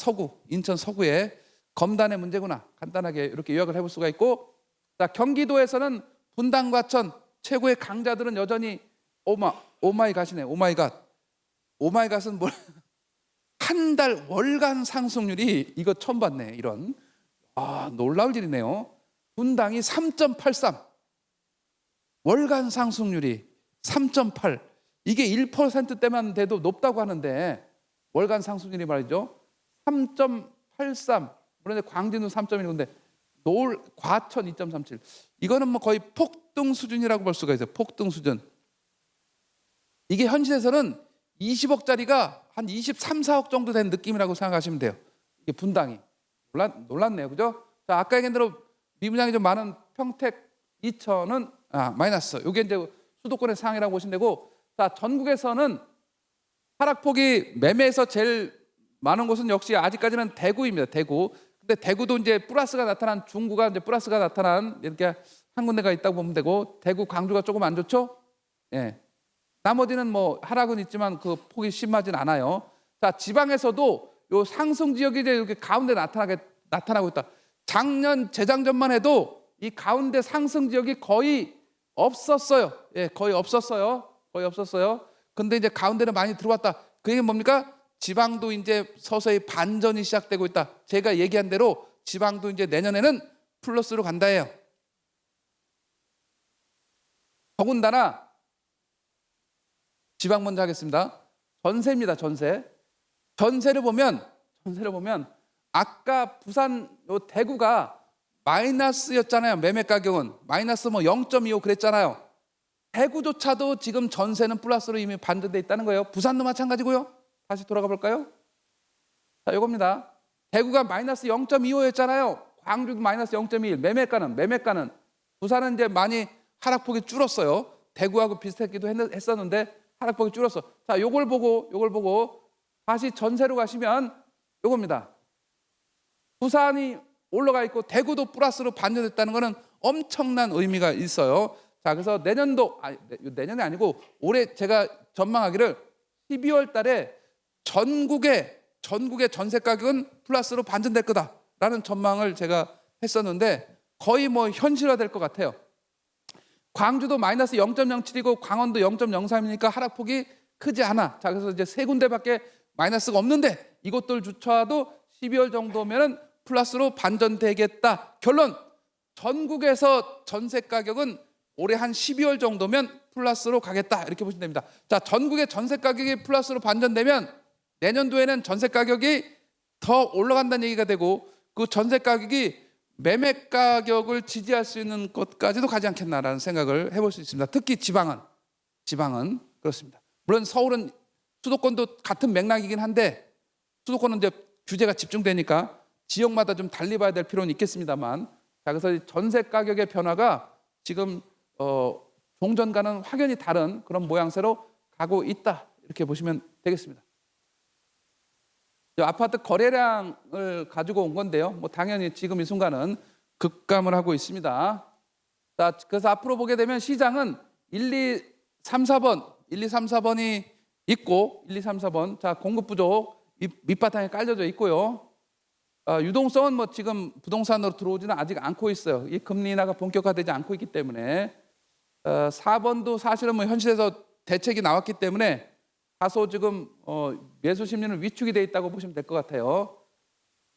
[SPEAKER 1] 인천 서구의 검단의 문제구나. 간단하게 이렇게 요약을 해볼 수가 있고, 자, 경기도에서는 분당 과천 최고의 강자들은 여전히 오마이갓이네. 오마이갓은 뭘 한 달 월간 상승률이 이거 처음 봤네. 이런 놀라울 일이네요. 분당이 3.83 월간 상승률이 3.8 이게 1%대만 돼도 높다고 하는데 월간 상승률이 말이죠 3.83 그런데 광진도 3.1인데 과천 2.37 이거는 뭐 거의 폭등 수준이라고 볼 수가 있어요. 폭등 수준. 이게 현실에서는 20억짜리가 한 23, 4억 정도 된 느낌이라고 생각하시면 돼요. 이게 분당이 놀랐네요. 그죠? 자, 아까 얘기한 대로 미분양이 좀 많은 평택, 이천은 마이너스. 이게 이제 수도권의 상황이라고 보시면 되고, 자, 전국에서는 하락폭이 매매에서 제일 많은 곳은 역시 아직까지는 대구입니다. 대구. 근데 대구도 이제 플러스가 나타난 중구가 이제 플러스가 나타난 이렇게 한 군데가 있다고 보면 되고, 대구, 광주가 조금 안 좋죠? 예. 나머지는 뭐 하락은 있지만 그 폭이 심하진 않아요. 자, 지방에서도 요 상승 지역이 이제 이렇게 가운데 나타나고 있다. 재작년만 해도 이 가운데 상승 지역이 거의 없었어요. 예, 거의 없었어요. 근데 이제 가운데는 많이 들어왔다. 그 얘기는 뭡니까? 지방도 이제 서서히 반전이 시작되고 있다. 제가 얘기한 대로 지방도 이제 내년에는 플러스로 간다예요. 더군다나 지방 먼저 하겠습니다. 전세입니다. 전세를 보면 아까 부산 대구가 마이너스였잖아요. 매매 가격은 마이너스 0.25 그랬잖아요. 대구조차도 지금 전세는 플러스로 이미 반전돼 있다는 거예요. 부산도 마찬가지고요. 다시 돌아가 볼까요? 자, 이겁니다. 대구가 마이너스 0.25였잖아요. 광주도 마이너스 0.21. 매매가는 부산은 이제 많이 하락폭이 줄었어요. 대구하고 비슷했기도 했었는데 하락폭이 줄었어. 자, 요걸 보고 다시 전세로 가시면 요겁니다. 부산이 올라가 있고 대구도 플러스로 반전됐다는 것은 엄청난 의미가 있어요. 자, 그래서 내년이 아니고 올해 제가 전망하기를 12월 달에 전국의 전세 가격은 플러스로 반전될 거다라는 전망을 제가 했었는데 거의 뭐 현실화될 것 같아요. 광주도 마이너스 0.07이고 강원도 0.03이니까 하락폭이 크지 않아. 자, 그래서 이제 세 군데밖에 마이너스가 없는데 이것들조차도 12월 정도면은 플러스로 반전되겠다. 결론, 전국에서 전세 가격은 올해 한 12월 정도면 플러스로 가겠다. 이렇게 보시면 됩니다. 자, 전국의 전세 가격이 플러스로 반전되면 내년도에는 전세 가격이 더 올라간다는 얘기가 되고 그 전세 가격이 매매 가격을 지지할 수 있는 것까지도 가지 않겠나라는 생각을 해볼 수 있습니다. 특히 지방은 그렇습니다. 물론 서울은 수도권도 같은 맥락이긴 한데 수도권은 이제 규제가 집중되니까 지역마다 좀 달리 봐야 될 필요는 있겠습니다만, 자, 그래서 전세 가격의 변화가 지금 종전과는 확연히 다른 그런 모양새로 가고 있다 이렇게 보시면 되겠습니다. 아파트 거래량을 가지고 온 건데요. 뭐 당연히 지금 이 순간은 급감을 하고 있습니다. 자, 그래서 앞으로 보게 되면 시장은 1, 2, 3, 4번이 있고 1, 2, 3, 4번. 자, 공급 부족 밑바탕에 깔려져 있고요. 유동성은 뭐 지금 부동산으로 들어오지는 아직 않고 있어요. 이 금리 인하가 본격화되지 않고 있기 때문에 4번도 사실은 뭐 현실에서 대책이 나왔기 때문에 다소 지금 매수 심리는 위축이 돼 있다고 보시면 될 것 같아요.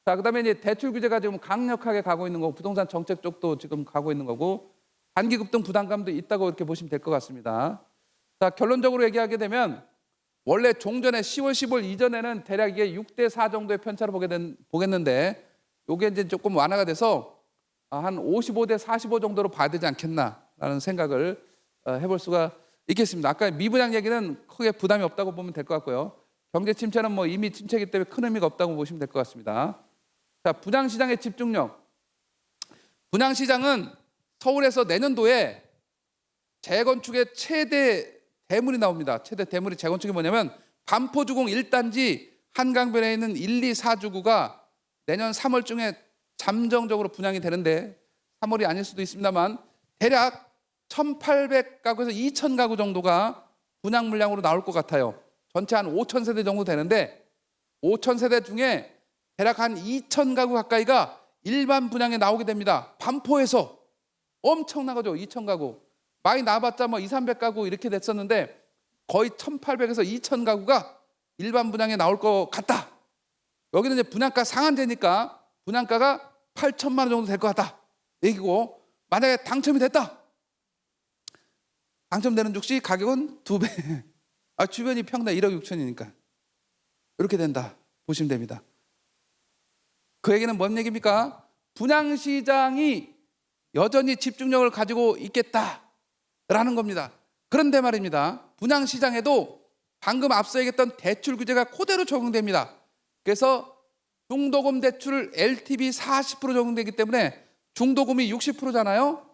[SPEAKER 1] 자, 그다음에 이제 대출 규제가 지금 강력하게 가고 있는 거고 부동산 정책 쪽도 지금 가고 있는 거고 단기 급등 부담감도 있다고 이렇게 보시면 될 것 같습니다. 자, 결론적으로 얘기하게 되면 원래 종전에 10월 15일 이전에는 대략 이게 6대 4 정도의 편차로 보겠는데 이게 이제 조금 완화가 돼서 한 55대 45 정도로 봐야 되지 않겠나라는 생각을 해볼 수가 있겠습니다. 아까 미분양 얘기는 크게 부담이 없다고 보면 될 것 같고요. 경제 침체는 뭐 이미 침체이기 때문에 큰 의미가 없다고 보시면 될 것 같습니다. 자, 분양시장의 집중력. 분양시장은 서울에서 내년도에 재건축의 최대 대물이 나옵니다. 최대 대물이 재건축이 뭐냐면 반포주공 1단지 한강변에 있는 1, 2, 4주구가 내년 3월중에 잠정적으로 분양이 되는데 3월이 아닐 수도 있습니다만 대략 1,800가구에서 2,000가구 정도가 분양 물량으로 나올 것 같아요. 전체 한 5,000세대 정도 되는데 5,000세대 중에 대략 한 2,000가구 가까이가 일반 분양에 나오게 됩니다. 반포에서 엄청나죠. 2,000가구. 많이 나와봤자 뭐 2, 300가구 이렇게 됐었는데 거의 1,800에서 2,000가구가 일반 분양에 나올 것 같다. 여기는 이제 분양가 상한제니까 분양가가 8천만 원 정도 될 것 같다. 얘기고 만약에 당첨이 됐다. 당첨되는 즉시 가격은 2배. 주변이 평당 1억 6천이니까 이렇게 된다. 보시면 됩니다. 그 얘기는 뭔 얘기입니까? 분양시장이 여전히 집중력을 가지고 있겠다라는 겁니다. 그런데 말입니다. 분양시장에도 방금 앞서 얘기했던 대출 규제가 그대로 적용됩니다. 그래서 중도금 대출 LTV 40% 적용되기 때문에 중도금이 60%잖아요.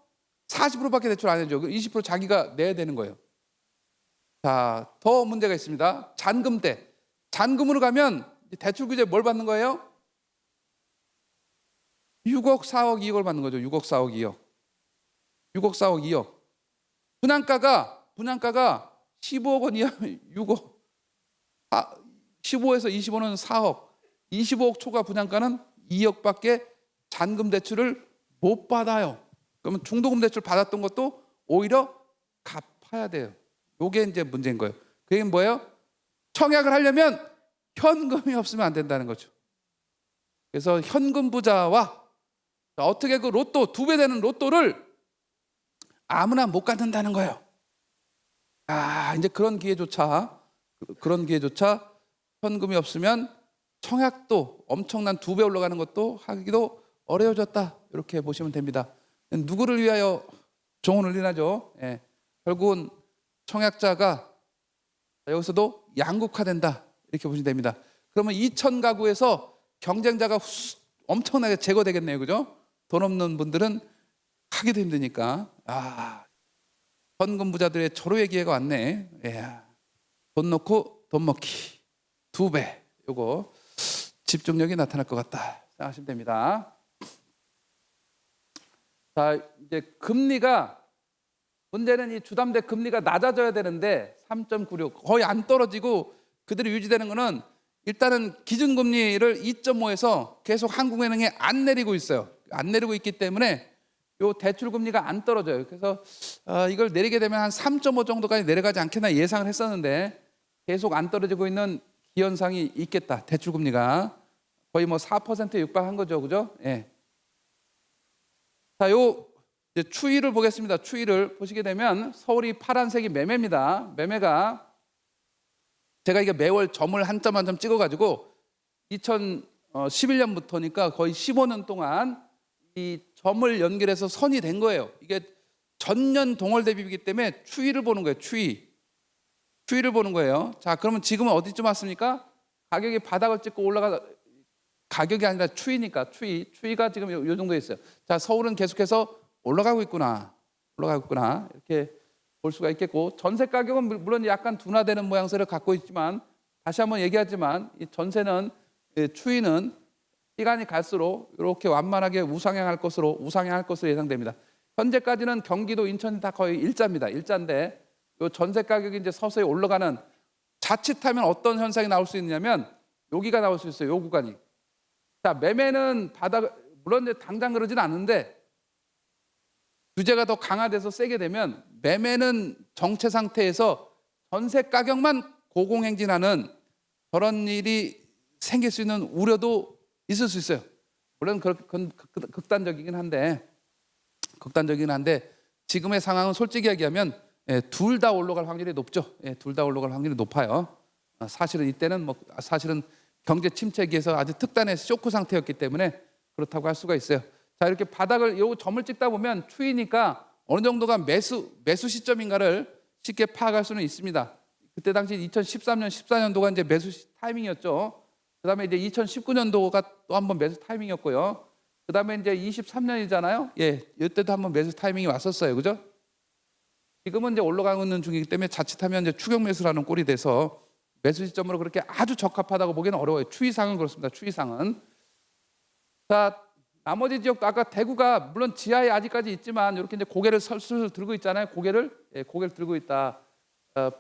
[SPEAKER 1] 40%밖에 대출 안 해줘. 20% 자기가 내야 되는 거예요. 자, 더 문제가 있습니다. 잔금대. 잔금으로 가면 대출 규제 뭘 받는 거예요? 6억, 4억, 2억을 받는 거죠. 6억, 4억, 2억. 6억, 4억, 2억. 분양가가 15억 원이야. 6억. 15에서 25는 4억. 25억 초과 분양가는 2억밖에 잔금 대출을 못 받아요. 그러면 중도금 대출 받았던 것도 오히려 갚아야 돼요. 이게 이제 문제인 거예요. 그 얘기는 뭐예요? 청약을 하려면 현금이 없으면 안 된다는 거죠. 그래서 현금 부자와 어떻게 그 로또 2배 되는 로또를 아무나 못 갖는다는 거예요. 이제 그런 기회조차 현금이 없으면 청약도 엄청난 2배 올라가는 것도 하기도 어려워졌다. 이렇게 보시면 됩니다. 누구를 위하여 종을 울리나죠? 결국은 청약자가 여기서도 양극화된다. 이렇게 보시면 됩니다. 그러면 2,000가구에서 경쟁자가 엄청나게 제거되겠네요. 그죠? 돈 없는 분들은 하기도 힘드니까. 현금 부자들의 절호의 기회가 왔네. 돈 넣고 돈 먹기 2배. 요거 집중력이 나타날 것 같다 생각하시면 됩니다. 자, 이제 금리가 문제는 이 주담대 금리가 낮아져야 되는데 3.96 거의 안 떨어지고 그대로 유지되는 거는 일단은 기준금리를 2.5에서 계속 한국은행에 안 내리고 있어요. 안 내리고 있기 때문에 요 대출금리가 안 떨어져요. 그래서 이걸 내리게 되면 한 3.5 정도까지 내려가지 않겠나 예상을 했었는데 계속 안 떨어지고 있는 기현상이 있겠다. 대출금리가 거의 뭐 4%에 육박한 거죠. 그죠? 자, 요 이제 추이를 보겠습니다. 추이를 보시게 되면 서울이 파란색이 매매입니다. 매매가 제가 이게 매월 점을 한 점 한 점 찍어가지고 2011년부터니까 거의 15년 동안 이 점을 연결해서 선이 된 거예요. 이게 전년 동월 대비이기 때문에 추이를 보는 거예요. 추이를 보는 거예요. 자, 그러면 지금은 어디쯤 왔습니까? 가격이 바닥을 찍고 가격이 아니라 추이니까 추이가 지금 요 정도에 있어요. 자, 서울은 계속해서 올라가고 있구나 이렇게 볼 수가 있겠고, 전세 가격은 물론 약간 둔화되는 모양새를 갖고 있지만 다시 한번 얘기하지만 이 전세는 추이는 시간이 갈수록 이렇게 완만하게 우상향할 것으로 예상됩니다. 현재까지는 경기도, 인천이 다 거의 일자인데 이 전세 가격이 이제 서서히 올라가는, 자칫하면 어떤 현상이 나올 수 있냐면 여기가 나올 수 있어요. 요 구간이. 자, 매매는 물론 이제 당장 그러진 않는데 규제가 더 강화돼서 세게 되면 매매는 정체 상태에서 전세 가격만 고공행진하는 그런 일이 생길 수 있는 우려도 있을 수 있어요. 물론 그건 극단적이긴 한데 지금의 상황은 솔직히 얘기하면 둘 다 올라갈 확률이 높죠. 둘 다 올라갈 확률이 높아요. 사실은 이때는 사실은 경제 침체기에서 아주 특단의 쇼크 상태였기 때문에 그렇다고 할 수가 있어요. 자, 이렇게 바닥을 요 점을 찍다 보면 추이니까 어느 정도가 매수 시점인가를 쉽게 파악할 수는 있습니다. 그때 당시 2013년, 14년도가 이제 매수 타이밍이었죠. 그다음에 이제 2019년도가 또 한번 매수 타이밍이었고요. 그다음에 이제 23년이잖아요. 예, 이때도 한번 매수 타이밍이 왔었어요, 그죠? 지금은 이제 올라가고 있는 중이기 때문에 자칫하면 이제 추격 매수라는 꼴이 돼서 매수 시점으로 그렇게 아주 적합하다고 보기는 어려워요. 추이상은 그렇습니다. 추이상은. 자, 나머지 지역도 아까 대구가 물론 지하에 아직까지 있지만 이렇게 이제 고개를 슬슬 들고 있잖아요. 고개를 들고 있다.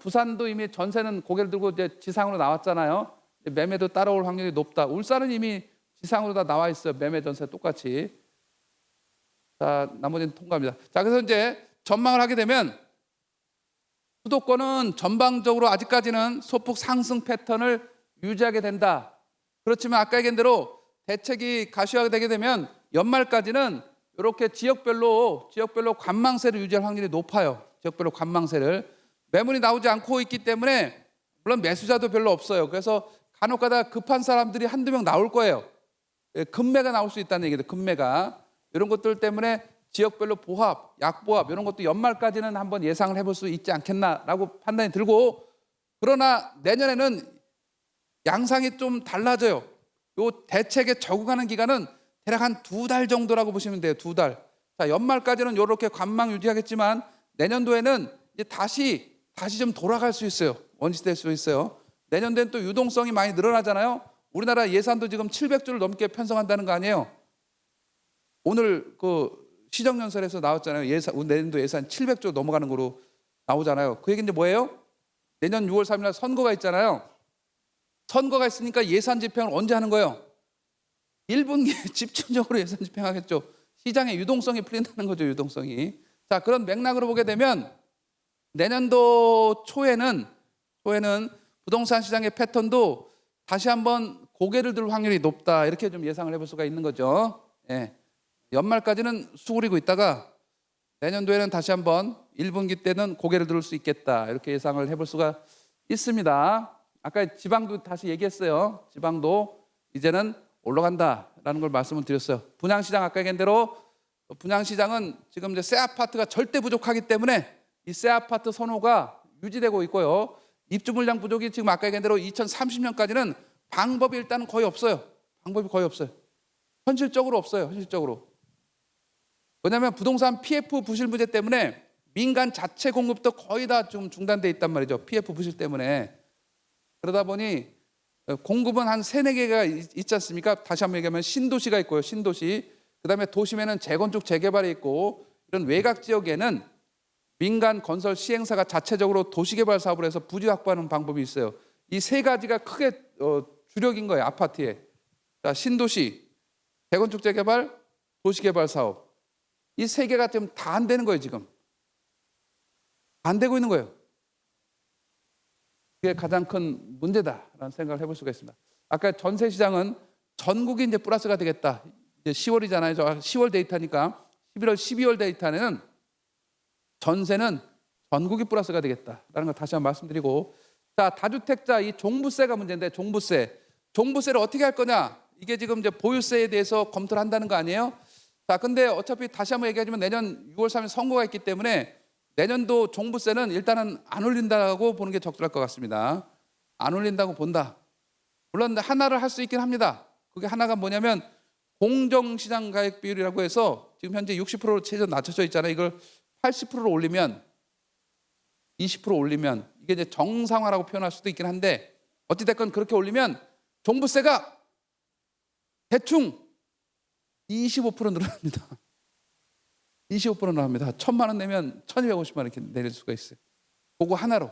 [SPEAKER 1] 부산도 이미 전세는 고개를 들고 이제 지상으로 나왔잖아요. 매매도 따라올 확률이 높다. 울산은 이미 지상으로 다 나와 있어요. 매매 전세 똑같이. 자, 나머지는 통과합니다. 자, 그래서 이제 전망을 하게 되면 수도권은 전방적으로 아직까지는 소폭 상승 패턴을 유지하게 된다. 그렇지만 아까 얘기한 대로 대책이 가시화가 되게 되면 연말까지는 이렇게 지역별로 관망세를 유지할 확률이 높아요. 지역별로 관망세를. 매물이 나오지 않고 있기 때문에 물론 매수자도 별로 없어요. 그래서 간혹가다 급한 사람들이 한두 명 나올 거예요. 급매가 나올 수 있다는 얘기죠. 급매가. 이런 것들 때문에 지역별로 보합, 약보합 이런 것도 연말까지는 한번 예상을 해볼 수 있지 않겠나라고 판단이 들고, 그러나 내년에는 양상이 좀 달라져요. 요 대책에 적응하는 기간은 대략 한 2달 정도라고 보시면 돼요. 2달. 자, 연말까지는 이렇게 관망 유지하겠지만 내년도에는 이제 다시 좀 돌아갈 수 있어요. 원시될 수 있어요. 내년도엔 또 유동성이 많이 늘어나잖아요. 우리나라 예산도 지금 700조를 넘게 편성한다는 거 아니에요. 오늘 그 시정연설에서 나왔잖아요. 내년도 예산 700조 넘어가는 거로 나오잖아요. 그 얘기는 이제 뭐예요? 내년 6월 3일 날 선거가 있잖아요. 선거가 있으니까 예산 집행을 언제 하는 거예요? 1분기에 집중적으로 예산 집행하겠죠. 시장의 유동성이 풀린다는 거죠. 유동성이. 자, 그런 맥락으로 보게 되면 내년도 초에는 부동산 시장의 패턴도 다시 한번 고개를 들 확률이 높다. 이렇게 좀 예상을 해볼 수가 있는 거죠. 예. 연말까지는 수그리고 있다가 내년도에는 다시 한번 1분기 때는 고개를 들 수 있겠다. 이렇게 예상을 해볼 수가 있습니다. 아까 지방도 다시 얘기했어요. 지방도 이제는 올라간다라는 걸 말씀을 드렸어요. 분양시장 아까 얘기한 대로 분양시장은 지금 이제 새 아파트가 절대 부족하기 때문에 이 새 아파트 선호가 유지되고 있고요. 입주 물량 부족이 지금 아까 얘기한 대로 2030년까지는 방법이 일단은 거의 없어요. 방법이 거의 없어요. 현실적으로 없어요. 현실적으로. 왜냐하면 부동산 PF 부실 문제 때문에 민간 자체 공급도 거의 다 좀 중단돼 있단 말이죠. PF 부실 때문에. 그러다 보니 공급은 한 3-4개가 있지 않습니까? 다시 한번 얘기하면 신도시가 있고요. 신도시. 그다음에 도심에는 재건축 재개발이 있고, 이런 외곽 지역에는 민간 건설 시행사가 자체적으로 도시개발 사업을 해서 부지 확보하는 방법이 있어요. 이 3가지가 크게 주력인 거예요. 아파트에. 자, 신도시, 재건축 재개발, 도시개발 사업. 이 3개가 지금 다 안 되는 거예요. 지금 안 되고 있는 거예요. 그게 가장 큰 문제다라는 생각을 해볼 수가 있습니다. 아까 전세 시장은 전국이 이제 플러스가 되겠다. 이제 10월이잖아요. 10월 데이터니까 11월, 12월 데이터는 전세는 전국이 플러스가 되겠다라는 걸 다시 한번 말씀드리고, 자, 다주택자 이 종부세가 문제인데 종부세를 어떻게 할 거냐? 이게 지금 이제 보유세에 대해서 검토를 한다는 거 아니에요? 자, 근데 어차피 다시 한번 얘기하지만 내년 6월 3일 선거가 있기 때문에 내년도 종부세는 일단은 안 올린다고 보는 게 적절할 것 같습니다. 안 올린다고 본다. 물론 하나를 할 수 있긴 합니다. 그게 하나가 뭐냐면 공정시장 가액 비율이라고 해서 지금 현재 60%로 최저 낮춰져 있잖아요. 이걸 80%로 올리면 20% 올리면 이게 이제 정상화라고 표현할 수도 있긴 한데, 어찌됐건 그렇게 올리면 종부세가 대충 25% 늘어납니다. 25% 늘어납니다. 1,000만 원 내면 1,250만 원 이렇게 내릴 수가 있어요. 그거 하나로.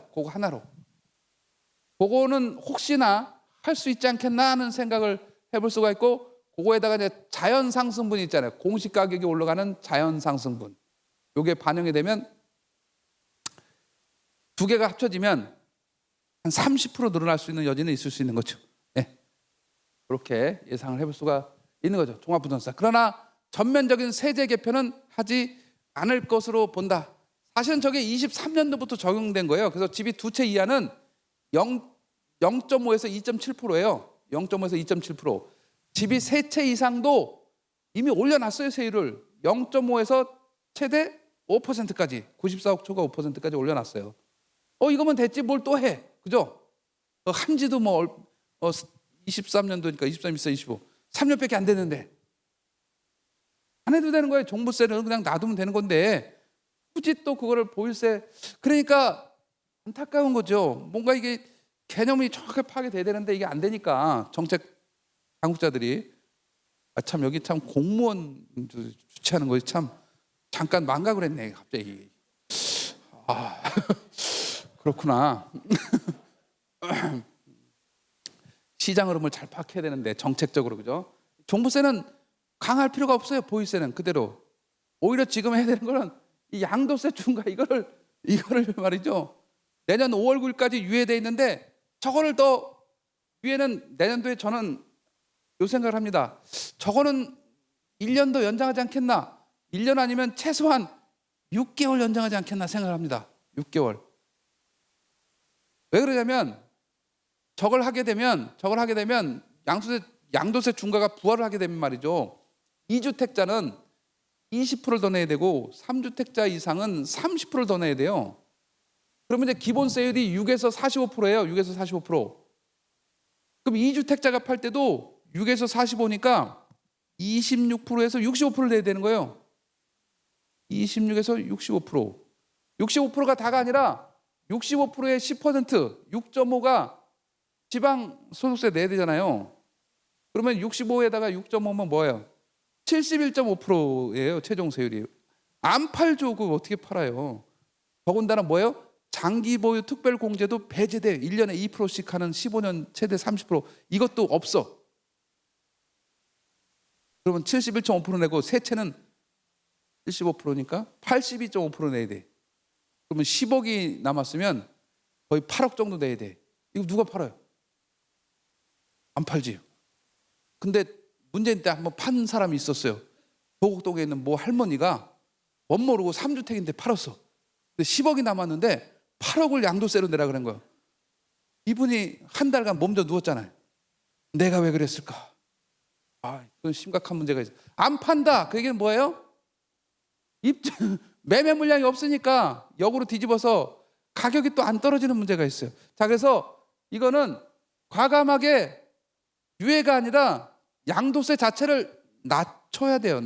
[SPEAKER 1] 그거는 혹시나 할 수 있지 않겠나 하는 생각을 해볼 수가 있고, 그거에다가 이제 자연 상승분이 있잖아요. 공시 가격이 올라가는 자연 상승분. 요게 반영이 되면 2개가 합쳐지면 한 30% 늘어날 수 있는 여지는 있을 수 있는 거죠. 네. 그렇게 예상을 해볼 수가 있는 거죠. 종합부동산. 그러나 전면적인 세제 개편은 하지 않을 것으로 본다. 사실은 저게 23년도부터 적용된 거예요. 그래서 집이 2채 이하는 0.5에서 2.7%예요. 0.5에서 2.7%. 집이 세 채 이상도 이미 올려놨어요. 세율을 0.5에서 최대 5%까지 94억 초과 5%까지 올려놨어요. 이거면 됐지 뭘 또 해. 그죠? 한지도 23년도니까 23, 24, 25 3년밖에 안 됐는데 안 해도 되는 거예요. 종부세는 그냥 놔두면 되는 건데 굳이 또 그거를 보유세. 그러니까 안타까운 거죠. 뭔가 이게 개념이 정확하게 파악돼야 되는데 이게 안 되니까 정책 당국자들이 참 여기 참 공무원 주최하는 거지 참 잠깐 망각을 했네 갑자기. 그렇구나. 시장 흐름을 잘 파악해야 되는데 정책적으로 그죠? 종부세는 강할 필요가 없어요. 보유세는 그대로. 오히려 지금 해야 되는 거는 이 양도세 중과 이거를 말이죠. 내년 5월 9일까지 유예돼 있는데 저거를 더 유예는 내년도에 저는 요 생각을 합니다. 저거는 1년 더 연장하지 않겠나? 1년 아니면 최소한 6개월 연장하지 않겠나 생각을 합니다. 6개월. 왜 그러냐면 저걸 하게 되면 양도세 중과가 부활을 하게 되면 말이죠. 2주택자는 20%를 더 내야 되고 3주택자 이상은 30%를 더 내야 돼요. 그러면 이제 기본세율이 6에서 45%예요. 6에서 45%. 그럼 2주택자가 팔 때도 6에서 45니까 26%에서 65%를 내야 되는 거예요. 26에서 65%. 65%가 다가 아니라 65%의 10%, 6.5가 지방소득세 내야 되잖아요. 그러면 65에다가 6.5면 뭐예요? 71.5%예요. 최종세율이. 안 팔죠. 그거 어떻게 팔아요? 더군다나 뭐예요? 장기보유 특별공제도 배제돼요. 1년에 2%씩 하는 15년 최대 30%. 이것도 없어. 그러면 71.5% 내고 세 채는 75%니까 82.5% 내야 돼. 그러면 10억이 남았으면 거의 8억 정도 내야 돼. 이거 누가 팔아요? 안 팔지. 근데 문재인 때 한번 판 사람이 있었어요. 도곡동에 있는 뭐 할머니가 못 모르고 3주택인데 팔았어. 근데 10억이 남았는데 8억을 양도세로 내라 그런 거예요. 이분이 한 달간 몸져 누웠잖아요. 내가 왜 그랬을까? 그건 심각한 문제가 있어요. 안 판다. 그 얘기는 뭐예요? 매매 물량이 없으니까 역으로 뒤집어서 가격이 또 안 떨어지는 문제가 있어요. 자, 그래서 이거는 과감하게 유예가 아니라 양도세 자체를 낮춰야 돼요.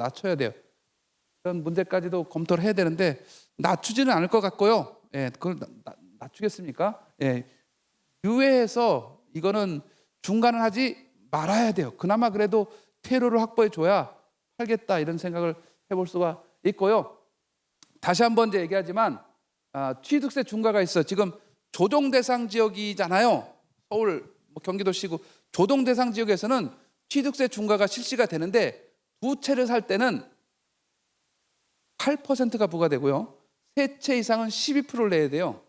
[SPEAKER 1] 그런 문제까지도 검토를 해야 되는데 낮추지는 않을 것 같고요. 그걸 낮추겠습니까? 유예해서 이거는 중간을 하지 말아야 돼요. 그나마 그래도 퇴로를 확보해 줘야 팔겠다 이런 생각을 해볼 수가 있고요. 다시 한번 이제 얘기하지만 취득세 중과가 있어. 지금 조정 대상 지역이잖아요. 서울, 경기도시고 조정 대상 지역에서는 취득세 중과가 실시가 되는데 두 채를 살 때는 8%가 부과되고요. 세 채 이상은 12%를 내야 돼요.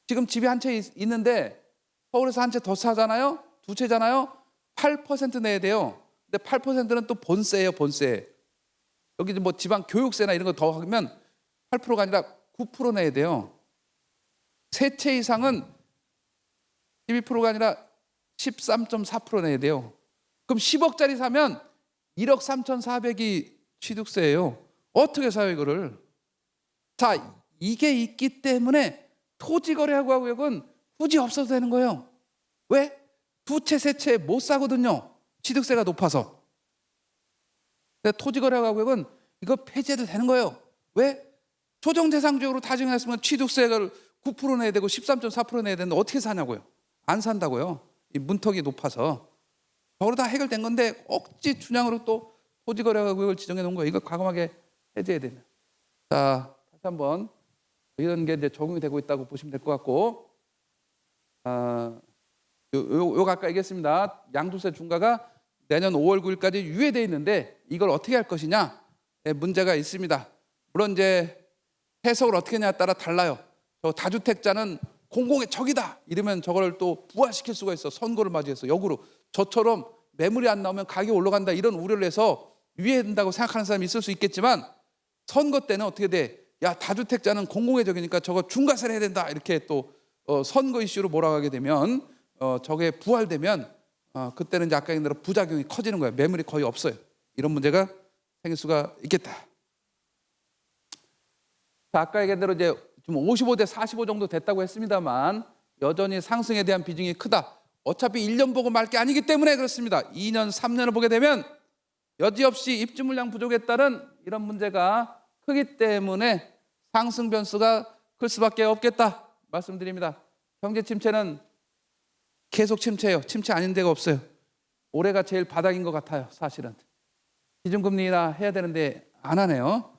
[SPEAKER 1] 지금 집이 한 채 있는데 서울에서 한 채 더 사잖아요. 두 채잖아요. 8% 내야 돼요. 근데 8%는 또 본세예요, 본세. 여기 뭐 지방 교육세나 이런 거 더 하면 8%가 아니라 9% 내야 돼요. 세 채 이상은 12%가 아니라 13.4% 내야 돼요. 그럼 10억짜리 사면 1억 3,400이 취득세예요. 어떻게 사요 이거를? 자, 이게 있기 때문에 토지거래하고는 굳이 없어도 되는 거예요. 왜? 두 채, 세 채 못 사거든요. 취득세가 높아서. 토지거래하고는 이거 폐지해도 되는 거예요. 왜? 조정대상지역으로 다 정했으면 취득세를 9% 내야 되고 13.4% 내야 되는데 어떻게 사냐고요. 안 산다고요. 이 문턱이 높아서. 저로 다 해결된 건데 억지 춘향으로 또 토지거래구역을 지정해 놓은 거예요. 이거 과감하게 해제해야 되는. 자, 다시 한번 이런 게 이제 적용이 되고 있다고 보시면 될 것 같고, 요 아까 얘기했습니다. 양도세 중과가 내년 5월 9일까지 유예돼 있는데 이걸 어떻게 할 것이냐 문제가 있습니다. 물론 이제 해석을 어떻게 하냐에 따라 달라요. 저 다주택자는 공공의 적이다 이러면 저걸 또 부활시킬 수가 있어. 선거를 맞이해서 역으로 저처럼 매물이 안 나오면 가격이 올라간다 이런 우려를 해서 유예된다고 생각하는 사람이 있을 수 있겠지만 선거 때는 어떻게 돼? 야, 다주택자는 공공의 적이니까 저거 중과세를 해야 된다 이렇게 또 선거 이슈로 몰아가게 되면 저게 부활되면 그때는 이제 아까 얘기한 대로 부작용이 커지는 거예요. 매물이 거의 없어요. 이런 문제가 생길 수가 있겠다. 자, 아까 얘기한 대로 이제 좀 55대 45 정도 됐다고 했습니다만 여전히 상승에 대한 비중이 크다. 어차피 1년 보고 말 게 아니기 때문에 그렇습니다. 2년, 3년을 보게 되면 여지없이 입주 물량 부족에 따른 이런 문제가 크기 때문에 상승 변수가 클 수밖에 없겠다 말씀드립니다. 경제 침체는 계속 침체예요. 침체 아닌 데가 없어요. 올해가 제일 바닥인 것 같아요. 사실은 기준금리 인하 해야 되는데 안 하네요.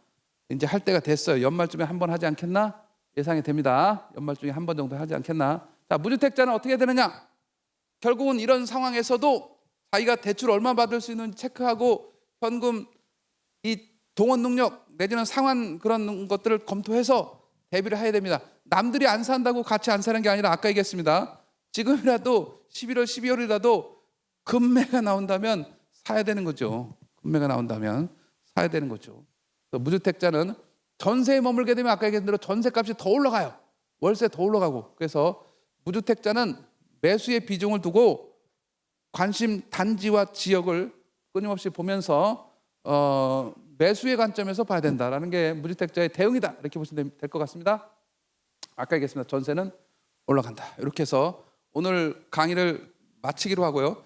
[SPEAKER 1] 이제 할 때가 됐어요. 연말쯤에 한 번 하지 않겠나 예상이 됩니다. 연말 중에 한 번 정도 하지 않겠나. 자, 무주택자는 어떻게 되느냐. 결국은 이런 상황에서도 자기가 대출 얼마 받을 수 있는지 체크하고 현금 이 동원 능력 내지는 상환 그런 것들을 검토해서 대비를 해야 됩니다. 남들이 안 산다고 같이 안 사는 게 아니라 아까 얘기했습니다. 지금이라도 11월 12월이라도 금매가 나온다면 사야 되는 거죠. 금매가 나온다면 사야 되는 거죠. 무주택자는 전세에 머물게 되면 아까 얘기한 대로 전세값이 더 올라가요. 월세 더 올라가고. 그래서 무주택자는 매수의 비중을 두고 관심 단지와 지역을 끊임없이 보면서 매수의 관점에서 봐야 된다라는 게 무주택자의 대응이다. 이렇게 보시면 될 것 같습니다. 아까 얘기했습니다. 전세는 올라간다. 이렇게 해서 오늘 강의를 마치기로 하고요.